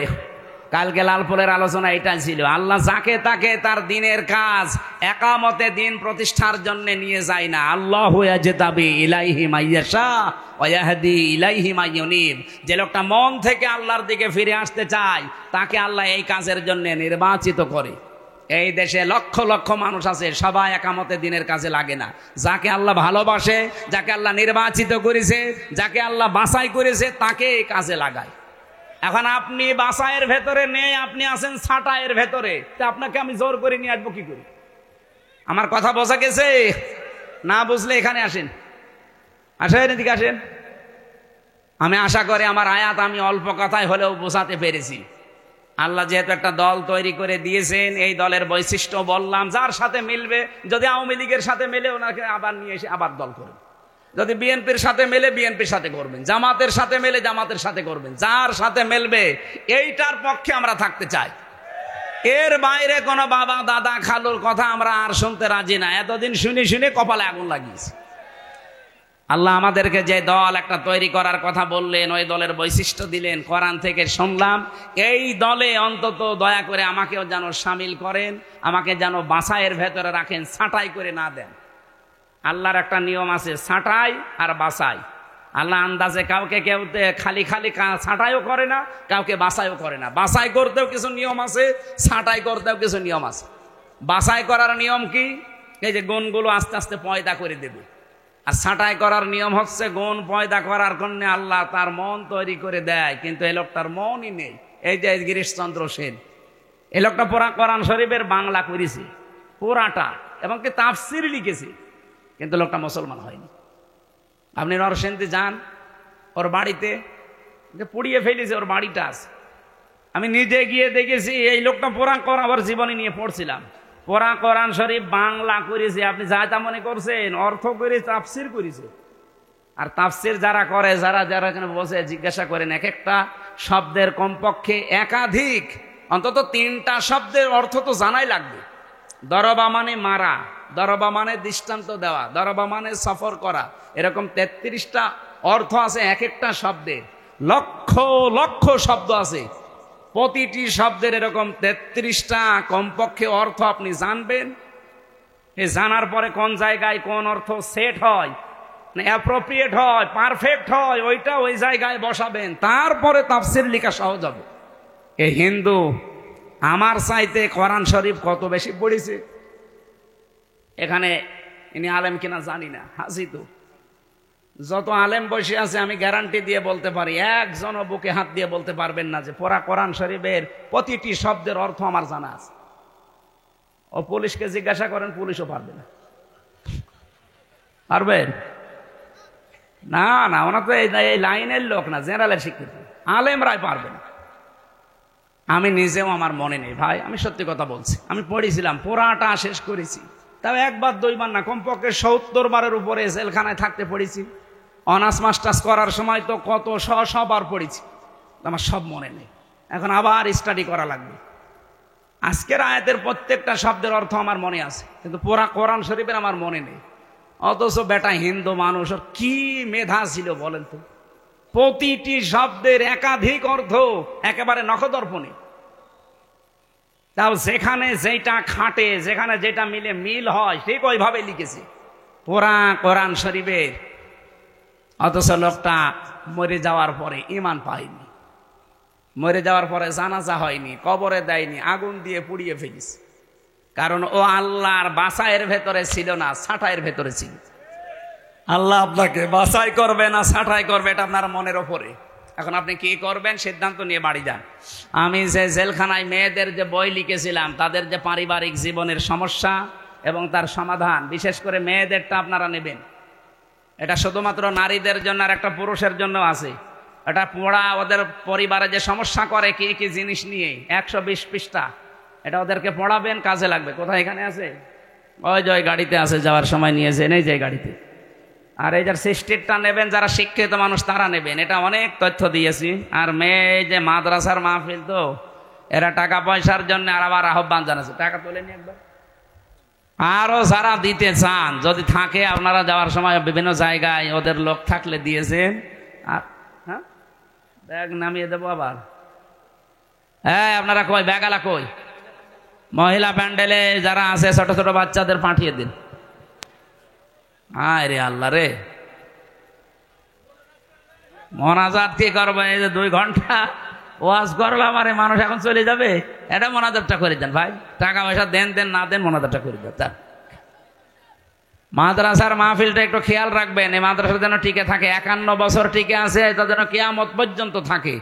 কালকে লালপুরের আলোচনা এটাই ছিল, আল্লাহ যাকে তাকে তার দিনের কাজ একামতে দিন প্রতিষ্ঠার জন্য নিয়ে যায় না। আল্লাহু ইয়াজতাবি ইলাইহি মাইয়াশা ওয়া ইয়াহদি ইলাইহি মাইয়ুনিব। যে লোকটা মন থেকে আল্লাহর দিকে ফিরে আসতে চায় তাকে আল্লাহ এই কাজের জন্য নির্বাচিত করে। এই দেশে লক্ষ লক্ষ মানুষ আছে, সবাই একামতে দিনের কাজে লাগে না। যাকে আল্লাহ ভালোবাসে, যাকে আল্লাহ নির্বাচিত করেছে, যাকে আল্লাহ বাছাই করেছে, তাকে এই কাজে লাগায়। এখন আপনি বাসায়ের ভেতরে নেই, আপনি আছেন ছাটাইয়ের ভেতরে, তা আপনাকে আমি জোর করে নিয়ে আসবো কি করে? আমার কথা বোঝা গেছে? না বুঝলে এখানে আসেন, আসেন, এদিকে আসেন। আমি আশা করি আমার আয়াত আমি অল্প কথায় হলেও বোঝাতে পেরেছি। আল্লাহ যেহেতু একটা দল তৈরি করে দিয়েছেন, এই দলের বৈশিষ্ট্য বললাম, যার সাথে মিলবে। যদি আওয়ামী লীগের সাথে মেলে ওনাকে আবার নিয়ে এসে আবার দল করবেন, যদি বিএনপির সাথে মেলে বিএনপির সাথে করবেন, জামাতের সাথে মেলে জামাতের সাথে করবেন, যার সাথে মেলবে এইটার পক্ষে আমরা থাকতে চাই। এর বাইরে কোনো বাবা দাদা খালুর কথা আমরা আর শুনতে রাজি না। এতদিন শুনে শুনে কপালে আগুন লাগিয়েছে। আল্লাহ আমাদেরকে যে দল একটা তৈরি করার কথা বললেন, ওই দলের বৈশিষ্ট্য দিলেন, কোরআন থেকে শুনলাম। এই দলে অন্তত দয়া করে আমাকেও যেন সামিল করেন, আমাকে যেন বাছাইয়ের ভেতরে রাখেন, ছাঁটাই করে না দেন। আল্লাহর একটা নিয়ম আছে, ছাঁটাই আর বাছাই। আল্লাহ আন্দাজে কাউকে কেউ খালি খালি ছাঁটাইও করে না, কাউকে বাছাইও করে না। বাছাই করতেও কিছু নিয়ম আছে, ছাঁটাই করতেও কিছু নিয়ম আছে। বাছাই করার নিয়ম কি? এই যে গুণগুলো আস্তে আস্তে পয়দা করে দেবে। আর ছাঁটাই করার নিয়ম হচ্ছে গুণ পয়দা করার জন্য আল্লাহ তার মন তৈরি করে দেয়, কিন্তু এই লোকটার মনই নেই। এই যে গিরিশচন্দ্র সেন, এই লোকটা পুরা কোরআন শরীফের বাংলা করেছে পুরাটা, এবং কি তাফসির লিখেছে, কিন্তু লোকটা মুসলমান হয়নি। আপনি নরসিংদী যান, ওর বাড়িতে যে পুড়িয়ে ফেলেছে, ওর বাড়িটা আছে। আমি নিজে গিয়ে দেখেছি। এই লোকটা পুরা কোরআন ওর জীবনী নিয়ে পড়ছিলাম, পুরা কোরআন শরীফ বাংলা করেছে। আপনি যা তা মনে করছেন, অর্থ করে তাফসির করেছে। আর তাফসির যারা করে, যারা যারা এখানে বসে জিজ্ঞাসা করেন, এক একটা শব্দের কমপক্ষে একাধিক, অন্তত 3টা শব্দের অর্থ তো জানাই লাগবে। দরবা মানে মারা, দরবা মানে দৃষ্টান্ত দেওয়া, দরবা মানে সফর করা, এরকম 33টা অর্থ আছে এক একটা শব্দে। লক্ষ লক্ষ শব্দ আছে, প্রতিটি শব্দের এরকম 33টা কমপক্ষে অর্থ আপনি জানবেন। এই জানার পরে কোন জায়গায় কোন অর্থ সেট হয়, অ্যাপ্রোপ্রিয়েট হয়, পারফেক্ট হয়, ওইটা ওই জায়গায় বসাবেন, তারপরে তাফসির লেখা সহজ হবে। এই হিন্দু আমার চাইতে কোরআন শরীফ কত বেশি পড়েছে। এখানে ইনি আলেম কিনা জানি না, হাজি তো যত আলেম বসে আছে আমি গ্যারান্টি দিয়ে বলতে পারি, একজনও বুকে হাত দিয়ে বলতে পারবেন না যে পুরা কোরআন শরীফের প্রতিটি শব্দের অর্থ আমার জানা আছে। ও পুলিশকে জিজ্ঞাসা করেন, পুলিশও পারবে না। পারবেন না? না, ওনা তো এই লাইনের লোক না, জেনারেলের শিক্ষিত, আলেমরাই পারবে না। আমি নিজেও আমার মনে নেই ভাই, আমি সত্যি কথা বলছি। আমি পড়েছিলাম, পুরাটা শেষ করেছি, তাও একবার দুইবার না, কমপক্ষে 70 বারের উপরে জেলখানায় থাকতে পড়েছি। অনার্স মাস্টার্স করার সময় তো কত শবার পড়েছি, আমার সব মনে নেই। এখন আবার স্টাডি করা লাগবে। আজকের আয়াতের প্রত্যেকটা শব্দের অর্থ আমার মনে আছে, কিন্তু পুরা কোরআন শরীফের আমার মনে নেই। অথচ বেটা হিন্দু মানুষ, ওর কি মেধা ছিল বলেন তো? প্রতিটি শব্দের একাধিক অর্থ একেবারে নখদর্পণে। তাও যেখানে যেটা খাটে, যেখানে যেটা মিলে মিল হয়, ঠিক ওইভাবে লিখেছে পুরা কোরআন শরীফের। অথচ লোকটা মরে যাওয়ার পরে ঈমান পায়নি, মরে যাওয়ার পরে জানাজা হয়নি, কবরে দেয়নি, আগুন দিয়ে পুড়িয়ে ফেলিছে। কারণ ও আল্লাহর বাছাইয়ের ভেতরে ছিল না, ছাঁটাইয়ের ভেতরে ছিল। আল্লাহ আপনাকে বাছাই করবে না ছাঁটাই করবে, এটা আপনার মনের ওপরে। এখন আপনি কি করবেন সিদ্ধান্ত নিয়ে বাড়ি যান। আমি যে জেলখানায় মেয়েদের যে বই লিখেছিলাম, তাদের যে পারিবারিক জীবনের সমস্যা এবং তার সমাধান, বিশেষ করে মেয়েদেরটা আপনারা নেবেন। এটা শুধুমাত্র নারীদের জন্য আর একটা পুরুষের জন্য আছে। এটা পড়া, ওদের পরিবারে যে সমস্যা করে কি কি জিনিস নিয়ে, 120 পৃষ্ঠা, এটা ওদেরকে পড়াবেন, কাজে লাগবে। কোথায়? এখানে আছে, ওই যে গাড়িতে আছে, যাওয়ার সময় নিয়েছেন এই যে গাড়িতে। আর এই যার সিস্টেরটা নেবেন, যারা শিক্ষিত মানুষ তারা নেবেন, এটা অনেক তথ্য দিয়েছি। আর মেয়ে যে মাদ্রাসার মাহফিল, তো এরা টাকা পয়সার জন্য আর আবার আহ্বান জানাচ্ছে, টাকা তোলেনি একবার। আরো যারা দিতে চান, যদি থাকে আপনারা যাওয়ার সময় বিভিন্ন জায়গায় ওদের লোক থাকলে দিয়েছেন। আর ব্যাগ নামিয়ে দেবো আবার। হ্যাঁ, আপনারা কই ব্যাগালা কই? মহিলা প্যান্ডেলে যারা আছে ছোট ছোট বাচ্চাদের পাঠিয়ে দিন। আয় রে আল্লাহ রে, মোনাজাত কি করবো? এই যে 2 ঘন্টা ওয়াজ করলাম, আরে মানুষ এখন চলে যাবে। এটা মোনাজাতটা করে দেন ভাই, টাকা পয়সা দেন দেন না দেন, মোনাজাতটা করে দেন। মাদ্রাসার মাহফিলটা একটু খেয়াল রাখবেন, এই মাদ্রাসা যেন টিকে থাকে, 51 বছর টিকে আছে, এটা যেন কিয়ামত পর্যন্ত থাকে।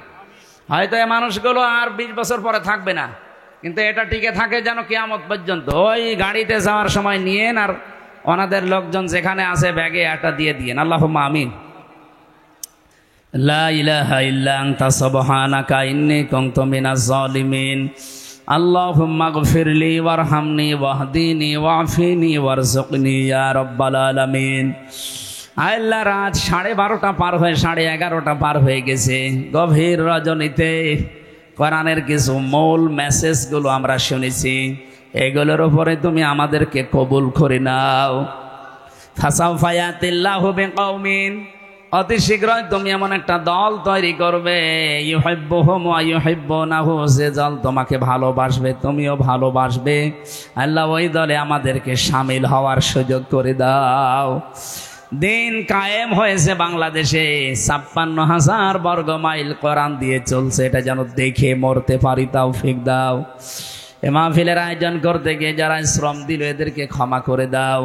হয়তো এই মানুষগুলো আর 20 বছর পরে থাকবে না, কিন্তু এটা টিকে থাকে যেন কিয়ামত পর্যন্ত। ওই গাড়িতে যাওয়ার সময় নিয়েন, আর ওনাদের লোকজন যেখানে আছে ব্যাগে একটা দিয়ে দিয়েন। আল্লাহুম্মা আমিন। লা ইলাহা ইল্লা আনতা সুবহানাকা ইন্নী কুনতু মিনাজ জালিমিন। আল্লাহুম্মা গফিরলি ওয়ারহামনি ওয়াহদিনি ওয়াফিনি ওয়ারযুকনি ইয়া রাব্বাল আলামিন। আল্লাহ, রাত 12:30 পার হয়ে 11:30 পার হয়ে গেছে। গভীর রজনীতে কোরআনের কিছু মূল মেসেজগুলো আমরা শুনেছি, এগুলোর উপরে তুমি আমাদেরকে কবুল করে নাও। ফাসাউফা ইয়াতিল্লাহু বিকওমিন, অতি শীঘ্রই তুমি এমন একটা দল তৈরি করবে, ইউহিব্বুহুম ওয়া ইউহিব্বুনাহু, যে দল তোমাকে ভালোবাসবে তুমিও ভালোবাসবে। আল্লাহ, ওই দলে আমাদেরকে শামিল হওয়ার সুযোগ করে দাও। দিন কায়েম হয়েছে বাংলাদেশে, 56,000 বর্গ মাইল কোরআন দিয়ে চলছে, এটা যেন দেখে মরতে পারি, তৌফিক দাও। এ মাহফিলের আয়োজন করতে গিয়ে যারা শ্রম দিল এদেরকে ক্ষমা করে দাও।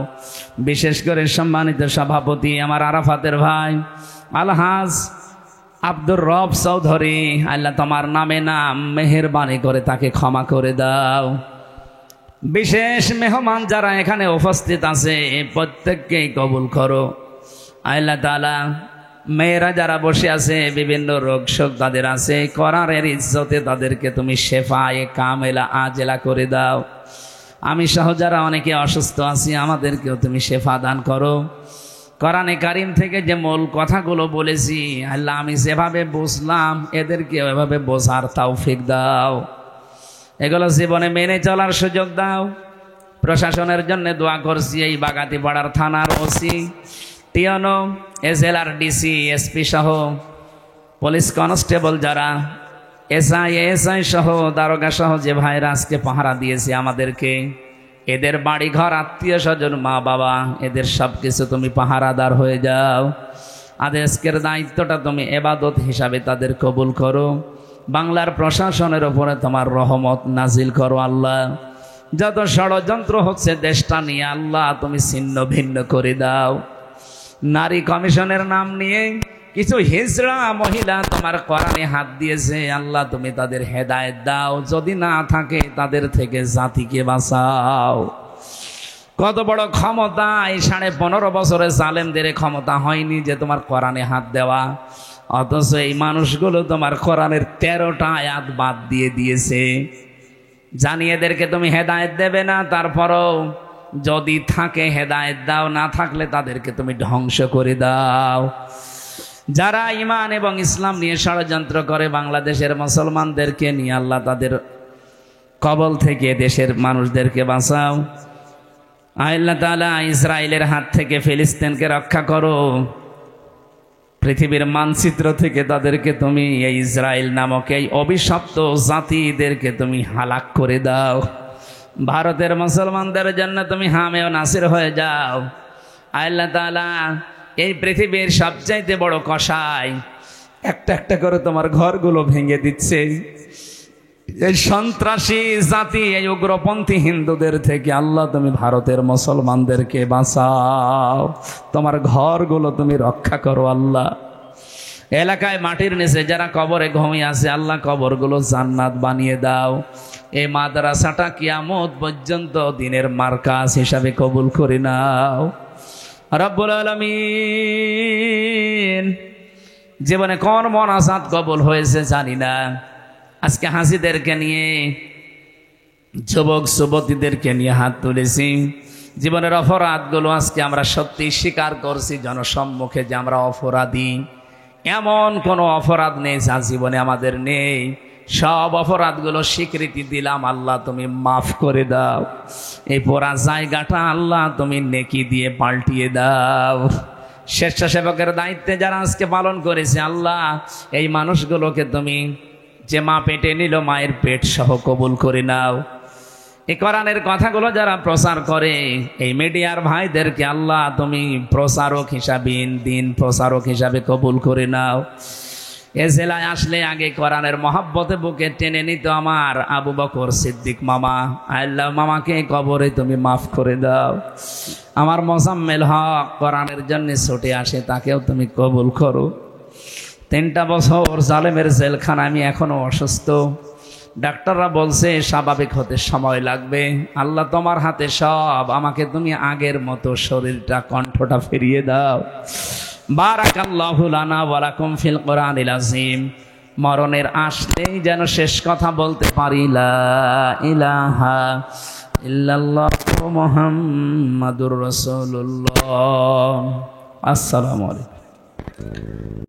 বিশেষ করে সম্মানিত সভাপতি আমার আরাফাতের ভাই আলহাজ আব্দুর রব চৌধুরী, আল্লাহ তোমার নামে নাম, মেহেরবানি করে তাকে ক্ষমা করে দাও। বিশেষ মেহমান যারা এখানে উপস্থিত আছে প্রত্যেককেই কবুল করো আল্লাহ তাআলা। মেয়েরা যারা বসে আছে, বিভিন্ন রোগ শোক তাদের আছে, কোরআনের ইজ্জতে তাদেরকে তুমি শেফায়ে কামেলা আজেলা করে দাও। আমি সহ যারা অনেকে অসুস্থ আছি, আমাদেরকেও তুমি শেফা দান করো। কোরআনে কারিম থেকে যে মূল কথাগুলো বলেছি আল্লাহ, আমি যেভাবে বুঝলাম এদেরকে ওইভাবে বোঝার তৌফিক দাও, এগুলো জীবনে মেনে চলার সুযোগ দাও। প্রশাসনের জন্য দোয়া করছি, এই বাগাতিপাড়ার থানার OC, TNO, SLR, DC, SP সহ পুলিশ কনস্টেবল যারা, এসআই সহ দারোগা সহ যে ভাইরা আজকে পাহারা দিয়েছে আমাদেরকে, এদের বাড়ি ঘর, আত্মীয় স্বজন, মা বাবা, এদের সব কিছু তুমি পাহারাদার হয়ে যাও। আজকের দায়িত্বটা তুমি ইবাদত হিসাবে তাদের কবুল করো। বাংলার প্রশাসনের ওপরে তোমার রহমত নাজিল করো আল্লাহ। যত ষড়যন্ত্র হচ্ছে দেশটা নিয়ে আল্লাহ তুমি ছিন্ন ভিন্ন করে দাও। নারী কমিশনের নাম নিয়ে কিছু হিজড়া মহিলা তোমার কোরআনে হাত দিয়েছে আল্লাহ, তুমি তাদের হেদায়েত দাও, যদি না থাকে তাদের থেকে জাতিকে বাঁচাও। কত বড় ক্ষমতা, এই 15.5 বছরে জালেমদের ক্ষমতা হয়নি যে তোমার কোরআনে হাত দেওয়া, অথচ এই মানুষগুলো তোমার কোরআনের 13টা আয়াত বাদ দিয়ে দিয়েছে। জানি এদেরকে তুমি হেদায়েত দেবে না, তারপরও যদি থাকে হেদায়েত দাও, না থাকলে তাদেরকে তুমি ধ্বংস করে দাও। যারা ঈমান এবং ইসলাম নিয়ে ষড়যন্ত্র করে বাংলাদেশের মুসলমানদেরকে নিয়ে আল্লাহ, তাদের কবল থেকে দেশের মানুষদেরকে বাঁচাও। আল্লাহ তাআলা ইসরায়েলের হাত থেকে ফিলিস্তিনকে রক্ষা করো। পৃথিবীর মানচিত্র থেকে তাদেরকে তুমি, এই ইসরায়েল নামক এই অভিশপ্ত জাতিদেরকে তুমি হালাক করে দাও। ভারতের মুসলমানদের জন্য তুমি হামে ও নাসির হয়ে যাও। আল্লাহ তাআলা, এই পৃথিবীর সবচাইতে বড় কসাই, একটা একটা করে তোমার ঘরগুলো ভেঙে দিচ্ছে। এই সন্ত্রাসী জাতি, এই উগ্রপন্থী হিন্দুদের থেকে আল্লাহ তুমি ভারতের মুসলমানদেরকে বাঁচাও, তোমার ঘরগুলো তুমি রক্ষা করো আল্লাহ। এলাকায় মাটির নিচে যারা কবরে ঘুমিয়ে আছে আল্লাহ, কবরগুলো জান্নাত বানিয়ে দাও। এই মাদ্রাসাটা কিয়ামত পর্যন্ত দিনের মার্কাজ হিসাবে কবুল করে নাও রব্বুল আলামিন। জীবনে কোন মোনাজাত কবুল হয়েছে জানি না, আজকে হাসিদেরকে নিয়ে, যুবক যুবতীদেরকে নিয়ে হাত তুলেছি। জীবনের অপরাধগুলো আজকে আমরা সত্যি স্বীকার করছি জনসম্মুখে যে আমরা অপরাধী। এমন কোনো অপরাধ নেই যা জীবনে আমাদের নেই, সব অপরাধগুলো স্বীকৃতি দিলাম আল্লাহ, তুমি মাফ করে দাও। এই পুরা জায়গাটা আল্লাহ তুমি নেকি দিয়ে পাল্টিয়ে দাও। স্বেচ্ছাসেবকের দায়িত্বে যারা আজকে পালন করেছে, আল্লাহ এই মানুষগুলোকে তুমি যে মা পেটে নিল মায়ের পেট সহ কবুল করে নাও। এই কোরআনের কথাগুলো যারা প্রচার করে এই মিডিয়ার ভাইদেরকে আল্লাহ তুমি প্রচারক হিসাবে, দিন প্রচারক হিসাবে কবুল করে নাও। এ জেলায় আসলে আগে কোরআনের মহব্বতে বুকে টেনে নিত আমার আবু বকর সিদ্দিক মামা। আল্লাহ মামাকে কবরে তুমি মাফ করে দাও। আমার মোজাম্মেল হক কোরআনের জন্য ছুটে আসে, তাকেও তুমি কবুল করো। 3টা বছর জালেমের জেলখানা, আমি এখনো অসুস্থ। ডাক্তাররা বলছে স্বাভাবিক হতে সময় লাগবে। আল্লাহ তোমার হাতে সব, আমাকে তুমি আগের মতো শরীরটা, কণ্ঠটা ফিরিয়ে দাও। বারাকাল্লাহু লানা ওয়া লাকুম ফিল কোরআনিল আযীম। মরণের আসলেই যেন শেষ কথা বলতে পারি, লা ইলাহা ইল্লাল্লাহু মুহাম্মাদুর রাসূলুল্লাহ। আসসালামু আলাইকুম।